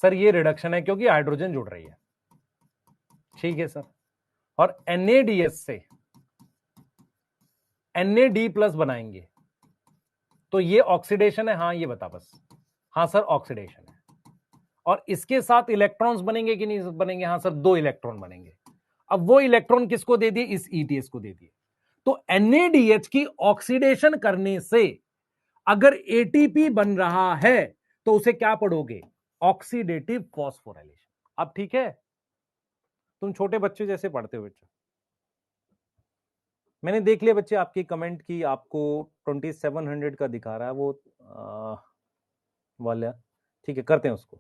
सर ये रिडक्शन है क्योंकि हाइड्रोजन जुड़ रही है, ठीक है सर। और NADH से NAD प्लस बनाएंगे तो ये ऑक्सीडेशन है, हाँ ये बता बस। हाँ सर ऑक्सीडेशन है। और इसके साथ इलेक्ट्रॉन्स बनेंगे कि नहीं बनेंगे, हाँ सर 2 इलेक्ट्रॉन बनेंगे। अब वो इलेक्ट्रॉन किसको दे दिए, इस ETS को दे दिए। तो NADH की ऑक्सीडेशन करने से अगर ATP बन रहा है तो उसे क्या पढ़ोगे, ऑक्सीडेटिव फॉस्फोराइलेशन। अब ठीक है, तुम छोटे बच्चे जैसे पढ़ते हो बच्चे। मैंने देख लिया बच्चे आपकी कमेंट की, आपको 2700 का दिखा रहा है वो वाला। ठीक है, करते हैं उसको।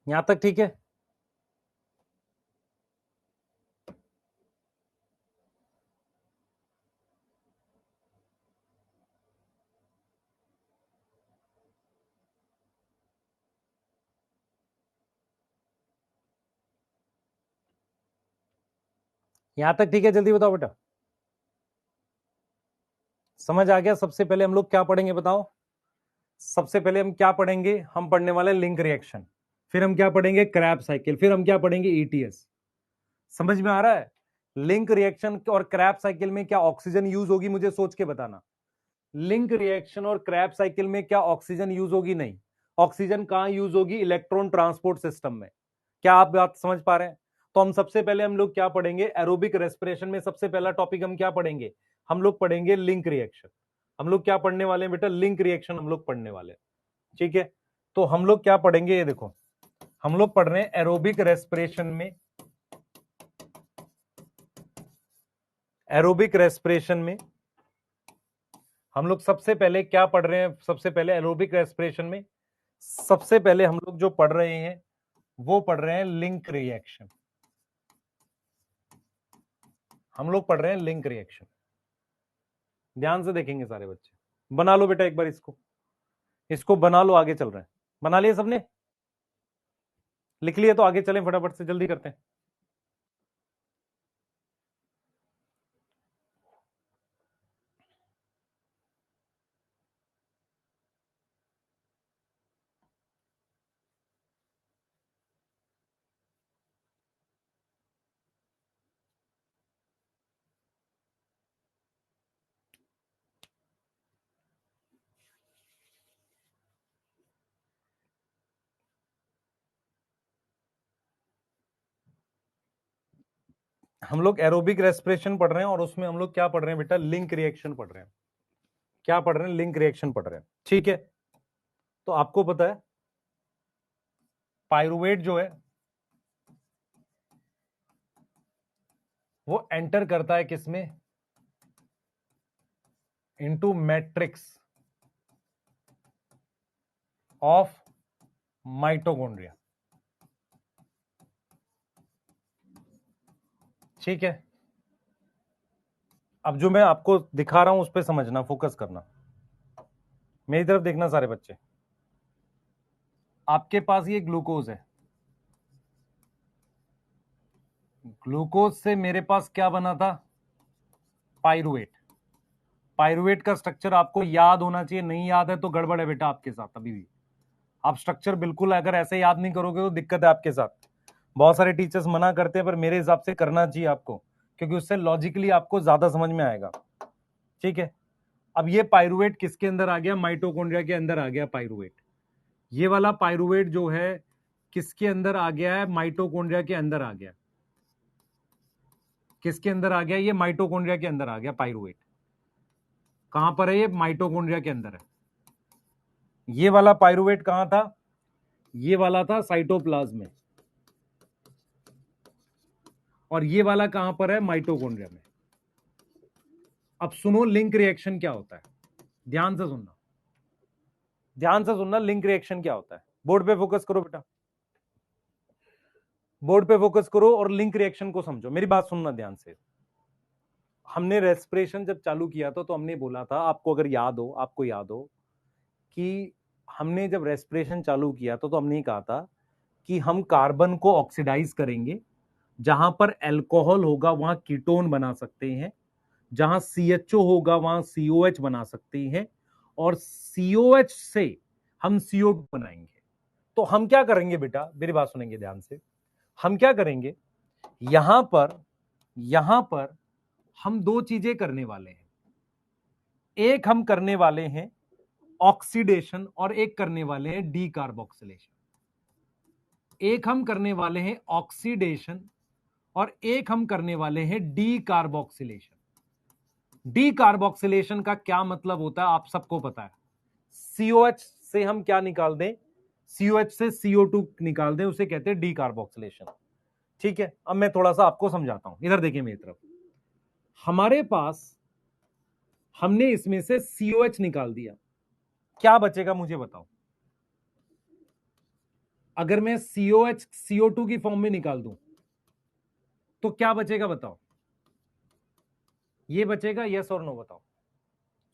यहां तक ठीक है? यहां तक ठीक है? जल्दी बताओ बेटा, समझ आ गया? सबसे पहले हम लोग क्या पढ़ेंगे बताओ? सबसे पहले हम क्या पढ़ेंगे? हम पढ़ने वाले लिंक रिएक्शन, फिर हम क्या पढ़ेंगे? क्रैब साइकिल, फिर हम क्या पढ़ेंगे? ईटीएस। समझ में आ रहा है? लिंक रिएक्शन और क्रैब साइकिल में क्या ऑक्सीजन यूज होगी, मुझे सोच के बताना। लिंक रिएक्शन और क्रैब साइकिल में क्या ऑक्सीजन यूज होगी? नहीं। ऑक्सीजन कहां यूज होगी? इलेक्ट्रॉन ट्रांसपोर्ट सिस्टम में। क्या आप बात समझ पा रहे हैं? तो हम सबसे पहले हम लोग क्या पढ़ेंगे? एरोबिक रेस्पिरेशन में सबसे पहला टॉपिक हम क्या पढ़ेंगे? हम लोग पढ़ेंगे लिंक रिएक्शन। हम लोग क्या पढ़ने वाले हैं बेटा? लिंक रिएक्शन हम लोग पढ़ने वाले हैं। ठीक है, तो हम लोग क्या पढ़ेंगे? ये देखो, हम लोग पढ़ रहे हैं एरोबिक रेस्पिरेशन में। एरोबिक रेस्पिरेशन में हम लोग सबसे पहले क्या पढ़ रहे हैं? सबसे पहले एरोबिक रेस्पिरेशन में सबसे पहले हम लोग जो पढ़ रहे हैं वो पढ़ रहे हैं लिंक रिएक्शन। हम लोग पढ़ रहे हैं लिंक रिएक्शन। ध्यान से देखेंगे सारे बच्चे। बना लो बेटा एक बार इसको, इसको बना लो, आगे चल रहे हैं। बना लिया सबने? लिख लिए तो आगे चलें, फटाफट से जल्दी करते हैं। हम लोग एरोबिक रेस्पिरेशन पढ़ रहे हैं और उसमें हम लोग क्या पढ़ रहे हैं बेटा? लिंक रिएक्शन पढ़ रहे हैं। क्या पढ़ रहे हैं? लिंक रिएक्शन पढ़ रहे हैं। ठीक है, तो आपको पता है पायरुवेट जो है वो एंटर करता है किसमें? Into matrix of mitochondria. ठीक है, अब जो मैं आपको दिखा रहा हूं उस पर समझना, फोकस करना, मेरी तरफ देखना सारे बच्चे। आपके पास ये ग्लूकोज है, ग्लूकोज से मेरे पास क्या बना था? पायरुवेट। पायरुवेट का स्ट्रक्चर आपको याद होना चाहिए, नहीं याद है तो गड़बड़ है बेटा आपके साथ अभी भी। आप स्ट्रक्चर बिल्कुल अगर ऐसे याद नहीं करोगे तो दिक्कत है आपके साथ। बहुत सारे टीचर्स मना करते हैं पर मेरे हिसाब से करना चाहिए आपको, क्योंकि उससे लॉजिकली आपको ज्यादा समझ में आएगा। ठीक है, अब ये पायरुवेट किसके अंदर आ गया? माइटोकॉन्ड्रिया के अंदर आ गया पायरुवेट। ये वाला पायरुवेट जो है किसके अंदर आ गया है? माइटोकॉन्ड्रिया के अंदर आ गया। किसके अंदर आ गया? ये माइटोकॉन्ड्रिया के अंदर आ गया पायरुवेट। कहां पर है ये? माइटोकॉन्ड्रिया के अंदर है। ये वाला पायरुवेट कहां था? ये वाला था साइटोप्लाज्म में, और ये वाला कहां पर है? माइटोकॉन्ड्रिया में। अब सुनो लिंक रिएक्शन क्या होता है, ध्यान से सुनना, ध्यान से सुनना। लिंक रिएक्शन क्या होता है? बोर्ड पे फोकस करो बेटा, बोर्ड पे फोकस करो और लिंक रिएक्शन को समझो। मेरी बात सुनना ध्यान से। हमने रेस्पिरेशन जब चालू किया था तो हमने बोला था, आपको अगर याद हो, आपको याद हो कि हमने जब रेस्पिरेशन चालू किया था तो हमने कहा था कि हम कार्बन को ऑक्सीडाइज करेंगे, जहां पर अल्कोहल होगा वहां कीटोन बना सकते हैं, जहां CHO होगा वहां COH बना सकते हैं, और COH से हम CO2 बनाएंगे। तो हम क्या करेंगे बेटा, मेरी बात सुनेंगे ध्यान से, हम क्या करेंगे, यहां पर हम दो चीजें करने वाले हैं। एक हम करने वाले हैं ऑक्सीडेशन और एक करने वाले हैं डीकार्बोक्सिलेशन। एक हम करने वाले हैं ऑक्सीडेशन और एक हम करने वाले हैं डीकार्बोक्सिलेशन। डीकार्बोक्सिलेशन का क्या मतलब होता है आप सबको पता है। COH से हम क्या निकाल दें, COH से CO2 निकाल दें, उसे कहते हैं डीकार्बोक्सिलेशन। ठीक है, अब मैं थोड़ा सा आपको समझाता हूं, इधर देखिए मेरी तरफ। हमारे पास हमने इसमें से COH निकाल दिया, क्या बचेगा मुझे बताओ। अगर मैं COH CO2 की फॉर्म में निकाल दूं तो क्या बचेगा बताओ, ये बचेगा, यस और नो बताओ,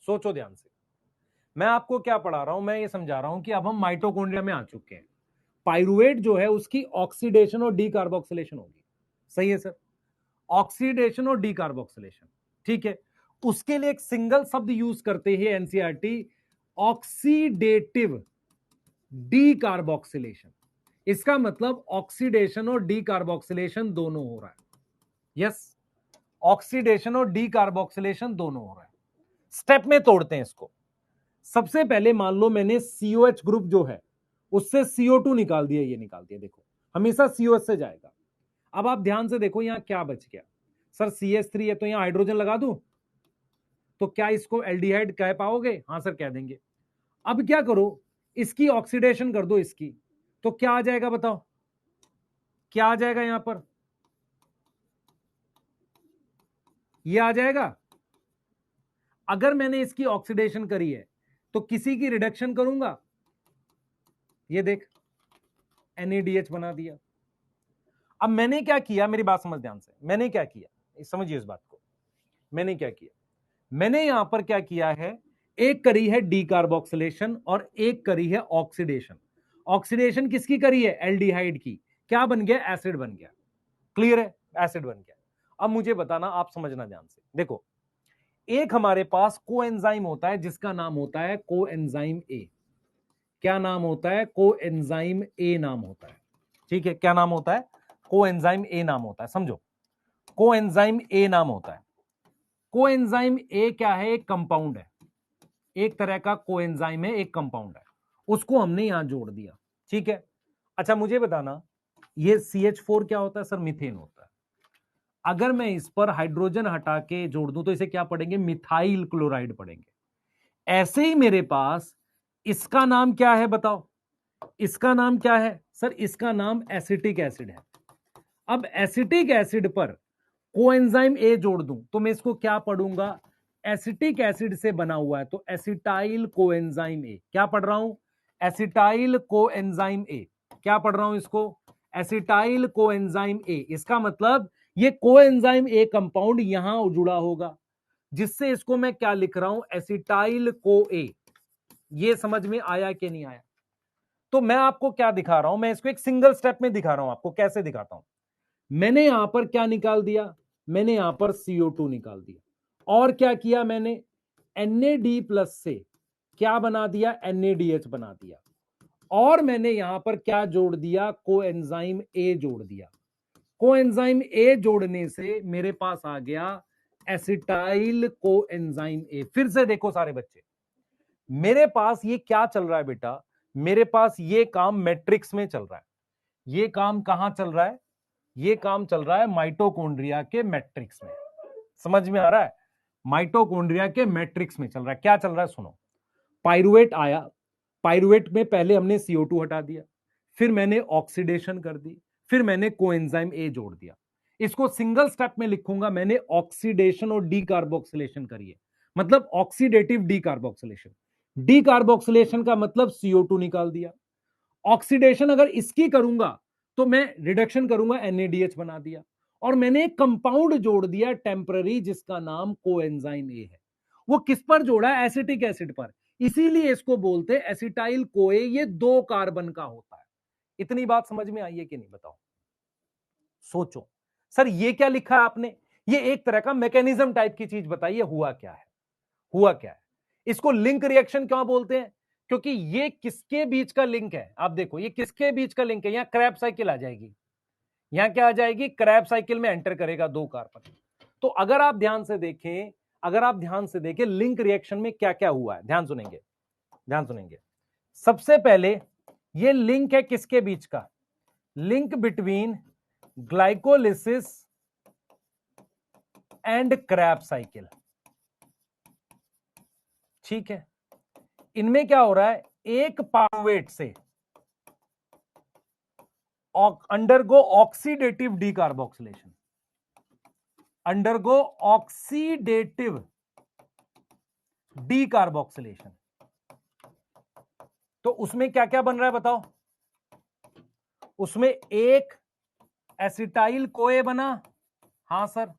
सोचो ध्यान से। मैं आपको क्या पढ़ा रहा हूं, मैं ये समझा रहा हूं कि अब हम माइटोकॉन्ड्रिया में आ चुके हैं। पाइरुवेट जो है उसकी ऑक्सीडेशन और डीकार्बोक्सिलेशन होगी, सही है सर, ऑक्सीडेशन और डीकार्बोक्सिलेशन। ठीक है, उसके लिए एक सिंगल शब्द यूज करते हैं एनसीईआरटी, ऑक्सीडेटिव डीकार्बोक्सिलेशन। इसका मतलब ऑक्सीडेशन और डीकार्बोक्सिलेशन दोनों हो रहा है। यस, ऑक्सीडेशन और डीकार्बोक्सिलेशन दोनों हो रहा है। स्टेप में तोड़ते हैं इसको। सबसे पहले मान लो मैंने COH ग्रुप जो है उससे CO2 निकाल दिया, ये निकाल दिया, देखो हमेशा COH से जाएगा। अब आप ध्यान से देखो यहां क्या बच गया, सर CH3 है तो यहां हाइड्रोजन लगा दूं, तो क्या इसको एल्डिहाइड कह पाओगे, हां सर कह देंगे। अब क्या करो, इसकी ऑक्सीडेशन कर दो इसकी, तो क्या आ जाएगा बताओ, क्या आ जाएगा यहां पर, ये आ जाएगा। अगर मैंने इसकी ऑक्सीडेशन करी है तो किसी की रिडक्शन करूंगा, ये देख NADH बना दिया। अब मैंने क्या किया, मेरी बात समझ ध्यान से, मैंने क्या किया समझिए इस बात को। मैंने क्या किया, मैंने यहां पर क्या किया है, एक करी है डीकार्बोक्सिलेशन और एक करी है ऑक्सीडेशन। ऑक्सीडेशन किसकी करी है, एल्डिहाइड की, क्या बन गया, एसिड बन गया। क्लियर है, एसिड बन गया। अब मुझे बताना, आप समझना ध्यान से, देखो एक हमारे पास कोएंजाइम होता है जिसका नाम होता है कोएंजाइम ए। क्या नाम होता है, कोएंजाइम ए नाम होता है। ठीक है, क्या नाम होता है, कोएंजाइम ए नाम होता है, समझो कोएंजाइम ए नाम होता है। कोएंजाइम ए क्या है, एक कंपाउंड है, एक तरह का कोएंजाइम है, एक कंपाउंड है, उसको हमने यहां जोड़ दिया। ठीक है, अच्छा मुझे बताना ये CH4 क्या होता है, सर मीथेन होता है। अगर मैं इस पर हाइड्रोजन हटा के जोड़ दूं तो इसे क्या पढ़ेंगे, मिथाइल क्लोराइड पढ़ेंगे। ऐसे ही मेरे पास इसका नाम क्या है बताओ, इसका नाम क्या है, सर इसका नाम एसिटिक एसिड है। अब एसिटिक एसिड पर कोएंजाइम ए जोड़ दूं तो मैं इसको क्या पढ़ूंगा, एसिटिक एसिड से बना हुआ है तो एसिटाइल कोएंजाइम ए। क्या पढ़ रहा हूं, एसिटाइल कोएंजाइम ए। क्या पढ़ रहा हूं इसको, एसिटाइल कोएंजाइम ए। इसका मतलब ये कोएंजाइम ए कंपाउंड यहां जुड़ा होगा, जिससे इसको मैं क्या लिख रहा हूं, एसिटाइल को ए। ये समझ में आया कि नहीं आया। तो मैं आपको क्या दिखा रहा हूं, मैं इसको एक सिंगल स्टेप में दिखा रहा हूं, आपको कैसे दिखाता हूं। मैंने यहां पर क्या निकाल दिया, मैंने यहां पर CO2 निकाल दिया, और क्या किया मैंने, NAD प्लस से क्या बना दिया, NADH बना दिया, और मैंने यहां पर क्या जोड़ दिया, कोएंजाइम ए जोड़ दिया। कोएंजाइम ए जोड़ने से मेरे पास आ गया एसिटाइल कोएंजाइम ए। फिर से देखो सारे बच्चे, मेरे पास ये क्या चल रहा है बेटा, मेरे पास ये काम मैट्रिक्स में चल रहा है। ये काम कहां चल रहा है, ये काम चल रहा है माइटोकॉन्ड्रिया के मैट्रिक्स में। समझ में आ रहा है, माइटोकॉन्ड्रिया के मैट्रिक्स में चल रहा है। क्या चल रहा है सुनो, पाइरुवेट आया, पाइरुवेट में पहले हमने CO2 हटा दिया, फिर मैंने ऑक्सीडेशन कर दी, फिर मैंने कोएंजाइम ए जोड़ दिया। इसको सिंगल स्टेप में लिखूंगा, मैंने ऑक्सीडेशन और डीकार्बोक्सिलेशन करी है, मतलब ऑक्सीडेटिव डीकार्बोक्सिलेशन। डीकार्बोक्सिलेशन का मतलब CO2 निकाल दिया। ऑक्सीडेशन अगर इसकी करूंगा तो मैं रिडक्शन करूंगा, NADH बना दिया, और मैंने एक कंपाउंड जोड़ दिया टेम्पररी जिसका नाम कोएंजाइम ए है। वो किस पर जोड़ा है, एसिटिक एसिड पर, इसीलिए इसको बोलते हैं एसिटाइल कोए। ये 2 कार्बन का होता है, इतनी बात समझ में आई है कि नहीं, बताओ, सोचो। सर ये क्या लिखा है आपने, ये एक तरह का मैकेनिज्म टाइप की चीज बताइए, हुआ क्या है, हुआ क्या है। इसको लिंक रिएक्शन क्यों बोलते हैं, क्योंकि ये किसके बीच का लिंक है, आप देखो ये किसके बीच का लिंक है, यहां क्रैब साइकिल आ जाएगी, यहां क्या आ जाएगी, क्रैब साइकिल में एंटर करेगा 2 कार्बन। तो अगर आप ध्यान से देखें, अगर आप ध्यान से देखें लिंक रिएक्शन में क्या क्या हुआ है, ध्यान सुनेंगे, ध्यान सुनेंगे। सबसे पहले ये लिंक है किसके बीच का, link between glycolysis and Krebs cycle, ठीक है। इनमें क्या हो रहा है, एक पाइरुवेट से undergo oxidative decarboxylation, undergo oxidative decarboxylation. तो उसमें क्या क्या बन रहा है बताओ, उसमें एक एसिटाइल कोए बना, हां सर,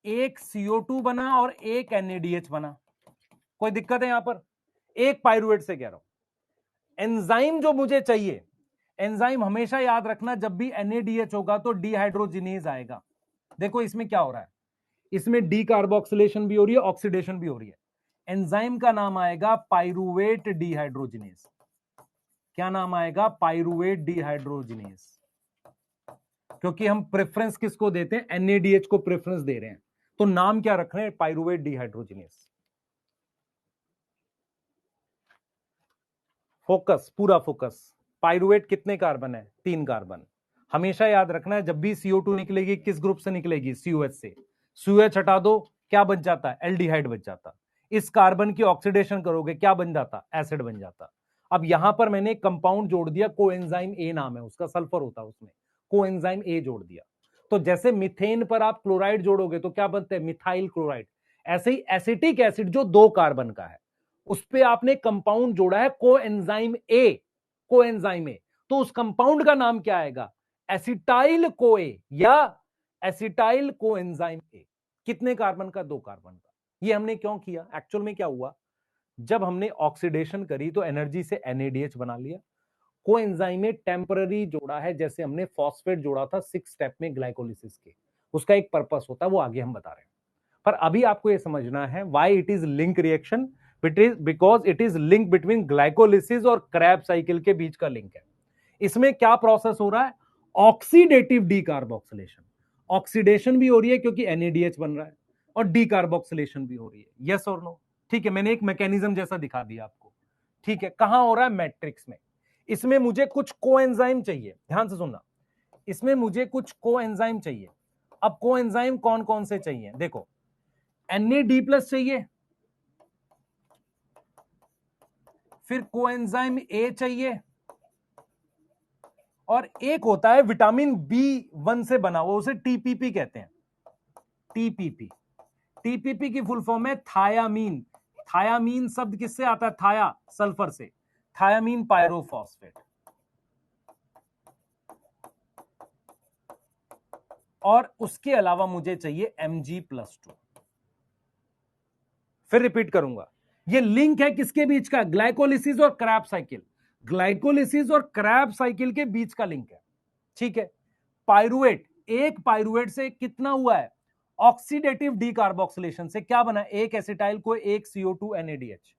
एक CO2 बना और एक NADH बना। कोई दिक्कत है यहां पर, एक पाइरुवेट से कह रहा हूं। एंजाइम जो मुझे चाहिए, एंजाइम हमेशा याद रखना जब भी NADH होगा तो डिहाइड्रोजिनेज आएगा। देखो इसमें क्या हो रहा है, इसमें डीकार्बोक्सिलेशन भी हो रही है, ऑक्सीडेशन भी हो रही है। एंजाइम का नाम आएगा पाइरुवेट डिहाइड्रोजिनेज। क्या नाम आएगा, पाइरुवेट डिहाइड्रोजिनेज। क्योंकि हम प्रेफरेंस किसको देते हैं, NADH को प्रेफरेंस दे रहे हैं, तो नाम क्या रख रहे हैं, पाइरुवेट डिहाइड्रोजिनेज। फोकस, पूरा फोकस। पाइरुवेट कितने कार्बन है, 3 कार्बन। हमेशा याद रखना है जब भी CO2 निकलेगी किस ग्रुप से निकलेगी, COH से। COH हटा दो, क्या बन जाता है, एल्डिहाइड बन जाता। इस कार्बन की ऑक्सीडेशन करोगे, क्या बन जाता, एसिड बन जाता। अब यहां पर मैंने एक कंपाउंड जोड़ दिया, कोएंजाइम ए नाम है उसका, सल्फर होता है उसमें, कोएंजाइम ए जोड़ दिया। तो जैसे मीथेन पर आप क्लोराइड जोड़ोगे तो क्या बनता है, मिथाइल क्लोराइड। ऐसे ही एसिटिक एसिड जो 2 कार्बन का है, उस पे आपने कंपाउंड जोड़ा है कोएंजाइम ए, कोएंजाइम ए, तो उस कंपाउंड का नाम क्या आएगा, एसिटाइल कोए या एसिटाइल कोएंजाइम ए। कितने कार्बन का, 2 कार्बन का। ये हमने क्यों किया, एक्चुअल में क्या हुआ, जब हमने ऑक्सीडेशन करी तो एनर्जी से NADH बना लिया। कोएंजाइम में टेम्पररी जोड़ा है, जैसे हमने फॉस्फेट जोड़ा था 6 स्टेप में ग्लाइकोलिसिस के, उसका एक पर्पस होता है, वो आगे हम बता रहे हैं। पर अभी आपको यह समझना है why it is link reaction, because it is link between glycolysis और क्रैब साइकिल के बीच का लिंक है। इसमें क्या प्रोसेस हो रहा है, ऑक्सीडेटिव डीकार्बोक्सिलेशन। ऑक्सीडेशन भी हो रही है क्योंकि NADH बन रहा है, और डीकार्बोक्सिलेशन भी हो रही है, यस और नो। ठीक है, मैंने एक मैकेनिज्म जैसा दिखा दिया आपको। ठीक है, कहां हो रहा है, मैट्रिक्स में। इसमें मुझे कुछ कोएंजाइम चाहिए, ध्यान से सुनना, इसमें मुझे कुछ कोएंजाइम चाहिए। अब कोएंजाइम कौन कौन से चाहिए, देखो, NAD+ चाहिए, फिर कोएंजाइम A चाहिए, और एक होता है विटामिन B1 से बना हुआ, उसे TPP कहते हैं, TPP। TPP की फुल फॉर्म है थायामीन। थायामीन शब्द किससे आता है, थाया, सल्फर से, थायामीन पायरोफॉस्फेट। और उसके अलावा मुझे चाहिए Mg+2। फिर रिपीट करूंगा, ये लिंक है किसके बीच का, ग्लाइकोलिसिस और क्रैब साइकिल। ग्लाइकोलिसिस और क्रैब साइकिल के बीच का लिंक है, ठीक है। पाइरुवेट, एक पाइरुवेट से कितना हुआ है, ऑक्सीडेटिव डीकार्बोक्सिलेशन से क्या बना, एक एसिटाइल को, एक CO2 NADH।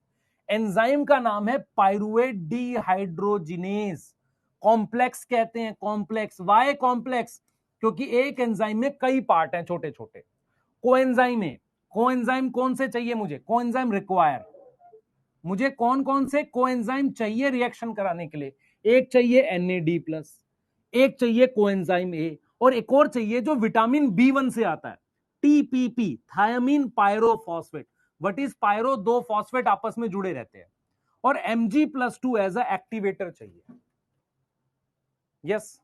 एंजाइम का नाम है पाइरुवेट डिहाइड्रोजिनेज। कॉम्प्लेक्स कहते हैं, कॉम्प्लेक्स। वाई कॉम्प्लेक्स, क्योंकि एक एंजाइम में कई पार्ट हैं छोटे छोटे। कोएंजाइम में, कोएंजाइम कौन से चाहिए मुझे, कोएंजाइम रिक्वायर, मुझे कौन कौन से कोएंजाइम चाहिए रिएक्शन कराने के लिए, एक चाहिए NAD+, एक चाहिए कोएंजाइम ए, और एक और चाहिए जो विटामिन B1 से आता है, TPP, thiamine pyrophosphate. What is pyro, 2 phosphate आपस में जुड़े रहते हैं। और Mg+2 एज अ एक्टिवेटर चाहिए, यस।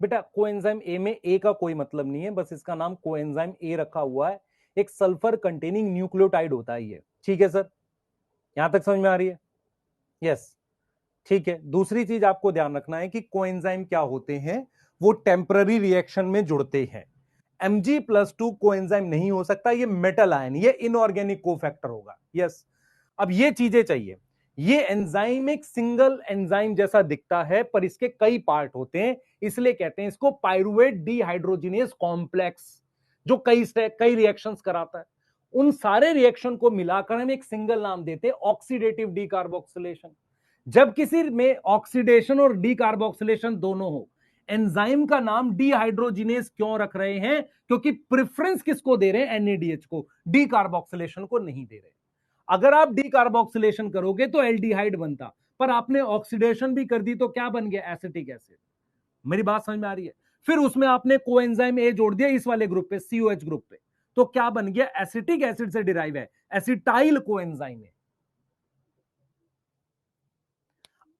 बेटा कोएंजाइम ए में ए का कोई मतलब नहीं है, बस इसका नाम कोएंजाइम ए रखा हुआ है, एक सल्फर कंटेनिंग न्यूक्लियोटाइड होता है ये, ठीक है सर, यहां तक समझ में आ रही है, यस। ठीक है, दूसरी चीज आपको ध्यान रखना है कि कोएंजाइम क्या होते हैं, वो टेम्पररी रिएक्शन में जुड़ते हैं। Mg+2 कोएंजाइम नहीं हो सकता, ये मेटल आयन, ये इनऑर्गेनिक कोफैक्टर होगा, यस। अब ये चीजें चाहिए, ये एंजाइम एक सिंगल एंजाइम जैसा दिखता है, पर इसके कई पार्ट होते हैं, इसलिए कहते हैं इसको पाइरुवेट डिहाइड्रोजिनेज कॉम्प्लेक्स, जो कई रिएक्शंस कराता है। उन सारे रिएक्शन को मिलाकर हम एक सिंगल नाम देते हैं, ऑक्सीडेटिव डीकार्बोक्सिलेशन। जब किसी में ऑक्सीडेशन और डीकार्बोक्सिलेशन दोनों हो, एंजाइम का नाम डिहाइड्रोजिनेज क्यों रख रहे हैं? क्योंकि प्रेफरेंस किसको दे रहे हैं? एनएडीएच को, डीकार्बोक्सिलेशन को नहीं दे रहे। अगर आप डीकार्बोक्सिलेशन करोगे तो एल्डिहाइड बनता, पर आपने ऑक्सीडेशन भी कर दी तो क्या बन गया? Acetic acid. मेरी बात समझ में आ रही है? फिर उसमें आपने कोएंजाइम ए जोड़ दिया इस वाले ग्रुप पे, सीओएच ग्रुप पे, तो क्या बन गया? एसिटिक एसिड से डिराइव है, एसिटाइल कोएंजाइम है।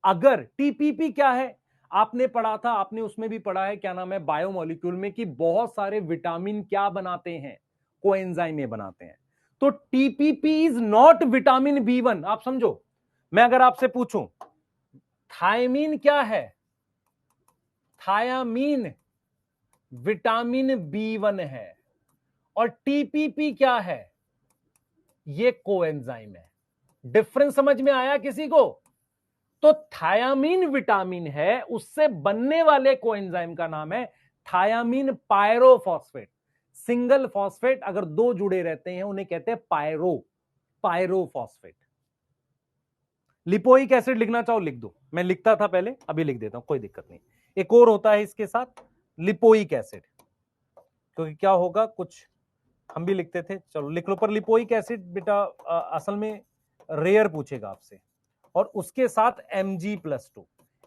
अगर टीपीपी क्या है? आपने पढ़ा था, आपने उसमें भी पढ़ा है, क्या नाम है, बायोमोलिक्यूल में, कि बहुत सारे विटामिन क्या बनाते हैं? कोएंजाइम ए बनाते हैं। तो TPP is not vitamin B1. आप समझो, मैं अगर आपसे पूछूं थायमीन क्या है? थायामीन विटामिन बी1 है, और टीपीपी क्या है? ये कोएंजाइम है। डिफरेंस समझ में आया किसी को? तो थायामीन विटामिन है, उससे बनने वाले कोएंजाइम का नाम है थायामीन पायरोफॉस्फेट। सिंगल फॉस्फेट अगर दो जुड़े रहते हैं उन्हें कहते हैं पायरोफॉस्फेट। लिपोइक एसिड लिखना चाहो लिख दो, मैं लिखता था पहले, अभी लिख देता हूं, कोई दिक्कत नहीं। एक और होता है इसके साथ, लिपोइक एसिड, क्योंकि क्या होगा, कुछ हम भी लिखते थे, चलो लिख लो। पर लिपोइक एसिड बेटा असल में रेयर पूछेगा आपसे। और उसके साथ Mg+2।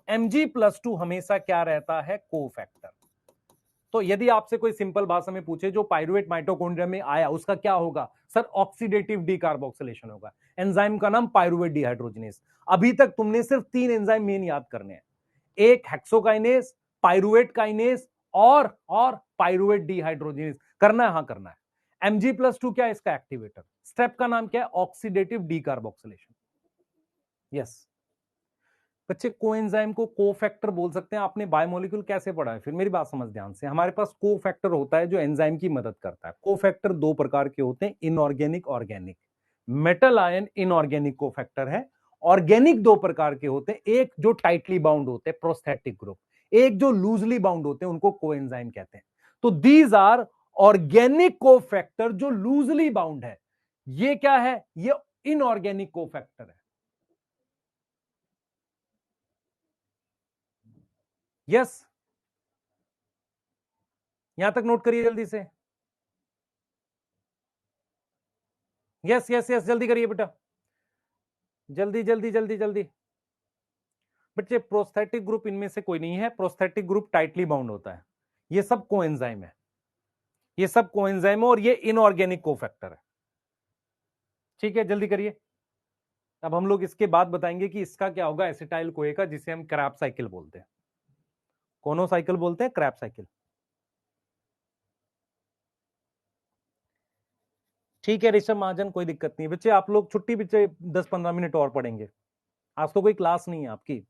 Mg+2 हमेशा क्या रहता है? कोफैक्टर। तो यदि आपसे कोई सिंपल भाषा में पूछे जो पाइरुवेट माइटोकॉन्ड्रिया में आया, उसका क्या होगा? सर ऑक्सीडेटिव डीकार्बोक्सिलेशन होगा। एंजाइम का नाम पाइरुवेट डिहाइड्रोजिनेज। अभी तक तुमने सिर्फ 3 एंजाइम मेन याद करने हैं, एक हेक्सोकाइनेज, पाइरुवेट काइनेज और पाइरुवेट डिहाइड्रोजिनेज। करना है? हाँ करना है। Mg+2 क्या है? इसका एक्टिवेटर। स्टेप का नाम क्या है? Oxidative decarboxylation. यस बच्चे, कोएंजाइम को कोफैक्टर बोल सकते हैं। आपने बायोमोलिक्यूल कैसे पढ़ा है? फिर मेरी बात समझ ध्यान से। हमारे पास कोफैक्टर होता है जो एंजाइम की मदद करता है। कोफैक्टर दो प्रकार के होते हैं, inorganic, organic. Metal ion inorganic cofactor है। ऑर्गेनिक दो प्रकार के होते हैं, एक जो टाइटली बाउंड होते हैं, प्रोस्थेटिक ग्रुप, एक जो लूजली बाउंड होते हैं, उनको कोएंजाइम कहते हैं। तो दीज आर ऑर्गेनिक कोफैक्टर जो लूजली बाउंड है। ये क्या है? ये इनऑर्गेनिक कोफैक्टर है। यस यहां तक नोट करिए जल्दी से। यस यस यस जल्दी करिए बेटा, जल्दी जल्दी जल्दी जल्दी। बच्चे प्रोस्थेटिक ग्रुप इनमें से कोई नहीं है, प्रोस्थेटिक ग्रुप टाइटली बाउंड होता है। ये सब कोएंजाइम है, ये सब कोएंजाइम है, और ये इनऑर्गेनिक कोफैक्टर है। ठीक है जल्दी करिए। अब हम लोग इसके बाद बताएंगे कि इसका क्या होगा, एसिटाइल कोए का, जिसे हम क्रैब साइकिल बोलते हैं। कौन साइकिल बोलते हैं? Krebs cycle. ठीक है ऋषभ महाजन, कोई दिक्कत नहीं बच्चे, आप लोग छुट्टी बच्चे 10-15 मिनट और पढ़ेंगे। आज तो कोई क्लास नहीं है आपकी,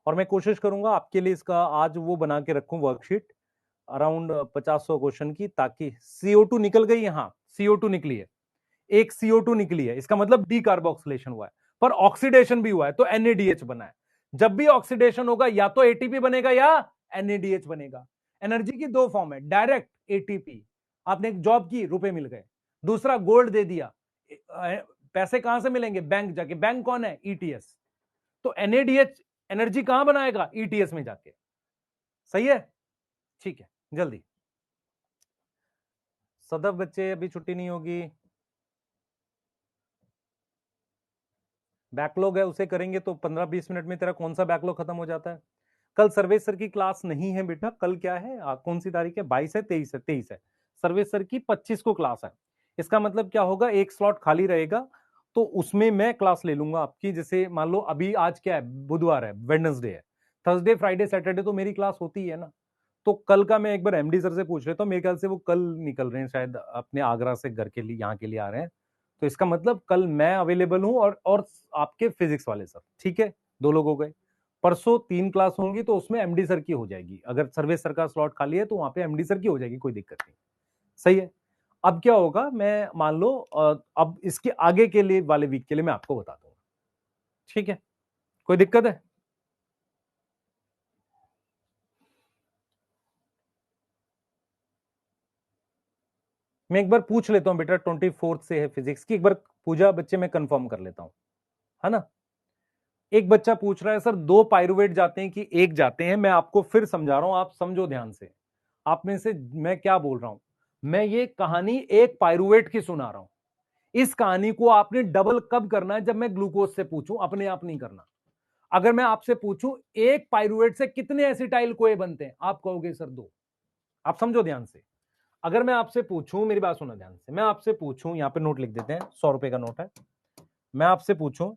और मैं कोशिश करूंगा आपके लिए इसका आज वो बना के रखूं वर्कशीट अराउंड 50-100 क्वेश्चन की, ताकि CO2 निकल गई है। हाँ CO2 निकली है, एक CO2 निकली है, इसका मतलब डीकार्बोक्सिलेशन हुआ है, पर ऑक्सीडेशन भी हुआ है, तो NADH बना है। जब भी ऑक्सीडेशन होगा या तो ATP बनेगा या NADH बनेगा। एनर्जी की दो फॉर्म है, डायरेक्ट ATP, आपने एक जॉब की, रुपए मिल गए। दूसरा गोल्ड दे दिया, पैसे कहां से मिलेंगे? बैंक जाके। बैंक कौन है? ETS। तो NADH एनर्जी कहां बनाएगा? ETS में जाके। सही है? ठीक है जल्दी। सदव बच्चे अभी छुट्टी नहीं होगी, बैकलॉग है उसे करेंगे तो 15-20 मिनट में तेरा कौन सा बैकलॉग खत्म हो जाता है। कल सर्वेश सर की क्लास नहीं है बेटा, कल क्या है, कौन सी तारीख है? 22 है, 23 है, 23 है। सर्वेश सर की 25 को क्लास है। इसका मतलब क्या होगा, एक स्लॉट खाली रहेगा, तो उसमें मैं क्लास ले लूंगा आपकी। जैसे मान लो अभी आज क्या है, बुधवार है, वेडनेसडे है, थर्सडे फ्राइडे सैटरडे तो मेरी क्लास होती है ना। तो कल का मैं एक बार MD सर से पूछ लेता हूँ, मेरे ख्याल से वो कल निकल रहे हैं शायद, अपने आगरा से घर के लिए, यहाँ के लिए आ रहे हैं। तो इसका मतलब कल मैं अवेलेबल हूं, और आपके फिजिक्स वाले सर। ठीक है, 2 लोग हो गए। परसों 3 क्लास होंगी, तो उसमें MD सर की हो जाएगी। अगर सर्वेश सर का स्लॉट खाली है तो वहां पे MD सर की हो जाएगी, कोई दिक्कत नहीं। सही है। अब क्या होगा, मैं मान लो अब इसके आगे के लिए वाले वीक के लिए मैं आपको बता दूंगा। ठीक है, कोई दिक्कत है? मैं एक बार पूछ लेता हूं बेटा, 24 से है फिजिक्स की, एक बार पूजा बच्चे में कंफर्म कर लेता हूं, है ना। एक बच्चा पूछ रहा है सर 2 पाइरुवेट जाते हैं कि 1 जाते हैं? मैं आपको फिर समझा रहा हूं, आप समझो ध्यान से। आप में से मैं क्या बोल रहा हूं, मैं ये कहानी एक पाइरुवेट की सुना रहा हूं। इस कहानी को आपने डबल कब करना है? जब मैं ग्लूकोज से पूछूं, अपने आप नहीं करना। अगर मैं आपसे पूछूं एक पाइरुवेट से कितने एसिटाइल कोए बनते हैं, आप कहोगे सर 2। आप समझो ध्यान से। अगर मैं आपसे पूछूं, मेरी बात सुनो ध्यान से, मैं आपसे पूछूं, यहां पे नोट लिख देते हैं, 100 रुपए का नोट है। मैं आपसे पूछूं,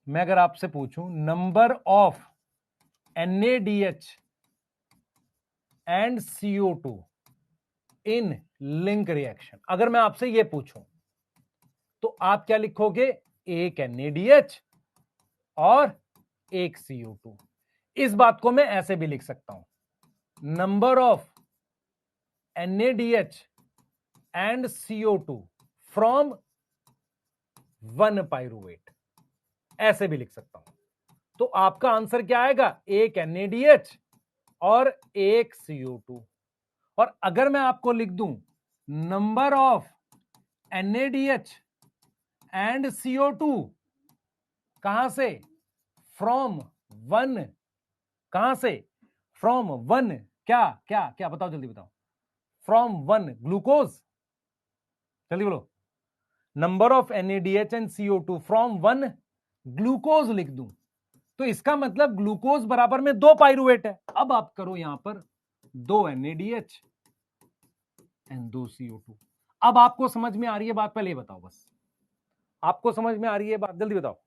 मैं अगर आपसे पूछूं number of NaDH and CO2 in link reaction, अगर मैं आपसे यह पूछूं तो आप क्या लिखोगे? एक NaDH और एक CO2। इस बात को मैं ऐसे भी लिख सकता हूं, number of NaDH and CO2 from 1 pyruvate, ऐसे भी लिख सकता हूं। तो आपका आंसर क्या आएगा? एक NaDH और एक CO2। और अगर मैं आपको लिख दूं number of NaDH and CO2 कहां से? फ्रॉम 1, कहां से? फ्रॉम 1, क्या क्या क्या बताओ, जल्दी बताओ। फ्रॉम 1 ग्लूकोज, जल्दी बोलो। Number of NaDH and CO2 from 1 glucose लिख दूं तो इसका मतलब ग्लूकोज बराबर में 2 पाइरुवेट है। अब आप करो यहां पर 2 NaDH एंड 2 CO2। अब आपको समझ में आ रही है बात? पहले ये बताओ, बस आपको समझ में आ रही है बात? जल्दी बताओ।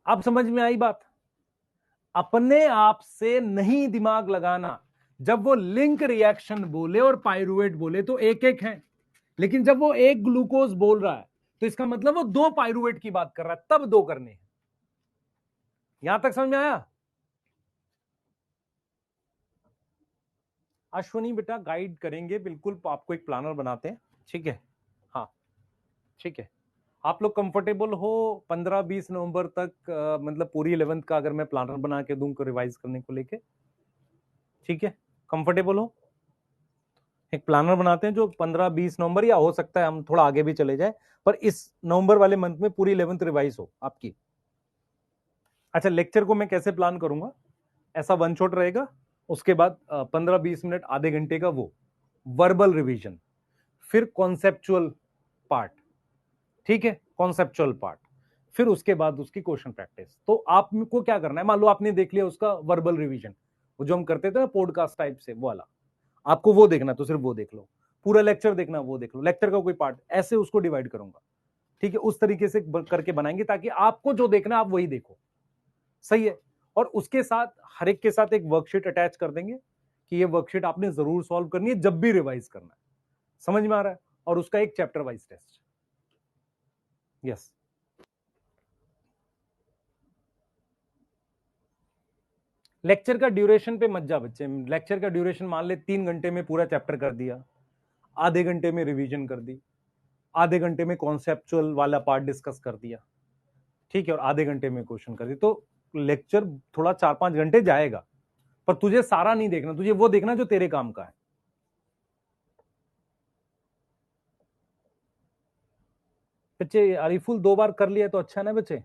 अब समझ में आई बात? अपने आप से नहीं दिमाग लगाना। जब वो लिंक रिएक्शन बोले और पाइरुवेट बोले तो एक एक है, लेकिन जब वो एक ग्लूकोज बोल रहा है तो इसका मतलब वो 2 पाइरुवेट की बात कर रहा है, तब 2 करने हैं। यहां तक समझ में आया? अश्वनी बेटा गाइड करेंगे बिल्कुल, आपको एक प्लानर बनाते हैं, ठीक है। हाँ ठीक है, आप लोग कंफर्टेबल हो 15-20 नवंबर तक, मतलब पूरी 11th का अगर मैं प्लानर बना के दूं रिवाइज करने को लेके, ठीक है, कंफर्टेबल हो? एक प्लानर बनाते हैं जो 15-20 नवंबर, या हो सकता है हम थोड़ा आगे भी चले जाए, पर इस नवंबर वाले मंथ में पूरी 11th रिवाइज हो आपकी। अच्छा, लेक्चर को मैं कैसे प्लान करूंगा? ऐसा वन शॉट रहेगा, उसके बाद 15-20 मिनट आधे घंटे का वो वर्बल रिवीजन, फिर कॉन्सेप्चुअल पार्ट, ठीक है, कॉन्सेप्चुअल पार्ट, फिर उसके बाद उसकी क्वेश्चन प्रैक्टिस। तो आपको क्या करना है, मान लो आपने देख लिया उसका वर्बल रिवीजन, वो जो हम करते थे ना पॉडकास्ट टाइप से, वो वाला, आपको वो देखना तो सिर्फ वो देख लो, पूरा लेक्चर देखना वो देख लो, लेक्चर का कोई पार्ट, ऐसे उसको डिवाइड करूंगा, ठीक है, उस तरीके से करके बनाएंगे ताकि आपको जो देखना आप वही देखो, सही है। और उसके साथ हर एक के साथ एक वर्कशीट अटैच कर देंगे कि ये वर्कशीट आपने जरूर सॉल्व करनी है जब भी रिवाइज करना है, समझ में आ रहा है? और उसका एक chapter wise test. Yes, lecture का ड्यूरेशन पे मत जा बच्चे, लेक्चर का ड्यूरेशन मान ले 3 घंटे में पूरा चैप्टर कर दिया, आधे घंटे में रिवीजन कर दी, आधे घंटे में कॉन्सेप्चुअल वाला पार्ट डिस्कस कर दिया, ठीक है, और आधे घंटे में क्वेश्चन कर दी, तो लेक्चर थोड़ा 4-5 घंटे जाएगा, पर तुझे सारा नहीं देखना, तुझे वो देखना जो तेरे काम का है। बच्चे अरीफुल 2 बार कर लिया तो अच्छा है ना बच्चे।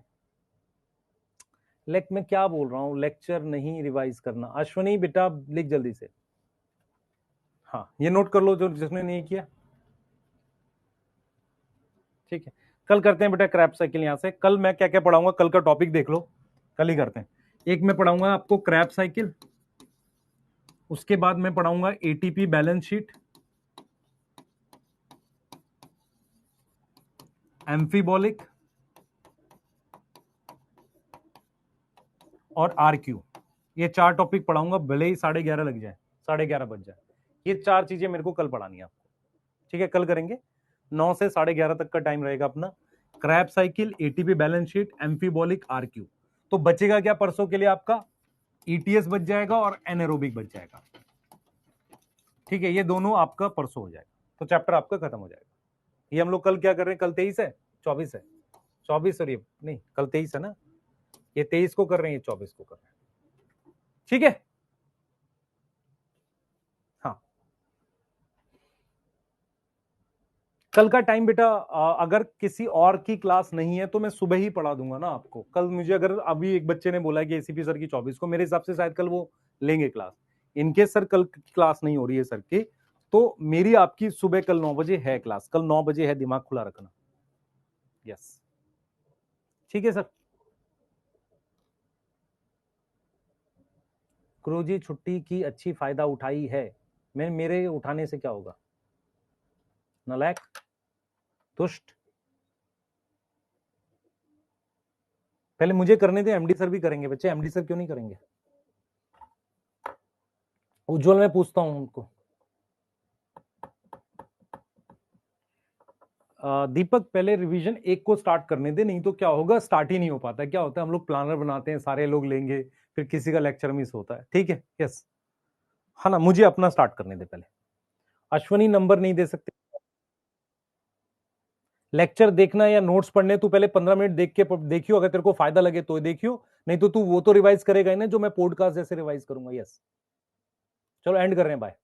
मैं क्या बोल रहा हूं, लेक्चर नहीं रिवाइज करना। अश्वनी बेटा लिख जल्दी से, हाँ ये नोट कर लो जो जिसने नहीं किया, ठीक है। कल करते हैं बेटा क्रैप साइकिल, यहां से कल मैं क्या क्या पढ़ाऊंगा, कल का टॉपिक देख लो, कल ही करते हैं। एक मैं पढ़ाऊंगा आपको क्रैप साइकिल, उसके बाद मैं पढ़ाऊंगा एटीपी बैलेंस शीट, एम्फीबॉलिक और आरक्यू, ये 4 टॉपिक पढ़ाऊंगा, भले ही 11:30 लग जाए, 11:30 बज जाए, ये 4 चीजें मेरे को कल पढ़ानी है आपको, ठीक है, कल करेंगे। 9 से 11:30 तक का टाइम रहेगा अपना, Krebs cycle, ATP balance sheet, amphibolic, RQ. तो बचेगा क्या परसों के लिए आपका? ईटीएस बच जाएगा और एनारोबिक बच जाएगा। ठीक है, ये दोनों आपका परसों हो जाएगा, तो चैप्टर आपका खत्म हो जाएगा। ये हम लोग कल क्या कर रहे हैं, कल 23 है, 24 है, 24 और ये नहीं, कल 23 है ना, ये 23 को कर रहे हैं, ये 24 को कर रहे हैं, ठीक है। हाँ, कल का टाइम बेटा अगर किसी और की क्लास नहीं है तो मैं सुबह ही पढ़ा दूंगा ना आपको। कल मुझे अगर अभी एक बच्चे ने बोला कि एसीपी सर की 24 को, मेरे हिसाब से शायद कल वो लेंगे क्लास। इनके सर कल क्लास नहीं हो रही है सर की, तो मेरी आपकी सुबह कल 9 बजे है क्लास, कल 9 बजे है, दिमाग खुला रखना। यस, ठीक है सर। गुरुजी छुट्टी की अच्छी फायदा उठाई है, मैं मेरे उठाने से क्या होगा, नालायक, दुष्ट। पहले मुझे करने दे, एमडी सर भी करेंगे बच्चे, एमडी सर क्यों नहीं करेंगे। उज्जवल मैं पूछता हूं उनको, दीपक पहले रिवीजन 1 को स्टार्ट करने दे, नहीं तो क्या होगा, स्टार्ट ही नहीं हो पाता। क्या होता है, हम लोग प्लानर बनाते हैं, सारे लोग लेंगे, फिर किसी का लेक्चर मिस होता है। ठीक है, यस, हाँ ना, मुझे अपना स्टार्ट करने दे पहले। अश्वनी नंबर नहीं दे सकते, लेक्चर देखना या नोट्स पढ़ने तू पहले 15 मिनट देख के देखियो, अगर तेरे को फायदा लगे तो देखियो, नहीं तो तू वो तो रिवाइज करेगा ही ना जो मैं पॉडकास्ट जैसे रिवाइज करूंगा। यस, चलो एंड कर रहे हैं, बाय।